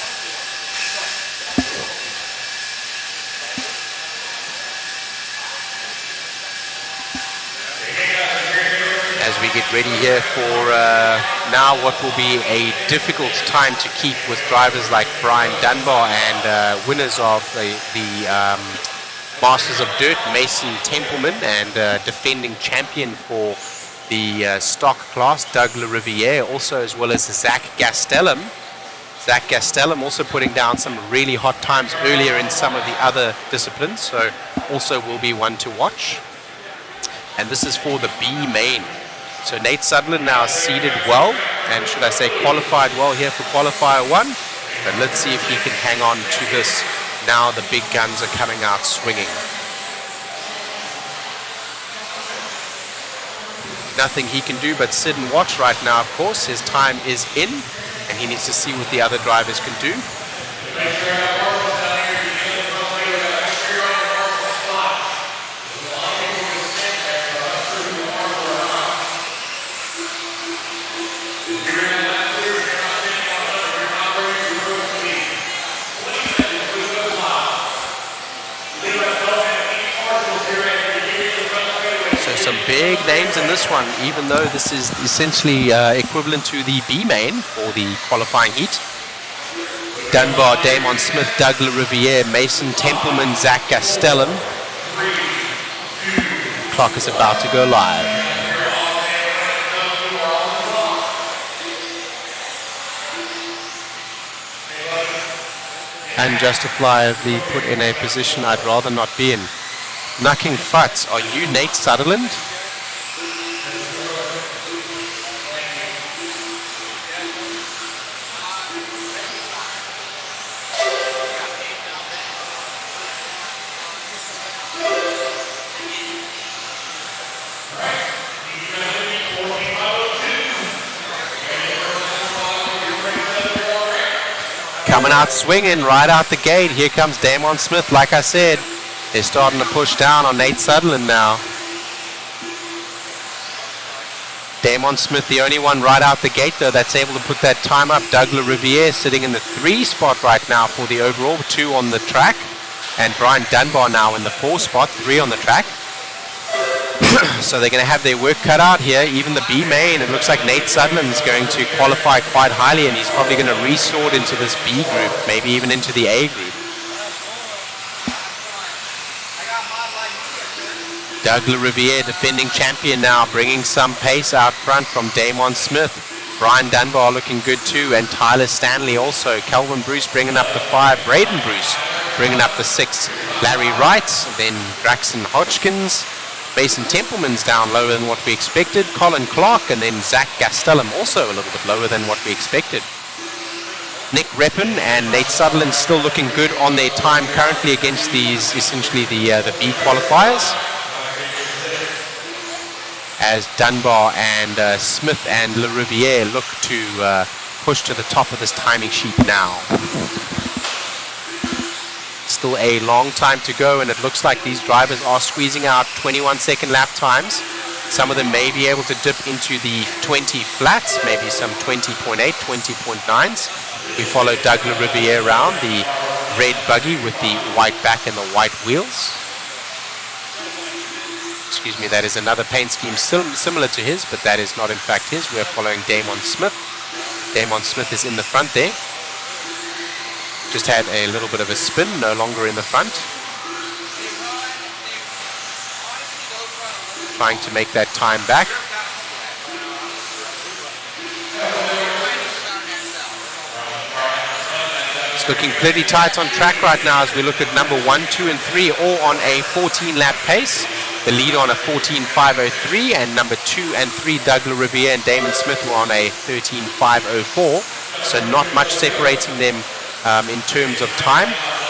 As we get ready here for now what will be a difficult time to keep with drivers like Brian Dunbar and winners of the Masters of Dirt, Mason Templeman, and defending champion for the stock class, Doug LaRiviere, also, as well as Zach Gastelum. Zach Gastelum also putting down some really hot times earlier in some of the other disciplines, so also will be one to watch. And this is for the B main. So Nate Sutherland now seeded well, and should I say qualified well here for qualifier 1. But let's see if he can hang on to this. Now the big guns are coming out swinging. Nothing he can do but sit and watch right now, of course. His time is in, and he needs to see what the other drivers can do. Some big names in this one, even though this is essentially equivalent to the B main for the qualifying heat. Dunbar, Damon Smith, Doug LaRiviere, Mason Templeman, Zach Gastelum. Clock is about to go live. Unjustifiably put in a position I'd rather not be in. Knucking Futz, are you Nate Sutherland? Coming out swinging right out the gate. Here comes Damon Smith. Like I said, they're starting to push down on Nate Sutherland now. Damon Smith, the only one right out the gate, though, that's able to put that time up. Doug LaRiviere sitting in the 3 spot right now for the overall, 2 on the track. And Brian Dunbar now in the 4 spot, 3 on the track. So they're going to have their work cut out here. Even the B main, it looks like Nate Sutherland is going to qualify quite highly, and he's probably going to resort into this B group, maybe even into the A group. Doug LaRiviere, defending champion now, bringing some pace out front from Damon Smith. Brian Dunbar looking good too, and Tyler Stanley also. Calvin Bruce bringing up the 5. Braden Bruce bringing up the 6. Larry Wright, then Braxton Hodgkins. Mason Templeman's down lower than what we expected. Colin Clark, and then Zach Gastelum also a little bit lower than what we expected. Nick Reppin and Nate Sutherland still looking good on their time currently against these, essentially the B qualifiers. As Dunbar and Smith and LaRiviere look to push to the top of this timing sheet now. Still a long time to go, and it looks like these drivers are squeezing out 21-second lap times. Some of them may be able to dip into the 20 flats, maybe some 20.8, 20.9s. We follow Doug LaRiviere around, the red buggy with the white back and the white wheels. Excuse me, that is another paint scheme similar to his, but that is not in fact his. We're following Damon Smith. Damon Smith is in the front there. Just had a little bit of a spin, no longer in the front. Trying to make that time back. It's looking pretty tight on track right now as we look at number 1, 2, and 3 all on a 14-lap pace. The lead on a 14.503, and number 2 and 3, Doug LaRiviere and Damon Smith, were on a 13.504. So not much separating them in terms of time.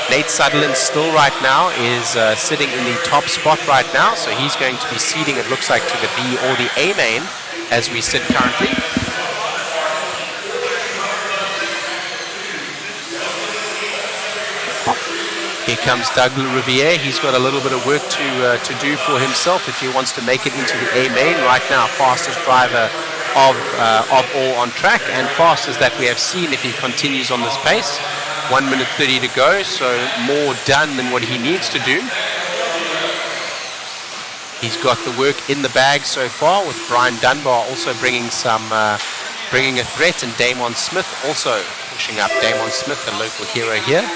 Nate Sutherland still right now is sitting in the top spot right now, so he's going to be seeding, it looks like, to the B or the A main as we sit currently. Here comes Doug LaRiviere. He's got a little bit of work to do for himself if he wants to make it into the A main. Right now, fastest driver of all on track, and fastest that we have seen if he continues on this pace. 1 minute 30 to go, so more done than what he needs to do. He's got the work in the bag so far, with Brian Dunbar also bringing a threat, and Damon Smith also pushing up. Damon Smith, a local hero here.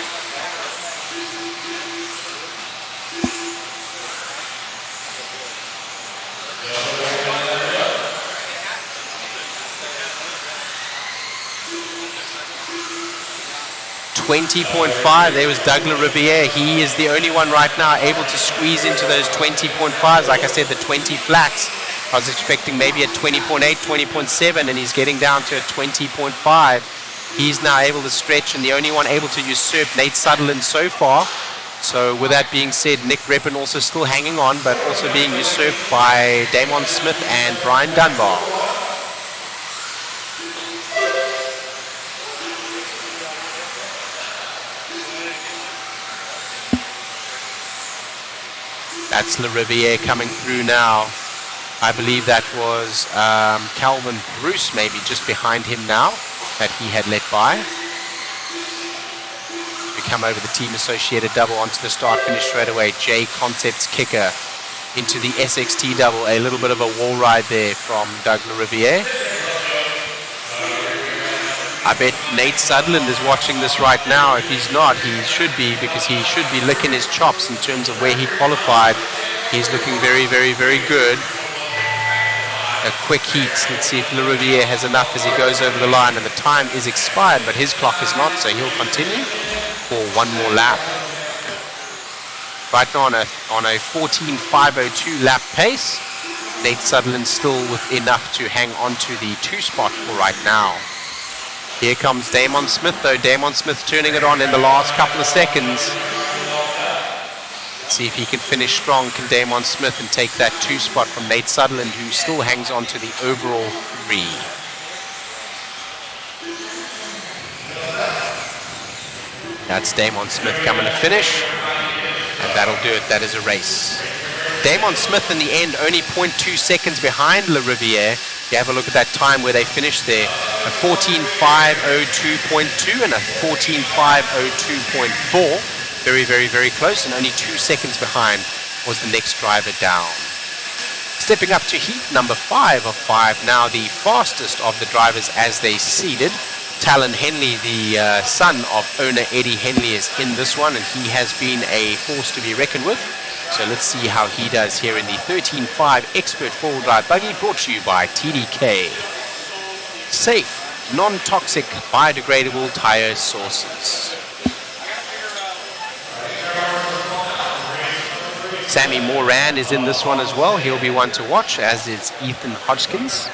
.5, there was Doug LaRiviere. He is the only one right now able to squeeze into those 20.5s. Like I said, the 20 flats. I was expecting maybe a 20.8, 20.7, and he's getting down to a 20.5. He's now able to stretch, and the only one able to usurp Nate Sutherland so far. So with that being said, Nick Reppin also still hanging on, but also being usurped by Damon Smith and Brian Dunbar. That's LaRiviere coming through now. I believe that was Calvin Bruce maybe just behind him now that he had let by. We come over the team associated double onto the start finish straight away. JConcepts kicker into the SXT double. A little bit of a wall ride there from Doug LaRiviere. I bet Nate Sutherland is watching this right now. If he's not, he should be, because he should be licking his chops in terms of where he qualified. He's looking very, very, very good. A quick heat. Let's see if LaRiviere has enough as he goes over the line, and the time is expired, but his clock is not, so he'll continue for one more lap. Right now on a 14.502 lap pace. Nate Sutherland still with enough to hang on to the 2 spot for right now. Here comes Damon Smith, though. Damon Smith turning it on in the last couple of seconds. Let's see if he can finish strong. Can Damon Smith and take that 2 spot from Nate Sutherland, who still hangs on to the overall 3. That's Damon Smith coming to finish. And that'll do it. That is a race. Damon Smith in the end only 0.2 seconds behind Le Riviere. You have a look at that time where they finished there. A 14.502.2 and a 14.502.4. Very, very, very close, and only 2 seconds behind was the next driver down. Stepping up to heat number 5 of 5, now the fastest of the drivers as they seeded. Talon Henley, the son of owner Eddie Henley, is in this one, and he has been a force to be reckoned with. So let's see how he does here in the 13.5 Expert 4-wheel drive buggy, brought to you by TDK. Safe, non-toxic, biodegradable tire sources. Sammy Moran is in this one as well. He'll be one to watch, as is Ethan Hodgkins.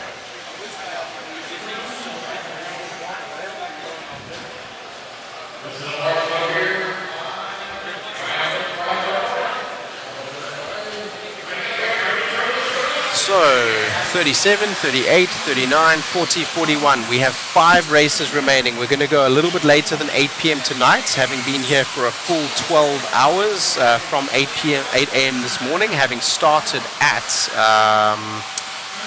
So 37, 38, 39, 40, 41. We have 5 races remaining. We're going to go a little bit later than 8 p.m. tonight, having been here for a full 12 hours from 8 a.m. this morning, having started at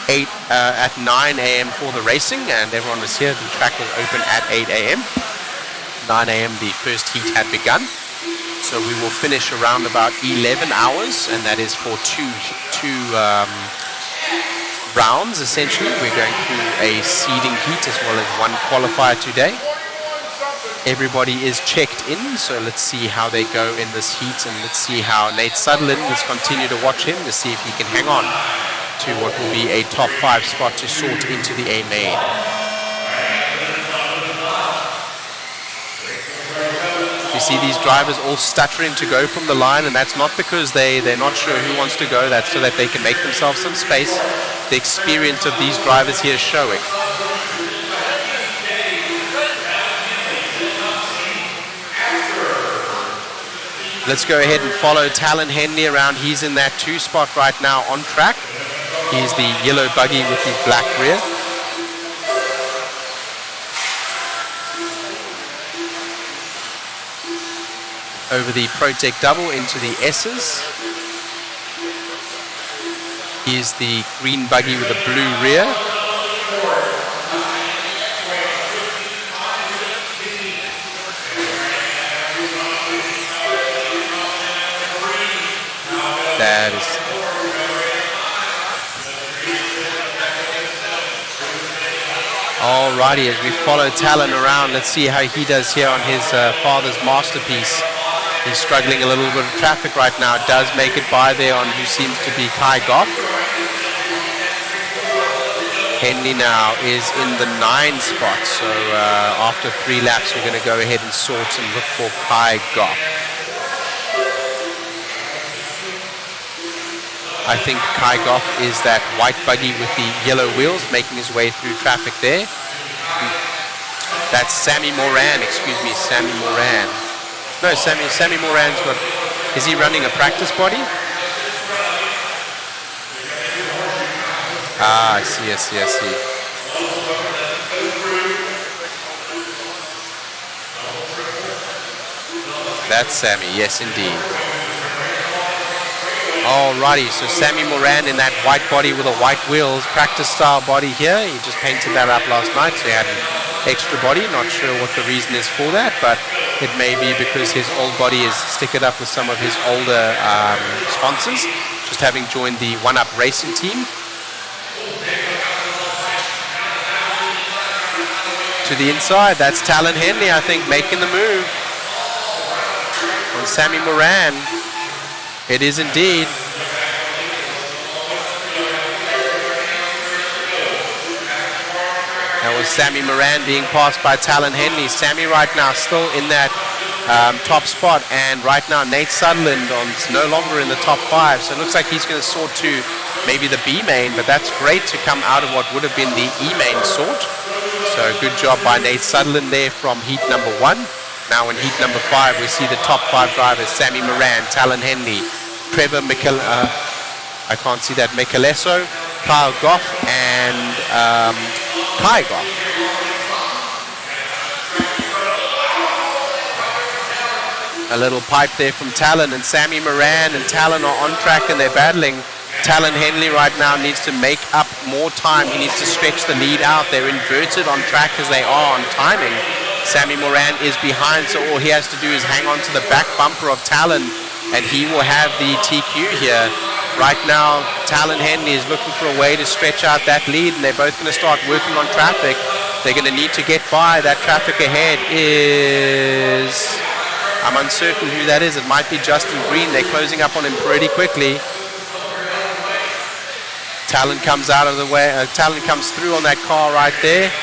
9 a.m. for the racing, and everyone was here. The track was open at 8 a.m. 9 a.m. the first heat had begun. So we will finish around about 11 hours, and that is for two rounds. Essentially, we're going through a seeding heat as well as one qualifier today. Everybody is checked in, so let's see how they go in this heat, and let's see how Nate Sutherland, let's continue to watch him to see if he can hang on to what will be a top 5 spot to sort into the A main. You see these drivers all stuttering to go from the line, and that's not because they're not sure who wants to go. That's so that they can make themselves some space. The experience of these drivers here is showing. Let's go ahead and follow Talon Henley around. He's in that 2 spot right now on track. He's the yellow buggy with the black rear. Over the Protec double into the S's. Here's the green buggy with a blue rear. That is... Alrighty, as we follow Talon around, let's see how he does here on his father's masterpiece. He's struggling a little bit of traffic right now. Does make it by there on who seems to be Kai Goff. Henley now is in the 9 spot. So after 3 laps, we're going to go ahead and sort and look for Kai Goff. I think Kai Goff is that white buggy with the yellow wheels making his way through traffic there. That's Sammy Moran, excuse me, Sammy Moran. No, Sammy Moran's got... Is he running a practice body? Ah, I see. That's Sammy, yes indeed. Alrighty, so Sammy Moran in that white body with the white wheels, practice style body here. He just painted that up last night, so he had an extra body. Not sure what the reason is for that, but it may be because his old body is stickered up with some of his older sponsors, just having joined the One Up Racing team. To the inside, that's Talon Henley, I think, making the move on Sammy Moran. It is indeed. That was Sammy Moran being passed by Talon Henley. Sammy right now still in that top spot, and right now Nate Sutherland is no longer in the top 5, so it looks like he's going to sort to maybe the B main, but that's great to come out of what would have been the E main sort. So good job by Nate Sutherland there from heat number 1. Now in heat number 5, we see the top 5 drivers: Sammy Moran, Talon Henley, Trevor I can't see that, Michelesso, Kyle Goff, and Kai Goff. A little pipe there from Talon, and Sammy Moran and Talon are on track and they're battling. Talon Henley right now needs to make up more time. He needs to stretch the lead out. They're inverted on track as they are on timing. Sammy Moran is behind, so all he has to do is hang on to the back bumper of Talon, and he will have the TQ here. Right now, Talon Henley is looking for a way to stretch out that lead, and they're both going to start working on traffic. They're going to need to get by. That traffic ahead is... I'm uncertain who that is. It might be Justin Green. They're closing up on him pretty quickly. Talon comes out of the way. Talon comes through on that car right there,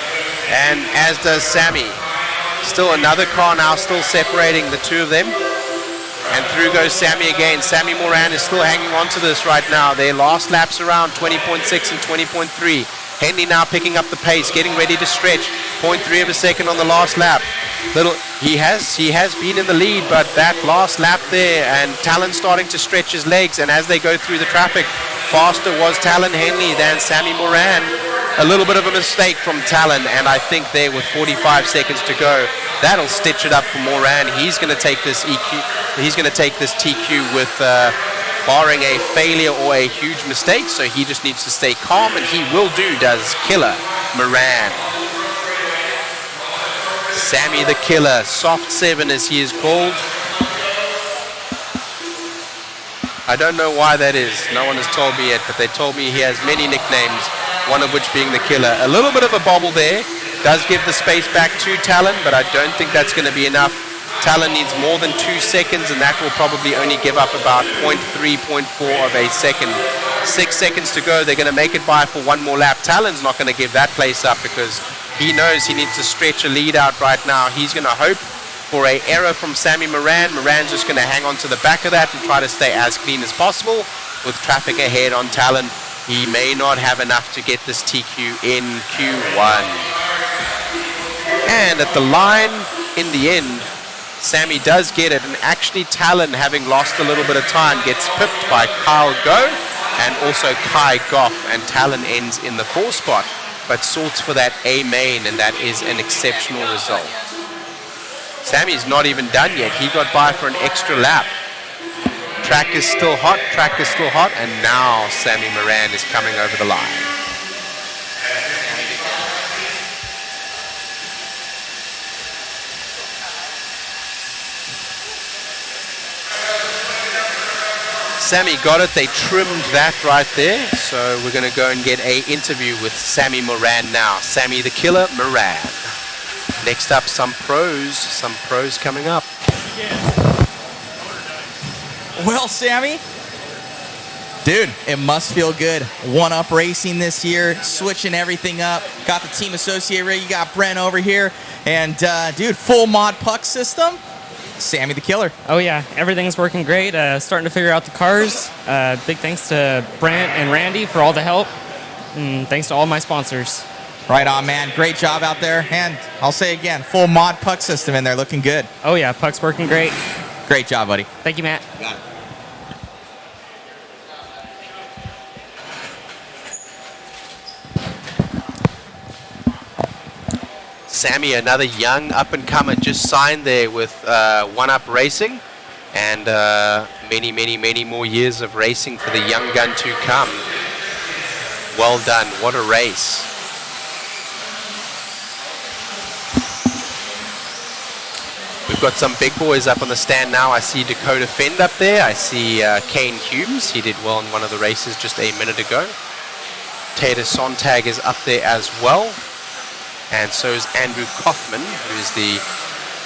and as does Sammy. Still another car now, still separating the two of them. And through goes Sammy again. Sammy Moran is still hanging on to this right now. Their last laps around 20.6 and 20.3. Henley now picking up the pace, getting ready to stretch. 0.3 of a second on the last lap. He has been in the lead, but that last lap there, and Talon starting to stretch his legs. And as they go through the traffic, faster was Talon Henley than Sammy Moran. A little bit of a mistake from Talon, and I think there with 45 seconds to go, that'll stitch it up for Moran. He's going to take this He's going to take this TQ with barring a failure or a huge mistake. So he just needs to stay calm, and he will do. Does Killer Moran. Sammy the Killer, Soft 7 as he is called. I don't know why that is. No one has told me yet, but they told me he has many nicknames, one of which being the Killer. A little bit of a bobble there. Does give the space back to Talon, but I don't think that's going to be enough. Talon needs more than 2 seconds, and that will probably only give up about 0.3, 0.4 of a second. 6 seconds to go. They're going to make it by for one more lap. Talon's not going to give that place up because he knows he needs to stretch a lead out right now. He's going to hope for an error from Sammy Moran. Moran's just going to hang on to the back of that and try to stay as clean as possible. With traffic ahead on Talon, he may not have enough to get this TQ in Q1. And at the line, in the end, Sammy does get it, and actually Talon, having lost a little bit of time, gets pipped by Kyle Go and also Kai Goff, and Talon ends in the 4 spot, but sorts for that A main, and that is an exceptional result. Sammy's not even done yet. He got by for an extra lap. Track is still hot, and now Sammy Moran is coming over the line. Sammy got it. They trimmed that right there. So we're going to go and get an interview with Sammy Moran now. Sammy the Killer Moran. Next up, some pros coming up. Well, Sammy, dude, it must feel good. One-up racing this year, switching everything up. Got the team associate ready. You got Brent over here. And, dude, full mod puck system. Sammy the Killer. Oh yeah, everything's working great. Starting to figure out the cars. Big thanks to Brant and Randy for all the help, and thanks to all my sponsors. Right on, man. Great job out there. And I'll say again, full mod puck system in there, looking good. Oh yeah, puck's working great. Great job, buddy. Thank you, Matt. You got it. Sammy, another young up-and-comer, just signed there with One Up Racing, and many more years of racing for the young gun to come. Well done. What a race. We've got some big boys up on the stand now. I see Dakota Fend up there. I see Kane Humes. He did well in one of the races just a minute ago. Tater Sontag is up there as well. And so is Andrew Kaufman, who is the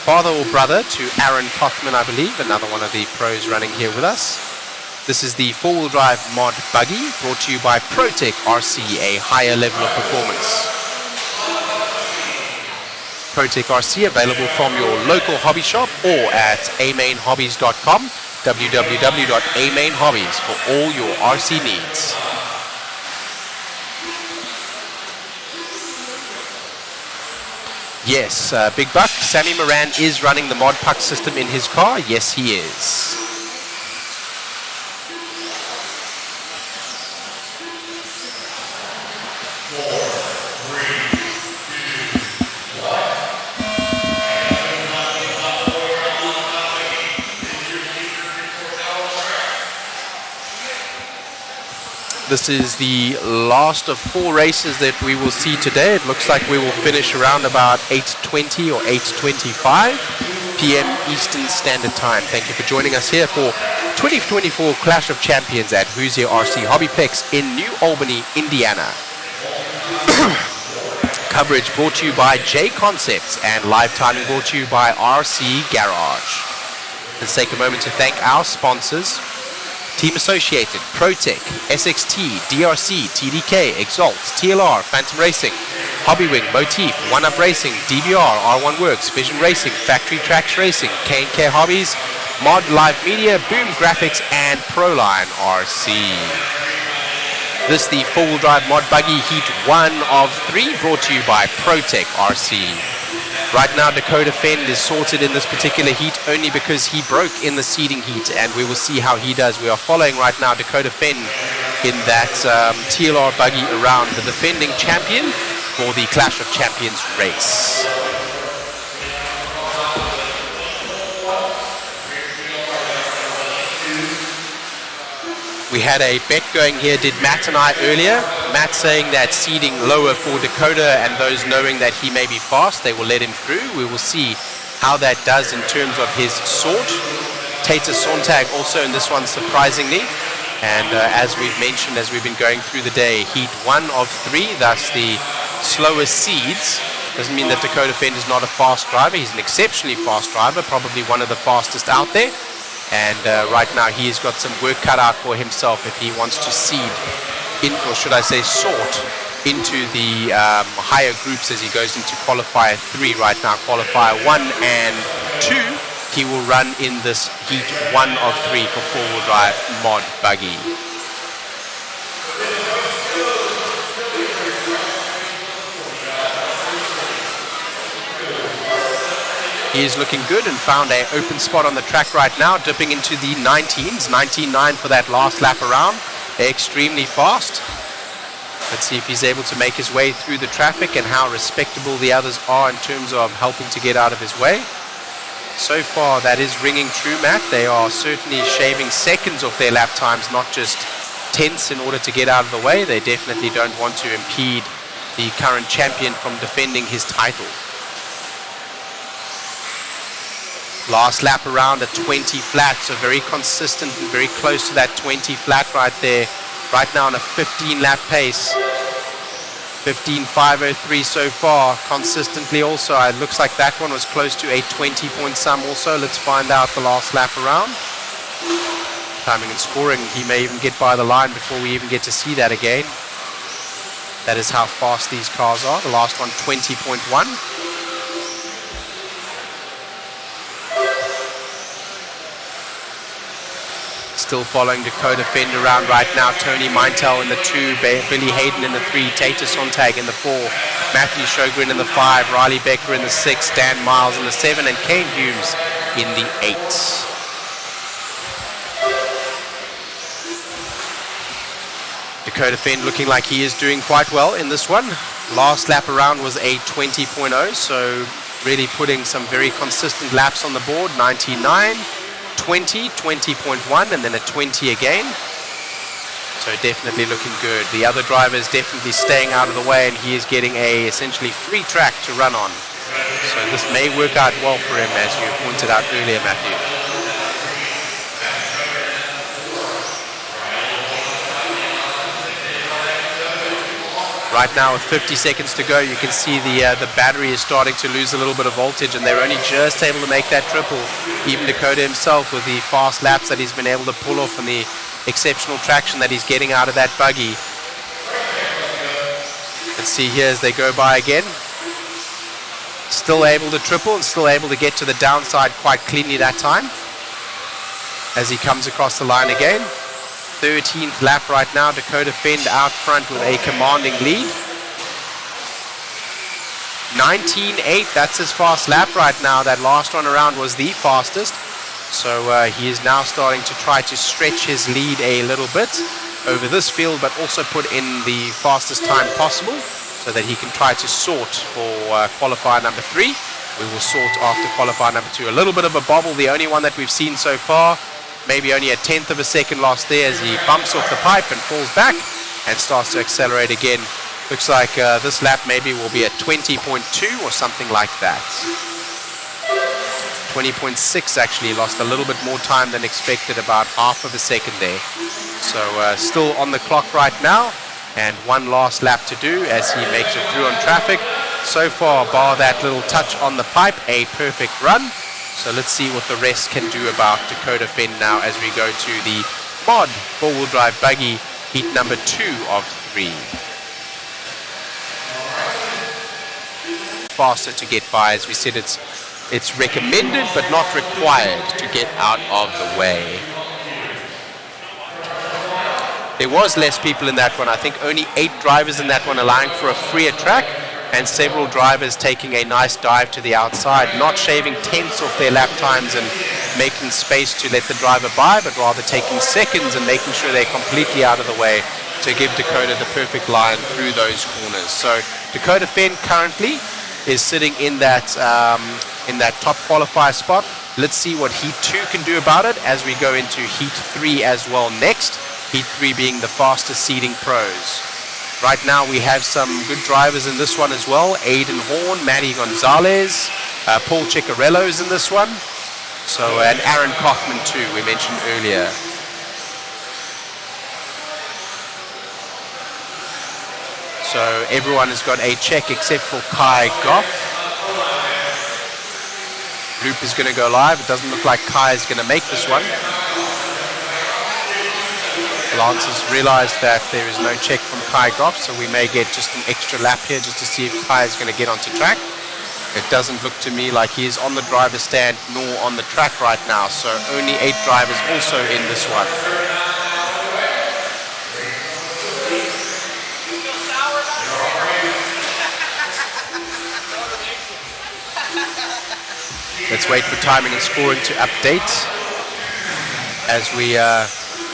father or brother to Aaron Kaufman, I believe, another one of the pros running here with us. This is the four-wheel drive mod buggy, brought to you by ProTech RC, a higher level of performance. ProTech RC available from your local hobby shop or at amainhobbies.com, www.amainhobbies for all your RC needs. Yes, Big Buck, Sammy Moran is running the mod puck system in his car. Yes, he is. This is the last of 4 races that we will see today. It looks like we will finish around about 8:20 or 8:25 p.m. Eastern Standard Time. Thank you for joining us here for 2024 Clash of Champions at Hoosier RC HobbyPlex in New Albany, Indiana. Coverage brought to you by JConcepts and live timing brought to you by RC Garage. Let's take a moment to thank our sponsors: Team Associated, ProTech, SXT, DRC, TDK, Exalt, TLR, Phantom Racing, Hobbywing, Motif, One Up Racing, DVR, R1 Works, Vision Racing, Factory Tracks Racing, K&K Hobbies, Mod Live Media, Boom Graphics, and Proline RC. This the four-wheel drive mod buggy heat 1 of 3 brought to you by ProTech RC. Right now, Dakota Fend is sorted in this particular heat only because he broke in the seeding heat, and we will see how he does. We are following right now Dakota Fend in that TLR buggy around the defending champion for the Clash of Champions race. We had a bet going here, did Matt and I earlier. Matt saying that seeding lower for Dakota and those knowing that he may be fast, they will let him through. We will see how that does in terms of his sort. Tater Sontag also in this one, surprisingly. And as we've mentioned, as we've been going through the day, heat 1 of 3, thus the slowest seeds. Doesn't mean that Dakota Fend is not a fast driver. He's an exceptionally fast driver, probably one of the fastest out there. And right now he's got some work cut out for himself if he wants to seed in, or should I say sort, into the higher groups as he goes into qualifier 3 right now. Qualifier 1 and 2 he will run in this heat 1 of 3 for four-wheel drive mod buggy. He is looking good and found an open spot on the track right now, dipping into the 19s, 19.9 for that last lap around. They're extremely fast. Let's see if he's able to make his way through the traffic and how respectable the others are in terms of helping to get out of his way. So far, that is ringing true, Matt. They are certainly shaving seconds off their lap times, not just tenths in order to get out of the way. They definitely don't want to impede the current champion from defending his title. Last lap around at 20 flat, so very consistent and very close to that 20 flat right there. Right now on a 15 lap pace. 15.503 so far, consistently also. It looks like that one was close to a 20 point sum also. Let's find out the last lap around. Timing and scoring, he may even get by the line before we even get to see that again. That is how fast these cars are. The last one 20.1. Still following Dakota Fend around right now. Tony Meintel in the 2, Billy Hayden in the 3, Tater Sontag in the 4, Matthew Sjogren in the 5, Riley Becker in the 6, Dan Miles in the 7, and Kane Humes in the 8. Dakota Fend looking like he is doing quite well in this one. Last lap around was a 20.0, so really putting some very consistent laps on the board. 99. 20, 20.1, and then a 20 again. So definitely looking good. The other driver is definitely staying out of the way, and he is getting a essentially free track to run on. So this may work out well for him, as you pointed out earlier, Matthew. Right now with 50 seconds to go, you can see the battery is starting to lose a little bit of voltage, and they're only just able to make that triple. Even Dakota himself, with the fast laps that he's been able to pull off and the exceptional traction that he's getting out of that buggy. Let's see here as they go by again. Still able to triple and still able to get to the downside quite cleanly that time as he comes across the line again. 13th lap right now, Dakota Fend out front with a commanding lead. 19.8, that's his fast lap right now. That last one around was the fastest. So he is now starting to try to stretch his lead a little bit over this field, but also put in the fastest time possible so that he can try to sort for qualifier number 3. We will sort after qualifier number 2. A little bit of a bobble, the only one that we've seen so far. Maybe only a tenth of a second lost there as he bumps off the pipe and falls back. and starts to accelerate again. Looks like this lap maybe will be at 20.2 or something like that. 20.6 actually, lost a little bit more time than expected, about half of a second there. So still on the clock right now, and one last lap to do as he makes it through on traffic. So far, bar that little touch on the pipe, a perfect run. So let's see what the rest can do about Dakota Fenn now as we go to the mod four-wheel drive buggy heat number 2 of 3. Faster to get by, as we said, it's recommended but not required to get out of the way. There was less people in that one. I think only 8 drivers in that one, allowing for a freer track, and several drivers taking a nice dive to the outside, not shaving tenths off their lap times and making space to let the driver by, but rather taking seconds and making sure they're completely out of the way to give Dakota the perfect line through those corners. So Dakota Fenn currently is sitting in that top qualifier spot. Let's see what Heat 2 can do about it as we go into Heat 3 as well next. Heat 3 being the fastest seeding pros. Right now we have some good drivers in this one as well. Aiden Horn, Matty Gonzalez, Paul Ciccarello is in this one. So, and Aaron Kaufman too, we mentioned earlier. So everyone has got a check except for Kai Goff. Loop is going to go live. It doesn't look like Kai is going to make this one. Lance has realized that there is no check from Kai Goff, so we may get just an extra lap here just to see if Kai is going to get onto track. It doesn't look to me like he is on the driver's stand nor on the track right now, so only 8 drivers also in this one. Let's wait for timing and scoring to update as we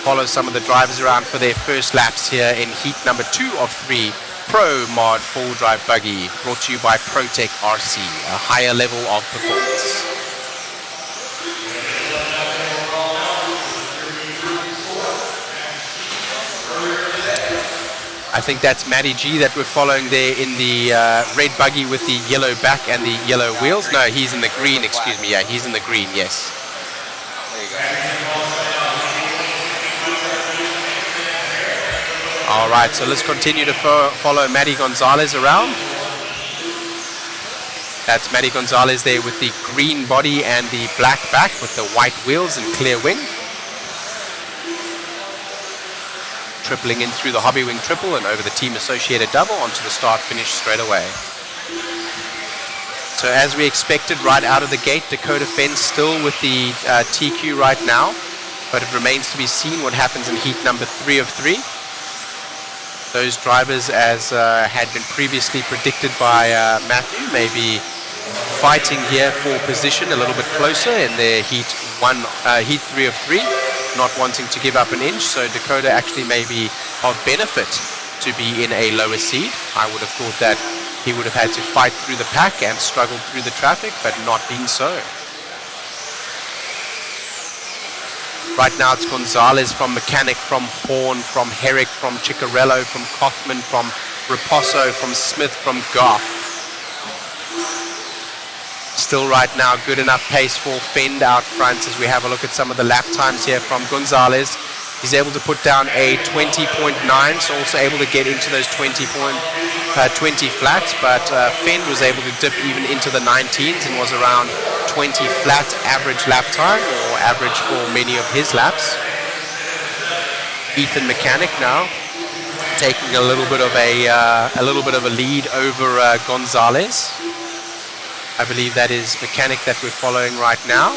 follow some of the drivers around for their first laps here in heat number 2 of 3 Pro Mod 4-Drive Buggy, brought to you by ProTech RC, a higher level of performance. I think that's Matty G that we're following there in the red buggy with the yellow back and the yellow wheels. No, he's in the green, excuse me. Yeah, he's in the green, yes. There you go. All right, so let's continue to follow Matty Gonzalez around. That's Matty Gonzalez there with the green body and the black back with the white wheels and clear wing. Tripling in through the hobby wing triple and over the team associated double onto the start finish straight away. So as we expected right out of the gate, Dakota Fenn still with the TQ right now, but it remains to be seen what happens in heat number 3 of 3. Those drivers, as had been previously predicted by Matthew, may be fighting here for position a little bit closer in their heat 3 of 3, not wanting to give up an inch. So Dakota actually may be of benefit to be in a lower seed. I would have thought that he would have had to fight through the pack and struggled through the traffic, but not being so. Right now it's Gonzalez from Mechanic, from Horn, from Herrick, from Ciccarello, from Kaufman, from Raposo, from Smith, from Goff. Still right now good enough pace for Fenn out front as we have a look at some of the lap times here from Gonzalez. He's able to put down a 20.9, so also able to get into those 20 flats, but Fenn was able to dip even into the 19s and was around 20 flat average lap time, or average for many of his laps. Ethan Mechanic now taking a little bit of a lead over Gonzalez. I believe that is Mechanic that we're following right now.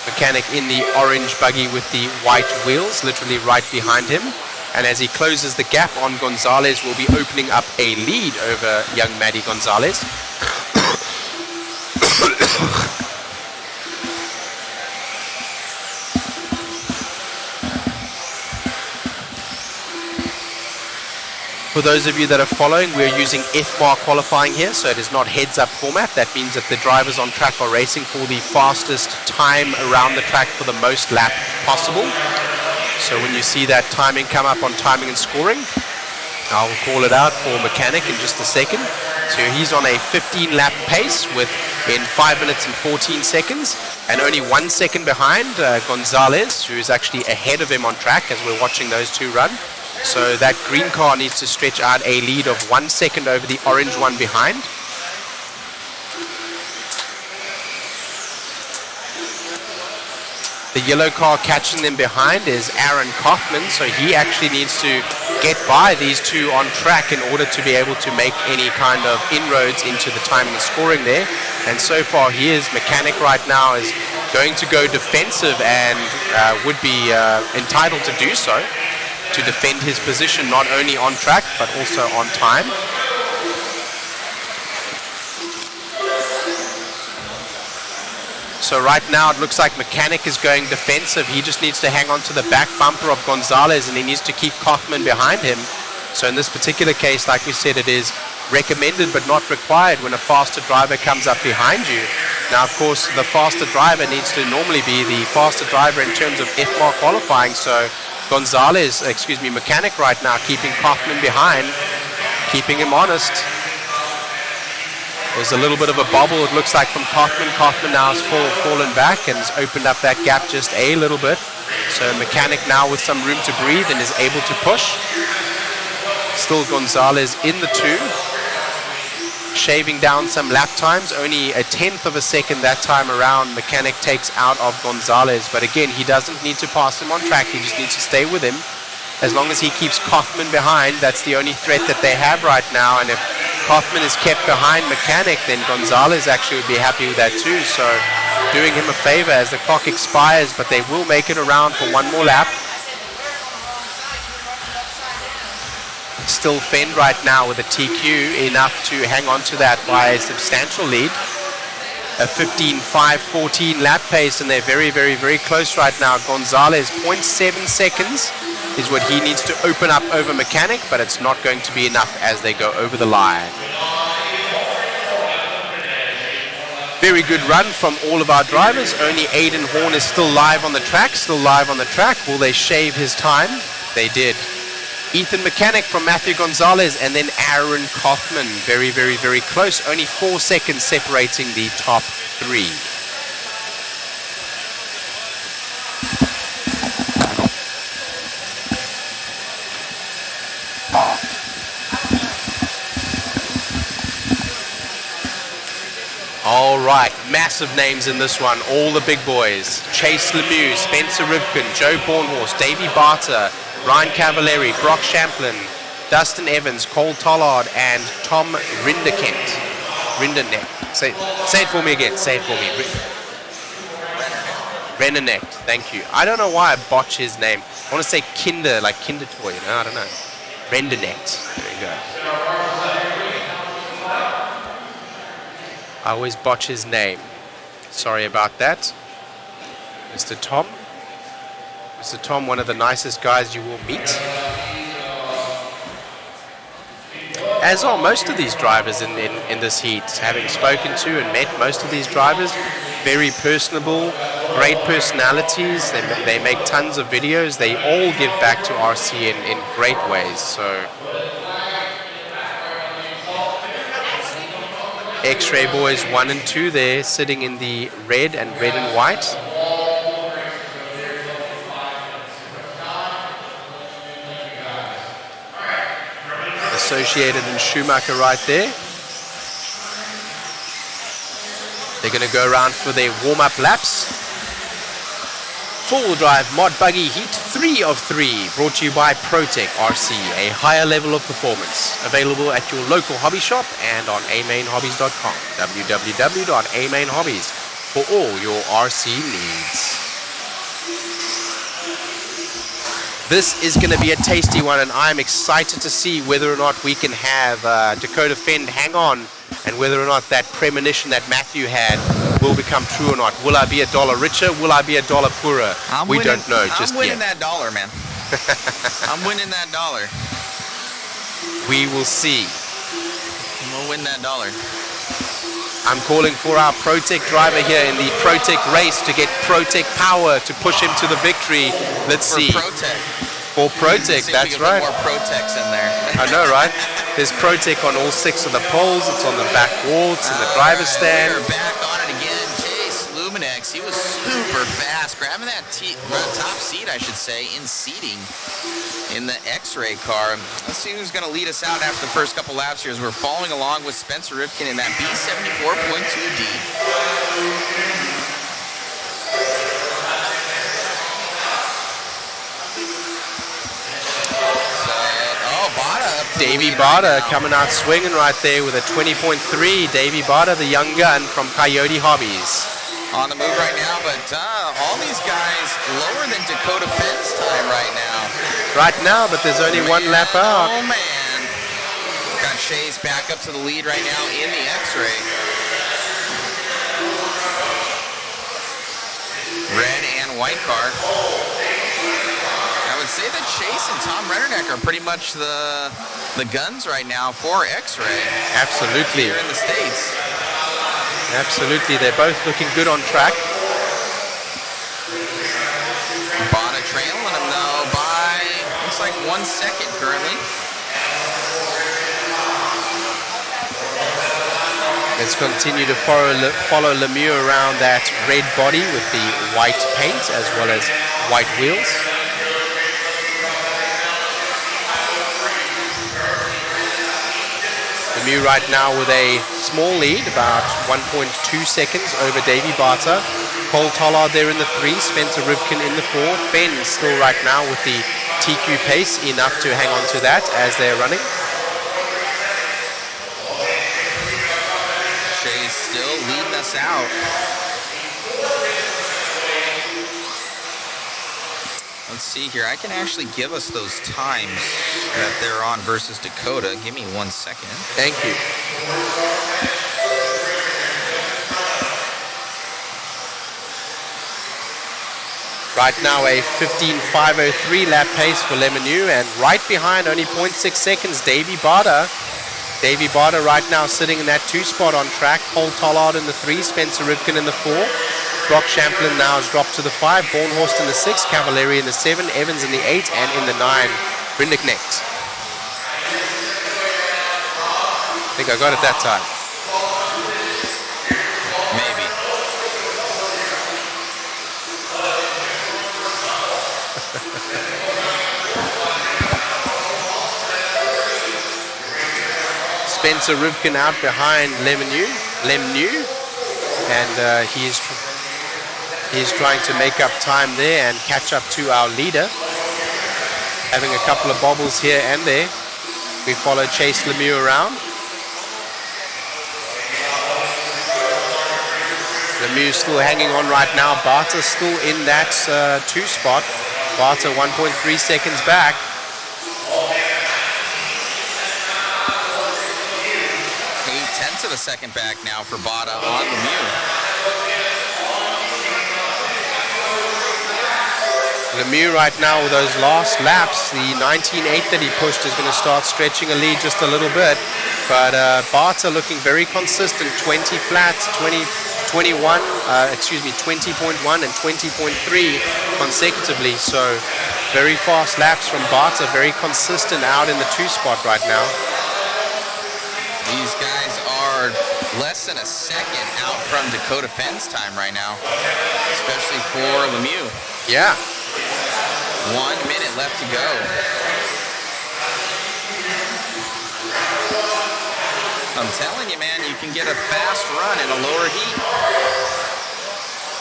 Mechanic in the orange buggy with the white wheels, literally right behind him. And as he closes the gap on Gonzalez, will be opening up a lead over young Matty Gonzalez. For those of you that are following, we're using F-bar qualifying here, so it is not heads-up format. That means that the drivers on track are racing for the fastest time around the track for the most lap possible. So when you see that timing come up on timing and scoring, I'll call it out for Mechanic in just a second. So he's on a 15 lap pace in 5 minutes and 14 seconds, and only 1 second behind Gonzalez, who is actually ahead of him on track as we're watching those two run. So that green car needs to stretch out a lead of 1 second over the orange one behind. The yellow car catching them behind is Aaron Kaufman, so he actually needs to get by these two on track in order to be able to make any kind of inroads into the timing and scoring there. And so far Mechanic right now is going to go defensive and would be entitled to do so, to defend his position not only on track but also on time. So right now it looks like Mechanic is going defensive. He just needs to hang on to the back bumper of Gonzalez, and he needs to keep Kaufman behind him. So in this particular case, like we said, it is recommended but not required when a faster driver comes up behind you. Now, of course, the faster driver needs to normally be the faster driver in terms of FMAR qualifying. So Mechanic right now keeping Kaufman behind, keeping him honest. There's a little bit of a bobble, it looks like, from Kaufman. Kaufman now has fallen back and has opened up that gap just a little bit. So Mechanic now with some room to breathe and is able to push. Still Gonzalez in the 2. Shaving down some lap times, only a 1/10 of a second that time around. Mechanic takes out of Gonzalez, but again, he doesn't need to pass him on track, he just needs to stay with him. As long as he keeps Kaufman behind, that's the only threat that they have right now. And if Kaufman is kept behind Mechanic, then Gonzalez actually would be happy with that too. So doing him a favor as the clock expires, but they will make it around for one more lap. Still Fend right now with a TQ, enough to hang on to that by a substantial lead. A 15.5-14 lap pace, and they're very, very, very close right now. Gonzalez, 0.7 seconds is what he needs to open up over Mechanic, but it's not going to be enough as they go over the line. Very good run from all of our drivers. Only Aiden Horn is still live on the track, Will they shave his time? They did. Ethan Mechanic from Matthew Gonzalez, and then Aaron Kaufman. Very, very, very close. Only 4 seconds separating the top 3. All right, massive names in this one, all the big boys. Chase Lemieux, Spencer Rivkin, Joe Bornhorst, Davey Barter, Ryan Cavallari, Brock Champlin, Dustin Evans, Cole Tollard, and Tom Rinderkent. Say it for me again, Rennernecht, thank you. I don't know why I botch his name. I want to say Kinder, like Kinder Toy, I don't know. Rendernecht, there you go. I always botch his name. Sorry about that. Mr. Tom, one of the nicest guys you will meet. As are most of these drivers in this heat. Having spoken to and met most of these drivers, very personable, great personalities. They make tons of videos. They all give back to RC in great ways. So X-Ray Boys 1 and 2 there, sitting in the red and white. Associated and Schumacher right there. They're going to go around for their warm-up laps. Four-wheel drive mod buggy heat 3 of 3, brought to you by ProTech RC, a higher level of performance. Available at your local hobby shop and on amainhobbies.com. www.amainhobbies for all your RC needs. This is going to be a tasty one, and I'm excited to see whether or not we can have Dakota Fend hang on, and whether or not that premonition that Matthew had will become true or not. Will I be $1 richer? Will I be $1 poorer? We don't know just yet. I'm winning that dollar, man. I'm winning that dollar. We will see. We'll win that dollar. I'm calling for our ProTech driver here in the ProTech race to get ProTech power to push him to the victory. Let's see. ProTech. For ProTech, See if we that's can put right. more ProTechs in there. I know, right? There's ProTech on all 6 of the poles. It's on the back wall. It's in the driver's stand. We're back on it again. Chase Luminex, he was super fast, grabbing that top seat, I should say, in seating in the X-Ray car. Let's see who's going to lead us out after the first couple laps here as we're following along with Spencer Rivkin in that B74.2D. Davey Barter coming out swinging right there with a 20.3. Davey Barter, the young gun from Coyote Hobbies. On the move right now, but all these guys lower than Dakota Fence time right now. Right now, but there's only one lap out. Oh, man. Got Chase back up to the lead right now in the X-Ray. Red and white car. I would say that Chase and Tom Rennerneck are pretty much the guns right now for X-Ray. Absolutely. Here in the States. Absolutely. They're both looking good on track. Bada trailing him though by, looks like 1 second currently. Let's continue to follow Lemieux around that red body with the white paint as well as white wheels. Lemieux right now with a small lead, about 1.2 seconds over Davey Barter. Cole Tollard there in the 3, Spencer Rivkin in the 4. Ben still right now with the TQ pace, enough to hang on to that as they're running. Shay's still leading us out. Let's see here. I can actually give us those times that they're on versus Dakota. Give me 1 second. Thank you. Right now a 15.503 lap pace for Lemieux, and right behind, only 0.6 seconds, Davey Barter. Davey Barter right now sitting in that 2 spot on track. Paul Tollard in the 3, Spencer Rivkin in the 4. Brock Champlin now has dropped to the 5, Bornhorst in the 6, Cavalieri in the 7, Evans in the 8, and in the 9, Brindeknecht. I think I got it that time. Maybe. Spencer Rivkin out behind Lemieux, and he's trying to make up time there and catch up to our leader. Having a couple of bobbles here and there. We follow Chase Lemieux around. Lemieux still hanging on right now. Barter still in that 2 spot. Barter 1.3 seconds back. Of a second back now for Bada on Lemieux. Lemieux right now with those last laps, the 19.8 that he pushed is going to start stretching a lead just a little bit. But Barter looking very consistent, 20 flats, 20.1 and 20.3 consecutively. So very fast laps from Barter, very consistent out in the 2 spot right now. These guys are less than a second out from Dakota Fenn's time right now, especially for Lemieux. Yeah. 1 minute left to go. I'm telling you, man, you can get a fast run in a lower heat.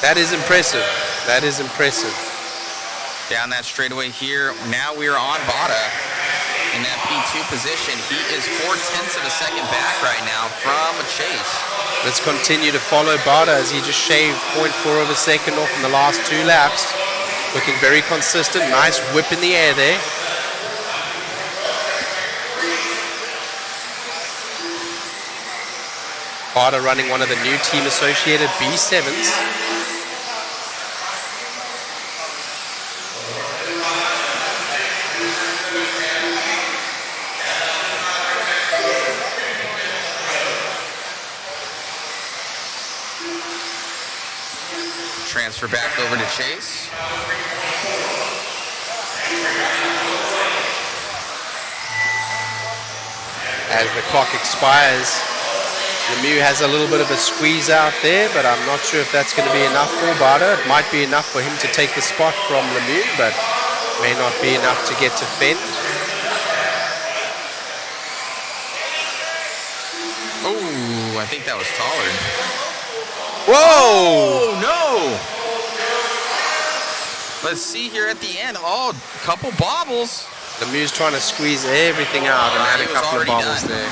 That is impressive. That is impressive. Down that straightaway here. Now we are on Bada in that P2 position. He is 0.4 of a second back right now from a Chase. Let's continue to follow Bada as he just shaved 0.4 of a second off in the last 2 laps. Looking very consistent. Nice whip in the air there. Bada running one of the new team associated B7s. Transfer back over to Chase. As the clock expires, Lemieux has a little bit of a squeeze out there, but I'm not sure if that's going to be enough for Bada. It might be enough for him to take the spot from Lemieux, but may not be enough to get to Fenn. Oh, I think that was taller. Whoa! Oh, no! Let's see here at the end. Oh, a couple bobbles. Lemieux's trying to squeeze everything out and had a He was couple of already bobbles done. there.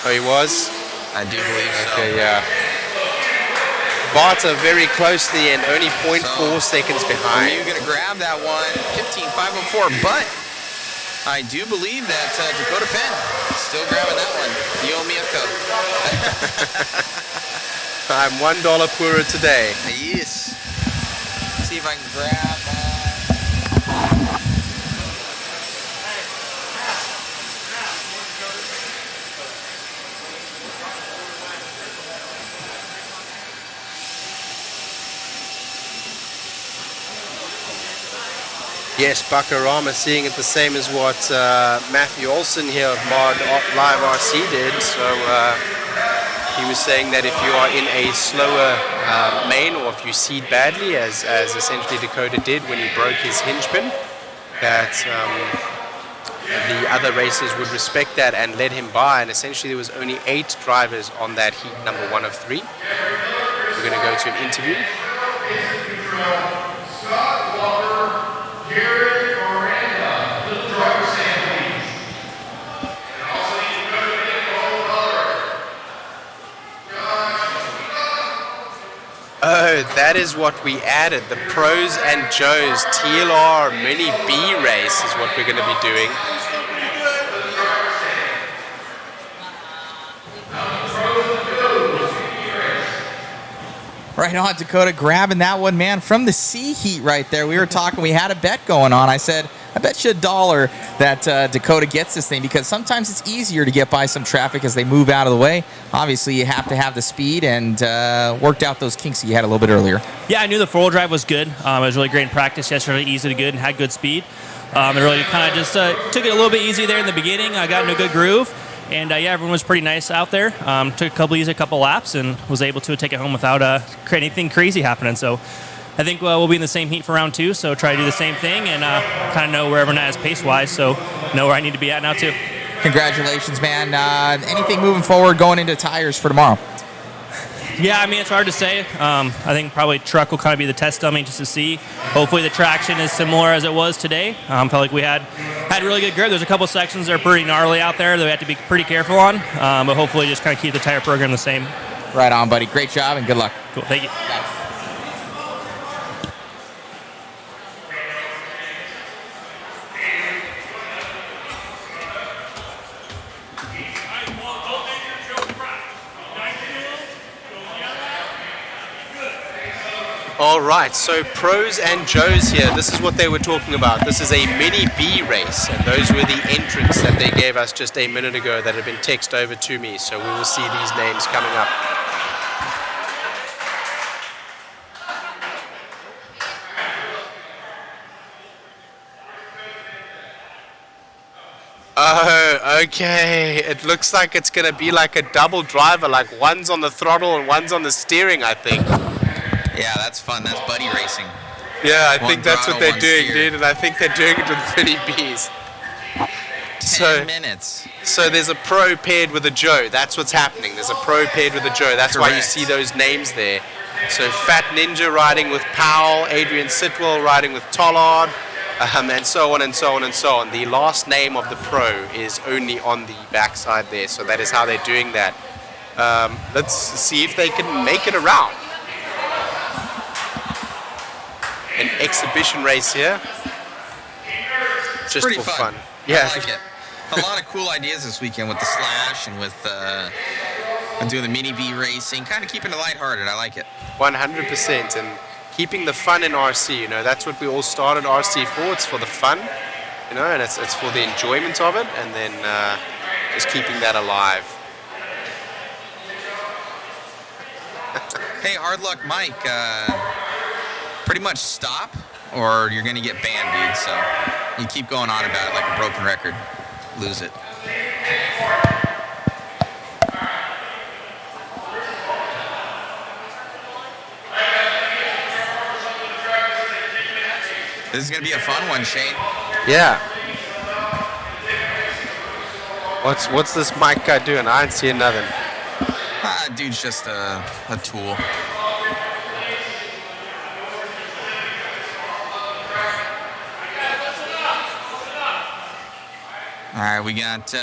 Oh, he was? I do believe so. Okay, yeah. Barta very close to the end, only 0.4 seconds Are behind. you going to grab that one? 15.504, but I do believe that Dakota Fenn is still grabbing that one. You owe me a Coke. I'm $1 poorer today. Yes. Let's see if I can grab that. Yes, Bakarama seeing it the same as what Matthew Olson here of Mod Live RC did. So he was saying that if you are in a slower main or if you seed badly, as essentially Dakota did when he broke his hinge pin, that the other racers would respect that and let him by. And essentially there was only 8 drivers on that heat number 1 of 3. We're going to go to an interview. Oh, that is what we added. The Pros and Joes TLR Mini B race is what we're going to be doing. Right on, Dakota grabbing that one, man, from the C heat right there. We were talking, we had a bet going on. I said, I bet you $1 that Dakota gets this thing because sometimes it's easier to get by some traffic as they move out of the way. Obviously, you have to have the speed and worked out those kinks you had a little bit earlier. Yeah, I knew the four-wheel drive was good. It was really great in practice yesterday, easy to good, and had good speed. It really kind of just took it a little bit easy there in the beginning. I got in a good groove. And yeah, everyone was pretty nice out there. Took a couple laps, and was able to take it home without anything crazy happening. So I think we'll be in the same heat for round 2. So try to do the same thing and kind of know where everyone is pace-wise. So know where I need to be at now too. Congratulations, man. Anything moving forward going into tires for tomorrow? Yeah, I mean, it's hard to say. I think probably truck will kind of be the test dummy just to see. Hopefully the traction is similar as it was today. Felt like we had really good grip. There's a couple sections that are pretty gnarly out there that we have to be pretty careful on, but hopefully just kind of keep the tire program the same. Right on, buddy. Great job and good luck. Cool, thank you. All right, so Pros and Joes here. This is what they were talking about. This is a Mini B race, and those were the entrants that they gave us just a minute ago that had been texted over to me. So we will see these names coming up. Oh, okay. It looks like it's going to be like a double driver, like one's on the throttle and one's on the steering, I think. Yeah, that's fun. That's buddy racing. Yeah, I One think that's what throttle, they're doing, one steer. dude, and I think they're doing it with 30Bs. 10 minutes. So there's a Pro paired with a Joe. That's what's happening. There's a Pro paired with a Joe. That's why you Correct. see those names there. So Fat Ninja riding with Powell, Adrian Sitwell riding with Tollard, and so on and so on and so on. The last name of the Pro is only on the backside there, so that is how they're doing that. Let's see if they can make it around. An exhibition race here, just Pretty for fun. fun. Yeah, I like it. A lot of cool ideas this weekend with the Slash and with doing the Mini B racing, kind of keeping it lighthearted. I like it. 100%, and keeping the fun in RC. You know, that's what we all started RC for. It's for the fun, you know, and it's for the enjoyment of it, and then just keeping that alive. Hey, hard luck, Mike. pretty much stop or you're going to get banned, dude. So you keep going on about it like a broken record. Lose it. This is going to be a fun one, Shane. Yeah. What's this Mike guy doing? I ain't seeing nothing. Dude's just a tool. All right, we got...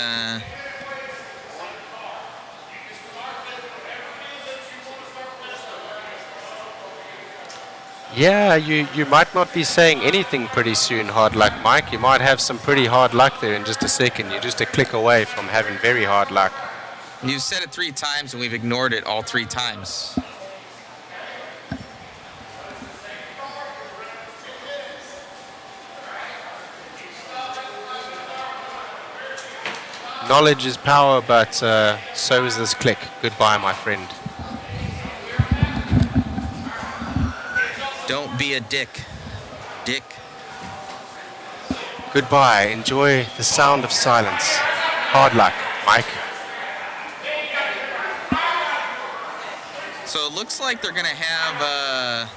Yeah, you might not be saying anything pretty soon, hard luck, Mike. You might have some pretty hard luck there in just a second. You're just a click away from having very hard luck. You said it 3 times, and we've ignored it all 3 times. Knowledge is power, but so is this click. Goodbye, my friend. Don't be a dick. Dick. Goodbye. Enjoy the sound of silence. Hard luck, Mike. So it looks like they're going to have,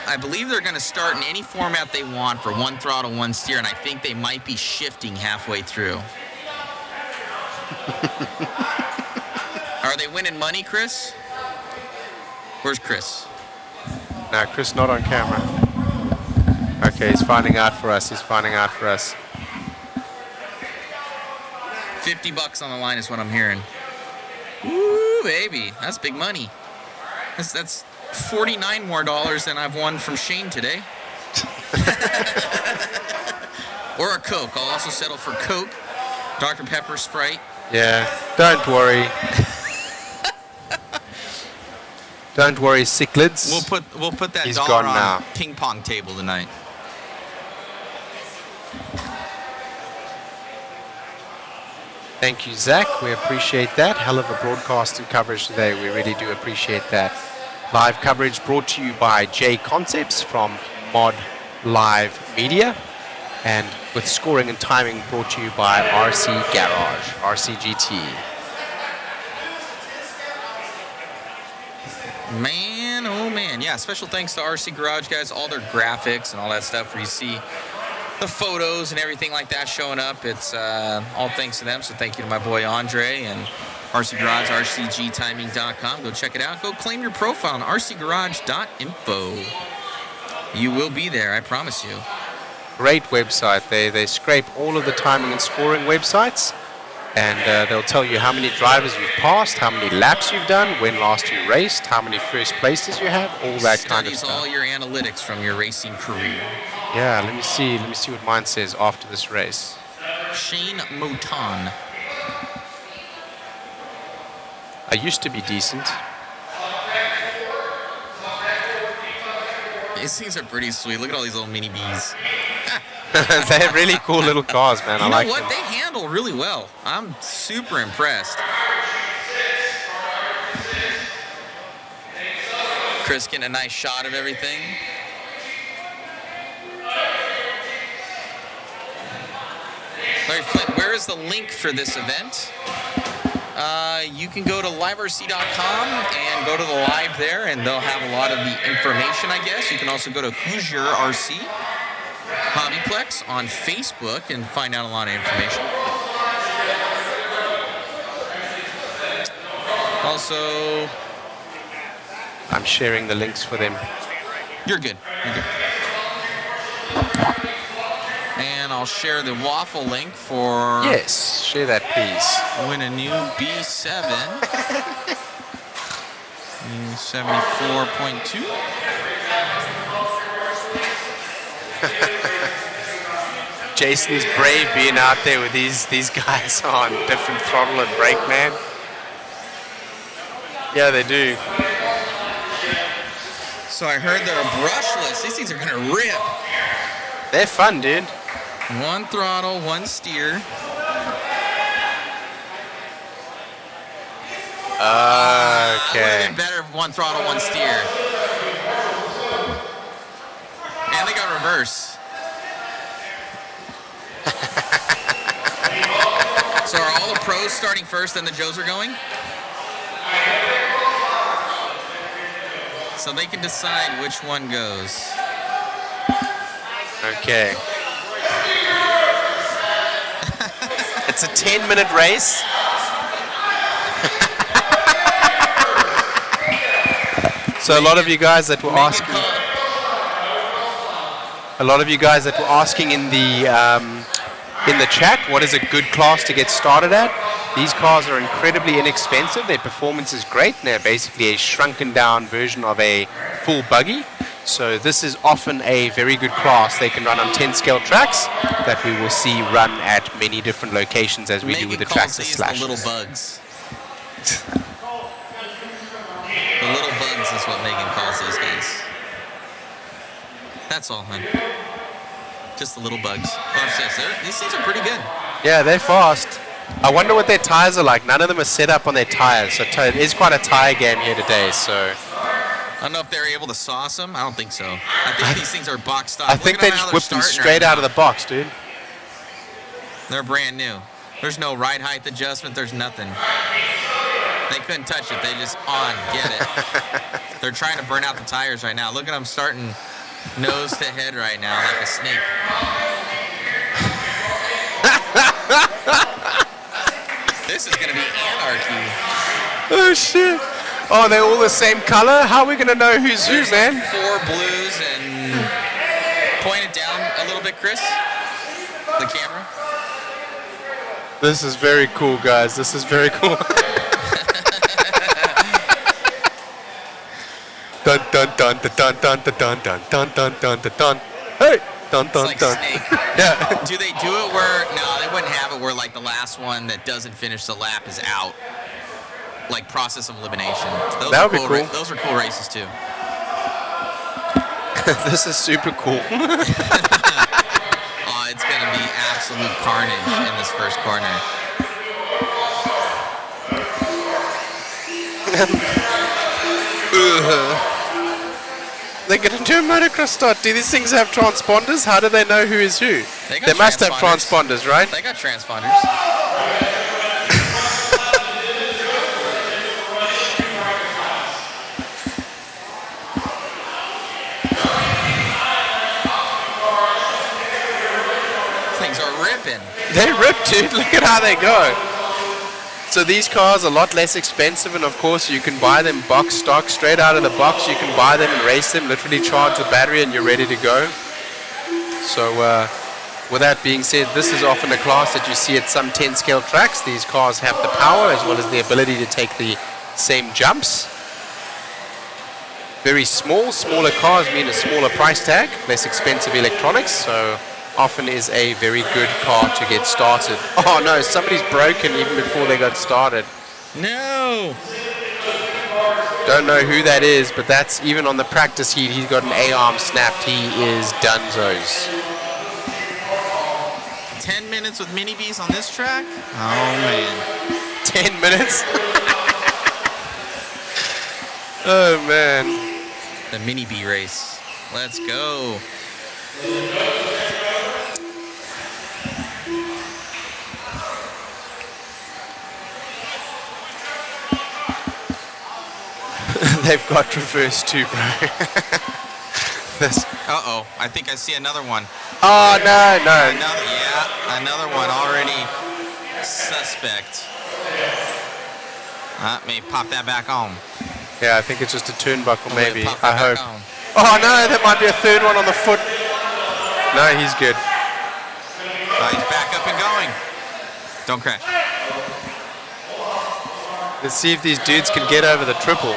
I believe they're going to start in any format they want for 1 throttle, 1 steer, and I think they might be shifting halfway through. Are they winning money, Chris? Where's Chris? No, Chris not on camera. Okay, he's finding out for us. He's finding out for us. $50 on the line is what I'm hearing. Ooh, baby, that's big money. That's $49 more than I've won from Shane today. Or a Coke. I'll also settle for Coke, Dr. Pepper, Sprite. Yeah, don't worry. Don't worry, cichlids. We'll put that He's dollar gone on now. ping pong table tonight. Thank you, Zach. We appreciate that. Hell of a broadcast and coverage today. We really do appreciate that. Live coverage brought to you by JConcepts from Mod Live Media. And with scoring and timing brought to you by RC Garage, RCGT. Man, oh man. Yeah, special thanks to RC Garage, guys. All their graphics and all that stuff where you see the photos and everything like that showing up. It's all thanks to them. So thank you to my boy Andre and RC Garage, rcgtiming.com. Go check it out. Go claim your profile on rcgarage.info. You will be there, I promise you. Great website. They scrape all of the timing and scoring websites. And they'll tell you how many drivers you've passed, how many laps you've done, when last you raced, how many first places you have, all that kind of stuff. Studies all your analytics from your racing career. Yeah, let me see what mine says after this race. Shane Moton. I used to be decent. These things are pretty sweet. Look at all these little mini bees. They're really cool little cars, man. I like them. You know what? They handle really well. I'm super impressed. Chris getting a nice shot of everything. Larry Flint, where is the link for this event? You can go to liverc.com and go to the live there, and they'll have a lot of the information, I guess. You can also go to Hoosier RC HobbyPlex on Facebook and find out a lot of information. Also, I'm sharing the links for them. You're good. You're good. And I'll share the waffle link for... Yes, share that, please. Win a new B7. New 74.2. Jason's brave being out there with these guys on different throttle and brake, man. Yeah, they do. So I heard they're brushless. These things are going to rip. They're fun, dude. 1 throttle, 1 steer. Okay. Would have been better if 1 throttle, 1 steer. reverse. So are all the pros starting first, then the Joes are going? So they can decide which one goes. Okay. It's a 10-minute race. So a lot of you guys that were asking, in the chat, what is a good class to get started at? These cars are incredibly inexpensive. Their performance is great, and they're basically a shrunken down version of a full buggy. So this is often a very good class. They can run on 10 scale tracks that we will see run at many different locations as we do with the tracks and slashes. The little bugs. The little bugs is what Megan calls these guys. That's all, hun. Just the little bugs. Watch this. These things are pretty good. Yeah, they're fast. I wonder what their tires are like. None of them are set up on their tires, so it is quite a tire game here today. So I don't know if they're able to sauce them. I don't think so. I think these things are box stock. I think they just whipped them straight out of the box, dude. They're brand new. There's no ride height adjustment. There's nothing. They couldn't touch it. They just get it. They're trying to burn out the tires right now. Look at them starting nose to head right now like a snake. This is going to be anarchy. Oh, shit. Oh, they're all the same color? How are we going to know who's who, man? 4 blues and point it down a little bit, Chris. The camera. This is very cool, guys. This is very cool. Dun dun dun dun dun dun dun dun dun dun dun dun dun. Hey, dun dun It's like dun. Snake. Yeah. Do they do it where? No, they wouldn't have it where like the last one that doesn't finish the lap is out. Like process of elimination. Those That are would be cool. Those are cool races too. This is super cool. Oh, it's gonna be absolute carnage in this first corner. They're going to do a motocross start. Do these things have transponders? How do they know who is who? They must have transponders, right? They got transponders. Things are ripping. They rip, dude. Look at how they go. So these cars are a lot less expensive, and of course you can buy them box stock, straight out of the box. You can buy them and race them, literally charge the battery and you're ready to go. So with that being said, this is often a class that you see at some 10 scale tracks. These cars have the power as well as the ability to take the same jumps. Very smaller cars mean a smaller price tag, less expensive electronics, so often is a very good car to get started. Oh no, somebody's broken even before they got started. No! Don't know who that is, but that's even on the practice heat. He's got an A-arm snapped. He is donezo's. 10 minutes with mini Bs on this track? Oh man. 10 minutes? Oh man. The mini B race. Let's go. They've got reverse too, bro. This. Uh-oh. I think I see another one. Oh, no. Another one already suspect. May pop that back on. Yeah, I think it's just a turnbuckle, maybe. Pop I that hope. back on. Oh, no, there might be a third one on the foot. No, he's good. He's back up and going. Don't crash. Let's see if these dudes can get over the triple.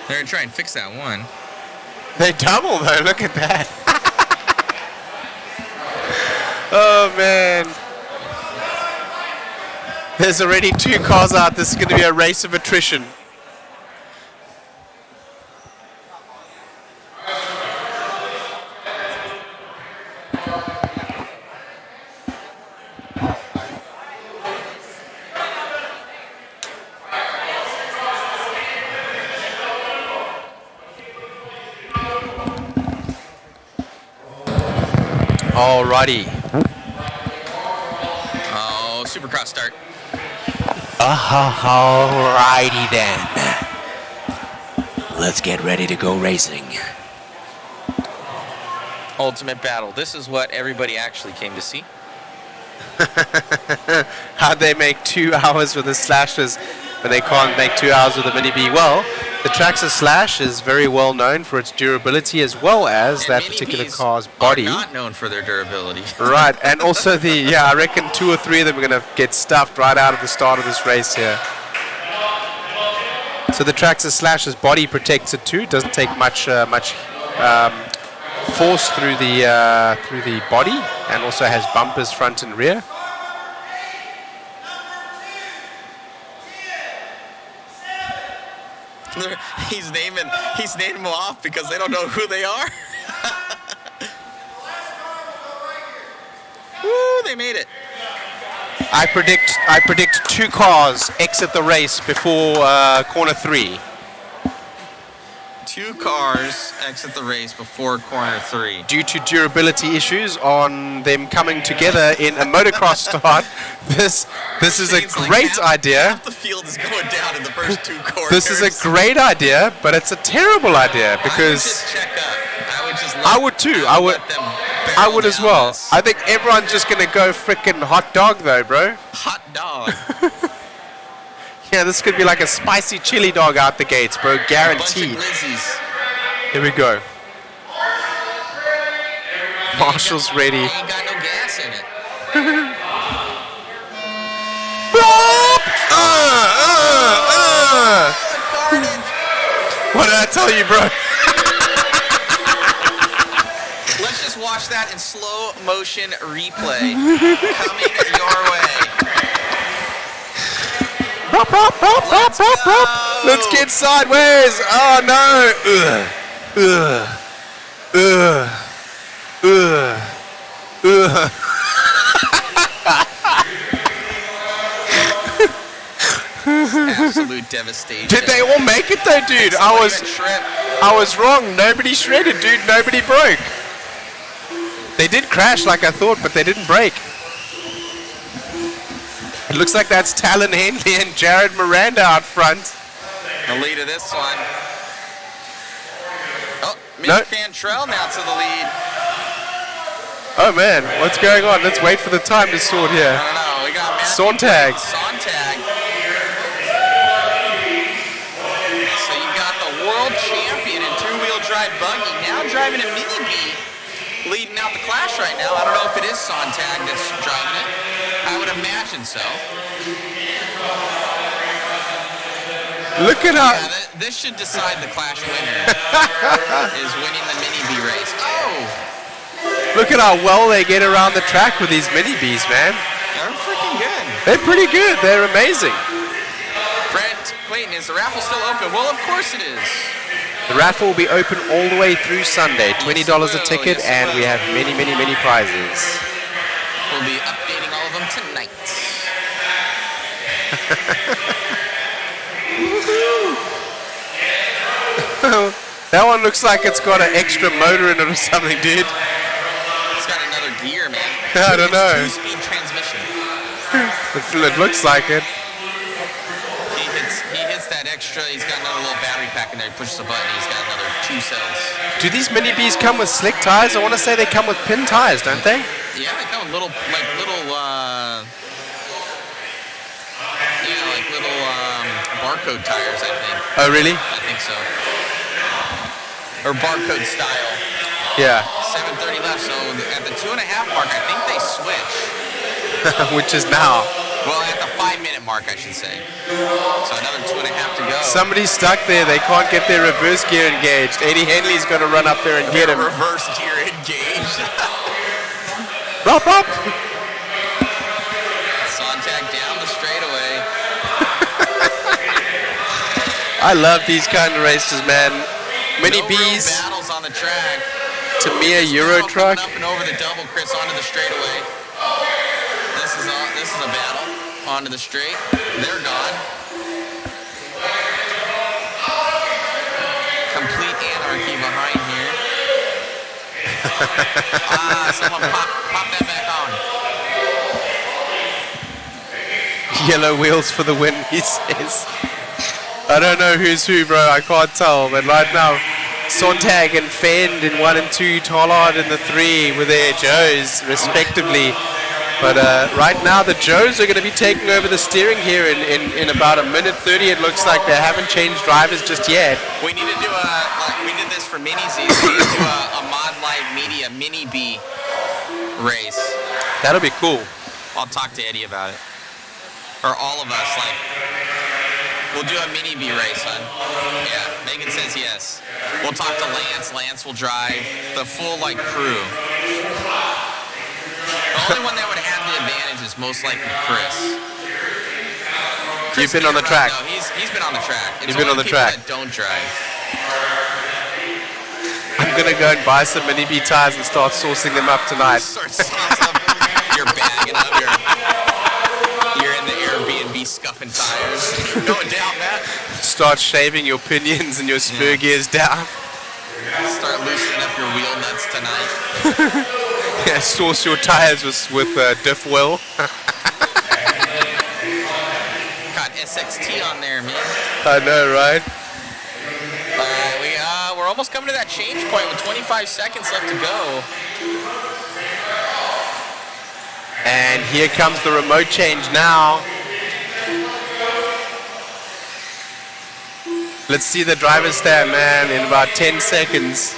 They're going to try and fix that one. They double, though. Look at that. Oh, man. There's already 2 cars out. This is going to be a race of attrition. Alrighty. Oh, Supercross start. Alrighty then. Let's get ready to go racing. Ultimate battle. This is what everybody actually came to see. How'd they make 2 hours with the slashes when they can't make 2 hours with the Mini B? Well, the Traxxas Slash is very well known for its durability as well as that particular car's body. Not known for their durability. Right, and also I reckon 2 or 3 of them are going to get stuffed right out of the start of this race here. So the Traxxas Slash's body protects it too. It doesn't take much force through the body, and also has bumpers front and rear. He's naming them off because they don't know who they are. Woo, they made it. I predict 2 cars exit the race before corner 3. 2 cars exit the race before corner 3. Due to durability issues on them coming together in a motocross start, this is a great idea. Half the field is going down in the first 2 corners. This is a great idea, but it's a terrible idea because I would too. I would as well. I think everyone's just gonna go frickin' hot dog though, bro. Hot dog. Yeah, this could be like a spicy chili dog out the gates, bro. Guaranteed. Here we go. Marshall's ready. Ain't got no gas in it. What did I tell you, bro? Let's just watch that in slow motion replay. Coming your way. Let's get sideways. Oh no. Absolute devastation. Did they all make it though, dude? I was wrong. Nobody shredded, dude. Nobody broke. They did crash like I thought, but they didn't break. It looks like that's Talon Henley and Jared Miranda out front. The lead of this one. Oh, Mitch Cantrell now to the lead. Oh man, what's going on? Let's wait for the time to sort here. I don't know. We got Sontag. Sontag. So you got the world champion in 2-wheel drive buggy now driving a Mini B, leading out the clash right now. I don't know if it is Sontag that's driving it. I would imagine so. Look at how... Yeah, this should decide the clash winner. Is winning the Mini B race. Oh! Look at how well they get around the track with these Mini Bs, man. They're freaking good. They're pretty good. They're amazing. Brent Clayton, is the raffle still open? Well, of course it is. The raffle will be open all the way through Sunday. $20 a ticket, and we have many, many, many prizes. We'll be updating all of them tonight. That one looks like it's got an extra motor in it or something, dude. It's got another gear, man. I don't know. It's 2-speed transmission. It looks like it. He hits that extra. He's got another little battery pack in there. He pushes a button. He's got another 2 cells. Do these Mini Bs come with slick tires? I want to say they come with pin tires, don't they? Yeah, they come with little barcode tires, I think. Oh, really? I think so. Or barcode style. Yeah. 7:30 left, so at the 2.5 mark, I think they switch. Which is now. Well, at the 5-minute mark, I should say. So another 2.5 to go. Somebody's stuck there. They can't get their reverse gear engaged. Eddie Henley's going to run up there and get him. Reverse gear engaged. Rop, rop. Sontag down the straightaway. I love these kind of races, man. Mini Bs. Battles on the track. Tamiya Euro truck. Up and over the double, Chris, onto the straightaway. This is a battle. Onto the straight. They're gone. Complete anarchy behind here. Someone pop that back on. Yellow wheels for the win, he says. I don't know who's who, bro. I can't tell. But right now, Sontag and Fend in 1 and 2, Tollard in the 3 with their Joes, respectively. But right now, the Joes are going to be taking over the steering here in about a minute 30. It looks like they haven't changed drivers just yet. We need to do we did this for Mini Z. We need to do a Mod Live Media Mini B race. That'll be cool. I'll talk to Eddie about it. Or all of us, like, we'll do a Mini B race, son. Yeah, Megan says yes. We'll talk to Lance. Lance will drive the full, like, crew. The only one that would have the advantage is most likely Chris. You've been on the track. No, he's been on the track. You've been on the track. That don't drive. I'm going to go and buy some Mini B tires and start sourcing them up tonight. You're bagging up. You're in the Airbnb scuffing tires. Going down, Matt. Start shaving your pinions and your spur gears down. Start loosening up your wheel nuts tonight. Yeah, source your tires with diff oil. Got SXT on there, man. I know, right? All right, we're almost coming to that change point with 25 seconds left to go. And here comes the remote change now. Let's see the driver's stand, man, in about 10 seconds.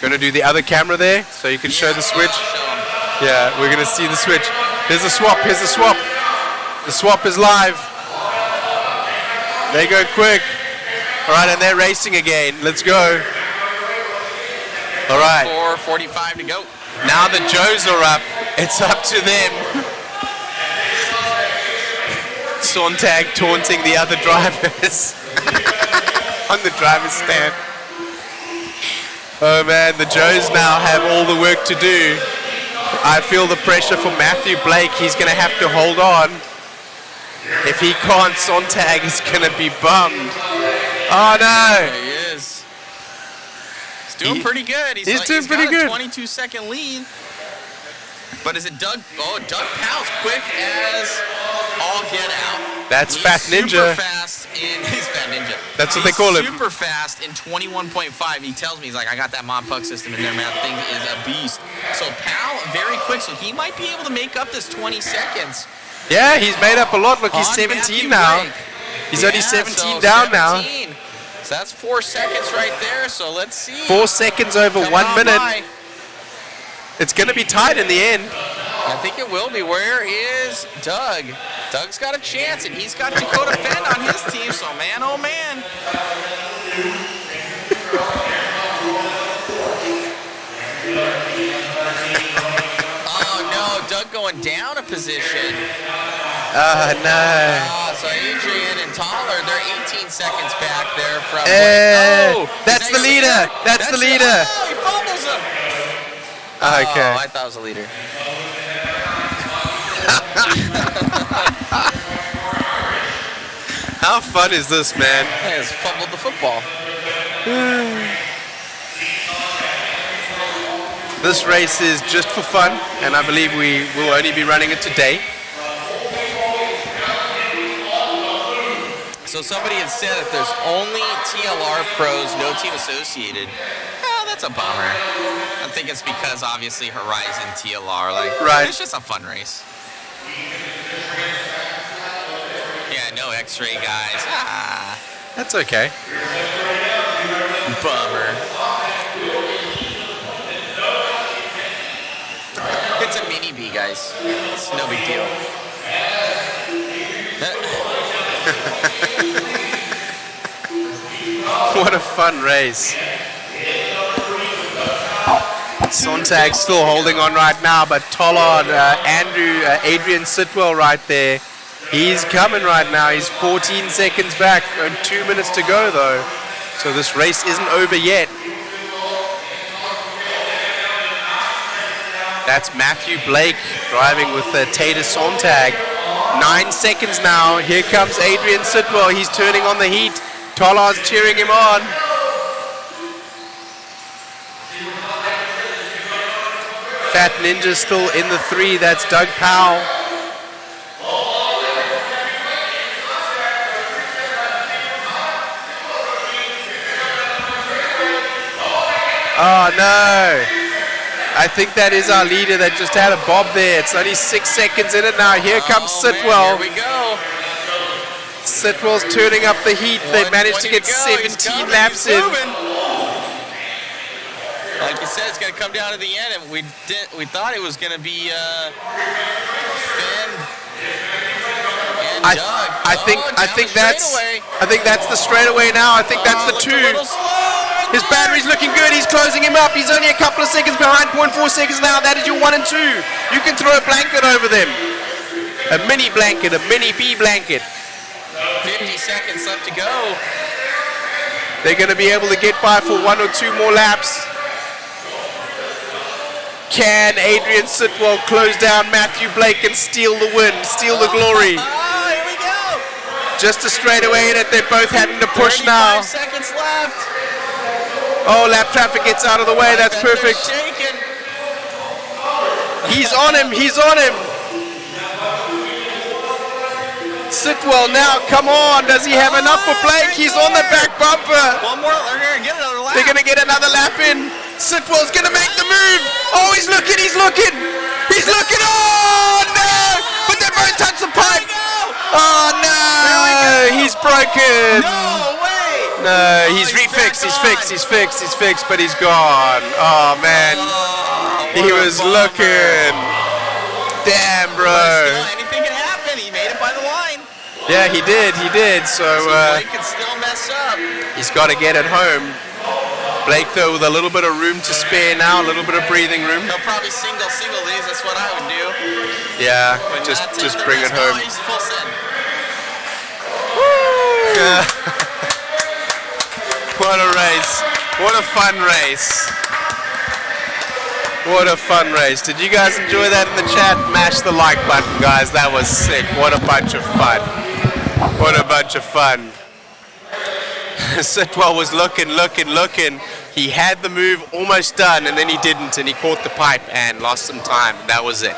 Gonna do the other camera there so you can show the switch. Yeah, we're gonna see the switch. Here's the swap, here's the swap. The swap is live. They go quick. All right, and they're racing again. Let's go. All right. 4:45 to go. Now the Joes are up. It's up to them. Sontag taunting the other drivers on the driver's stand. Oh man, the Joes now have all the work to do. I feel the pressure for Matthew Blake. He's going to have to hold on. If he can't, Sontag is going to be bummed. Oh no! There he is. He's doing pretty good. He's doing pretty good. 22-second lead. But is it Doug? Oh, Doug Powell's quick as all get out. That's Fat Ninja. Super fast he's Fat Ninja. That's what they call him. Super fast in 21.5. He tells me, he's like, I got that Mod Puck system in there, man. That thing is a beast. So Powell, very quick. So he might be able to make up this 20 seconds. Yeah, he's made up a lot. Look, he's 17 Matthew now. Blake. He's only 17 down 17. now. So that's 4 seconds right there. So let's see. 4 seconds over Coming 1 on minute. by. It's going to be tight in the end. I think it will be. Where is Doug? Doug's got a chance, and he's got Dakota Fenn on his team. So man, oh man. Oh no, Doug going down a position. Oh no. So Adrian and Toller, they're 18 seconds back there from. That's the leader. That's the leader. Oh, he fumbles him. Okay. Oh, I thought it was a leader. How fun is this, man? He has fumbled the football. This race is just for fun, and I believe we will only be running it today. So somebody had said that there's only TLR pros, no team associated. Oh, that's a bummer. I think it's because obviously Horizon TLR, like, right. It's just a fun race. Yeah, no X-ray guys. Ah, That's okay. bummer. It's a mini B, guys. It's no big deal. What a fun race. Sontag still holding on right now, but Tollard, Adrian Sitwell right there. He's coming right now. He's 14 seconds back and 2 minutes to go though. So this race isn't over yet. That's Matthew Blake driving with Tater Sontag. 9 seconds now. Here comes Adrian Sitwell. He's turning on the heat. Tollard's cheering him on. Fat Ninja still in the 3. That's Doug Powell. Oh no! I think that is our leader that just had a bob there. It's only 6 seconds in it now. Here comes Sitwell. Man, here we go. Sitwell's turning up the heat. They managed to get 17 laps in. Like you said, it's going to come down to the end, and we thought it was going to be Finn and Doug. I think that's the straightaway now. I think that's the 2. His battery's looking good. He's closing him up. He's only a couple of seconds behind. 0.4 seconds now. That is your 1 and 2. You can throw a blanket over them. A mini blanket, a mini bee blanket. 50 seconds left to go. They're going to be able to get by for 1 or 2 more laps. Can Adrian Sitwell close down Matthew Blake and steal the win, steal the glory? Here we go. Just a straightaway in it. They're both having to push now. 35 seconds left. Oh, lap traffic gets out of the way. That's perfect. He's on him. He's on him. Sitwell now. Come on. Does he have enough for Blake? He's on the back bumper. One more. They're going to get another lap. They're going to get another lap in. Sitwell's going to make the move. Oh, he's looking. He's looking. He's looking. Oh, no. But they both touch the pipe. Oh, no. He's broken. No way. No, he's refixed. He's fixed. He's fixed. He's fixed, but he's gone. Oh, man. He was looking. Damn, bro. Anything can happen. He made it by the line. Yeah, he did. He did. So Blake can still mess up. He's got to get it home. Blake, though, with a little bit of room to spare now, a little bit of breathing room. He'll probably single these. That's what I would do. Yeah, just bring it home. He's full send. What a race. What a fun race. What a fun race. Did you guys enjoy that in the chat? Mash the like button, guys. That was sick. What a bunch of fun. What a bunch of fun. Sitwell was looking. He had the move almost done, and then he didn't, and he caught the pipe and lost some time. That was it.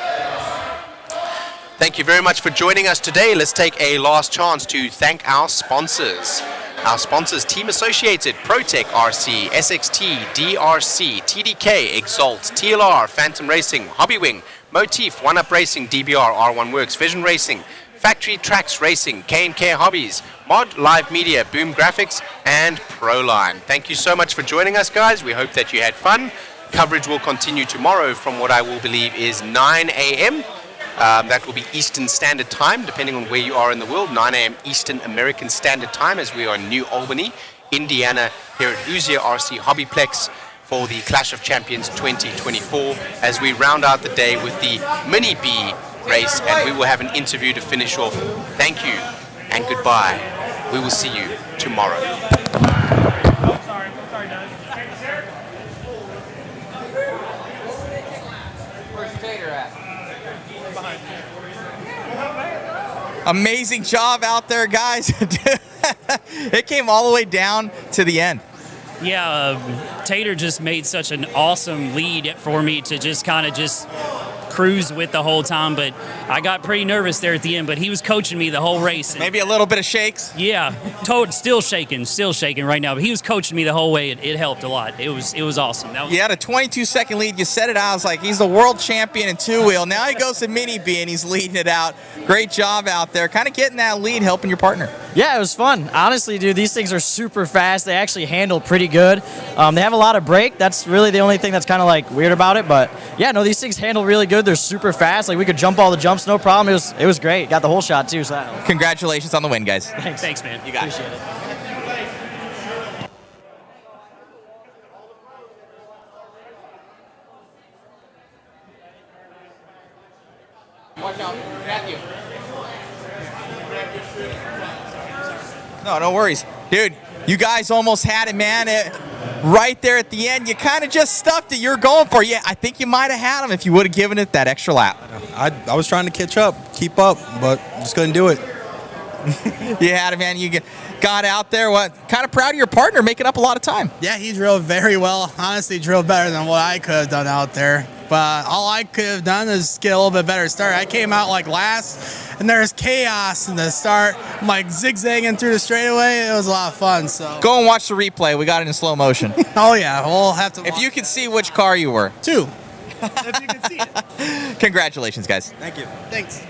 Thank you very much for joining us today. Let's take a last chance to thank our sponsors. Our sponsors, Team Associated, ProTech RC, SXT, DRC, TDK, Exalt, TLR, Phantom Racing, Hobbywing, Motif, One Up Racing, DBR, R1 Works, Vision Racing, Factory Tracks Racing, K&K Hobbies, Mod Live Media, Boom Graphics, and Proline. Thank you so much for joining us, guys. We hope that you had fun. Coverage will continue tomorrow from what I will believe is 9 a.m. That will be Eastern Standard Time, depending on where you are in the world. 9 a.m. Eastern American Standard Time, as we are in New Albany, Indiana, here at Hoosier RC HobbyPlex for the Clash of Champions 2024, as we round out the day with the Mini B race, and we will have an interview to finish off. Thank you and goodbye. We will see you tomorrow. Amazing job out there, guys. It came all the way down to the end. Yeah, Tater just made such an awesome lead for me to just kind of just cruise with the whole time, but I got pretty nervous there at the end, but he was coaching me the whole race. Maybe a little bit of shakes? Yeah, still shaking right now, but he was coaching me the whole way. It helped a lot. It was awesome. You had a 22-second lead. You set it out. I was like, he's the world champion in two-wheel. Now he goes to Mini B, and he's leading it out. Great job out there. Kind of getting that lead, helping your partner. Yeah, it was fun. Honestly, dude, these things are super fast. They actually handle pretty good. They have a lot of brake. That's really the only thing that's kind of like weird about it. But yeah, no, these things handle really good. They're super fast. Like we could jump all the jumps, no problem. It was great. Got the whole shot too. So congratulations on the win, guys. Thanks, man. You got Appreciate it. Watch out, Matthew. No worries. Dude, you guys almost had it, man. Right there at the end, you kind of just stuffed it. You're going for it. Yeah, I think you might have had him if you would have given it that extra lap. I was trying to catch up, keep up, but just couldn't do it. You had it, man. You got out there. What? Kind of proud of your partner making up a lot of time. Yeah, he drove very well. Honestly, drove better than what I could have done out there. But all I could have done is get a little bit better start. I came out like last, and there's chaos in the start. I'm like zigzagging through the straightaway. It was a lot of fun. So Go and watch the replay. We got it in slow motion. oh yeah, we'll have to. If you could see which car you were. 2. If you can see it. Congratulations, guys. Thank you. Thanks.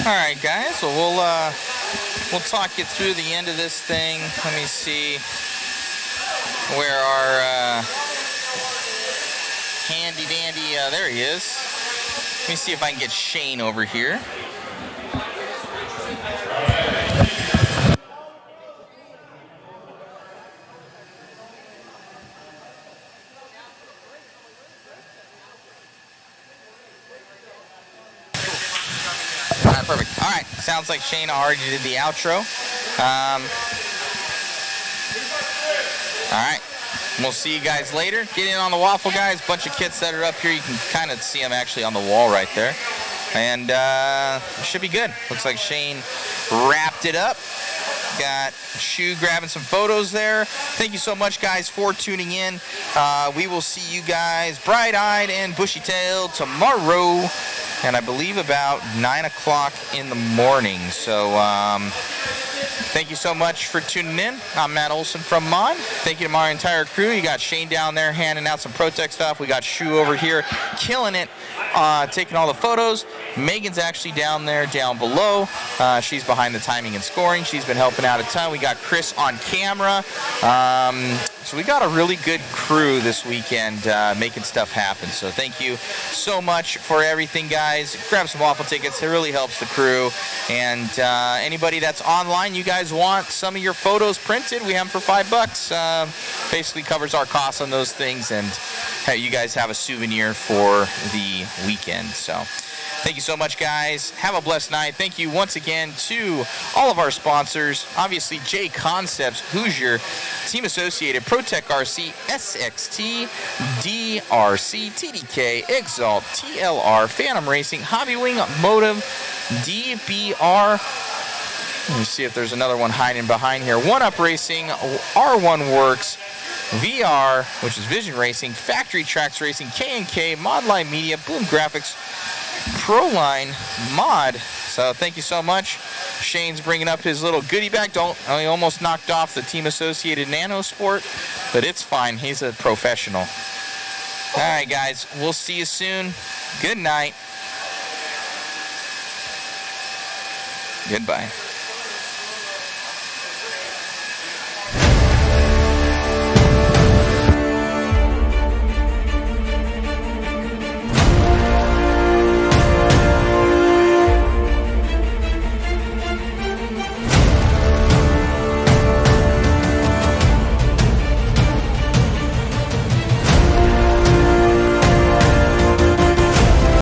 All right, guys. So we'll talk you through the end of this thing. Let me see where our handy dandy. There he is. Let me see if I can get Shane over here. All right, perfect. All right, sounds like Shane already did the outro. All right, we'll see you guys later. Get in on the waffle, guys. Bunch of kits that are up here. You can kind of see them actually on the wall right there. And it should be good. Looks like Shane wrapped it up. Got Shu grabbing some photos there. Thank you so much, guys, for tuning in. We will see you guys bright-eyed and bushy-tailed tomorrow. And I believe about 9 o'clock in the morning. So thank you so much for tuning in. I'm Matt Olson from Mod. Thank you to my entire crew. You got Shane down there handing out some ProTech stuff. We got Shu over here killing it, taking all the photos. Megan's actually down there, down below. She's behind the timing and scoring. She's been helping out a ton. We got Chris on camera. So we got a really good crew this weekend making stuff happen. So thank you so much for everything, guys. Grab some waffle tickets. It really helps the crew. And anybody that's online, you guys want some of your photos printed, we have them for $5. Basically covers our costs on those things. And hey, you guys have a souvenir for the weekend. So thank you so much, guys. Have a blessed night. Thank you once again to all of our sponsors. Obviously, JConcepts, Hoosier, Team Associated, ProTech RC, SXT, DRC, TDK, Exalt, TLR, Phantom Racing, Hobbywing, Motive, DBR. Let me see if there's another one hiding behind here. One Up Racing, R1 Works, VR, which is Vision Racing, Factory Tracks Racing, K&K, Modline Media, Boom Graphics, Proline Mod. So thank you so much. Shane's bringing up his little goodie bag. I almost knocked off the Team Associated Nano Sport, but it's fine. He's a professional. All right, guys. We'll see you soon. Good night. Goodbye.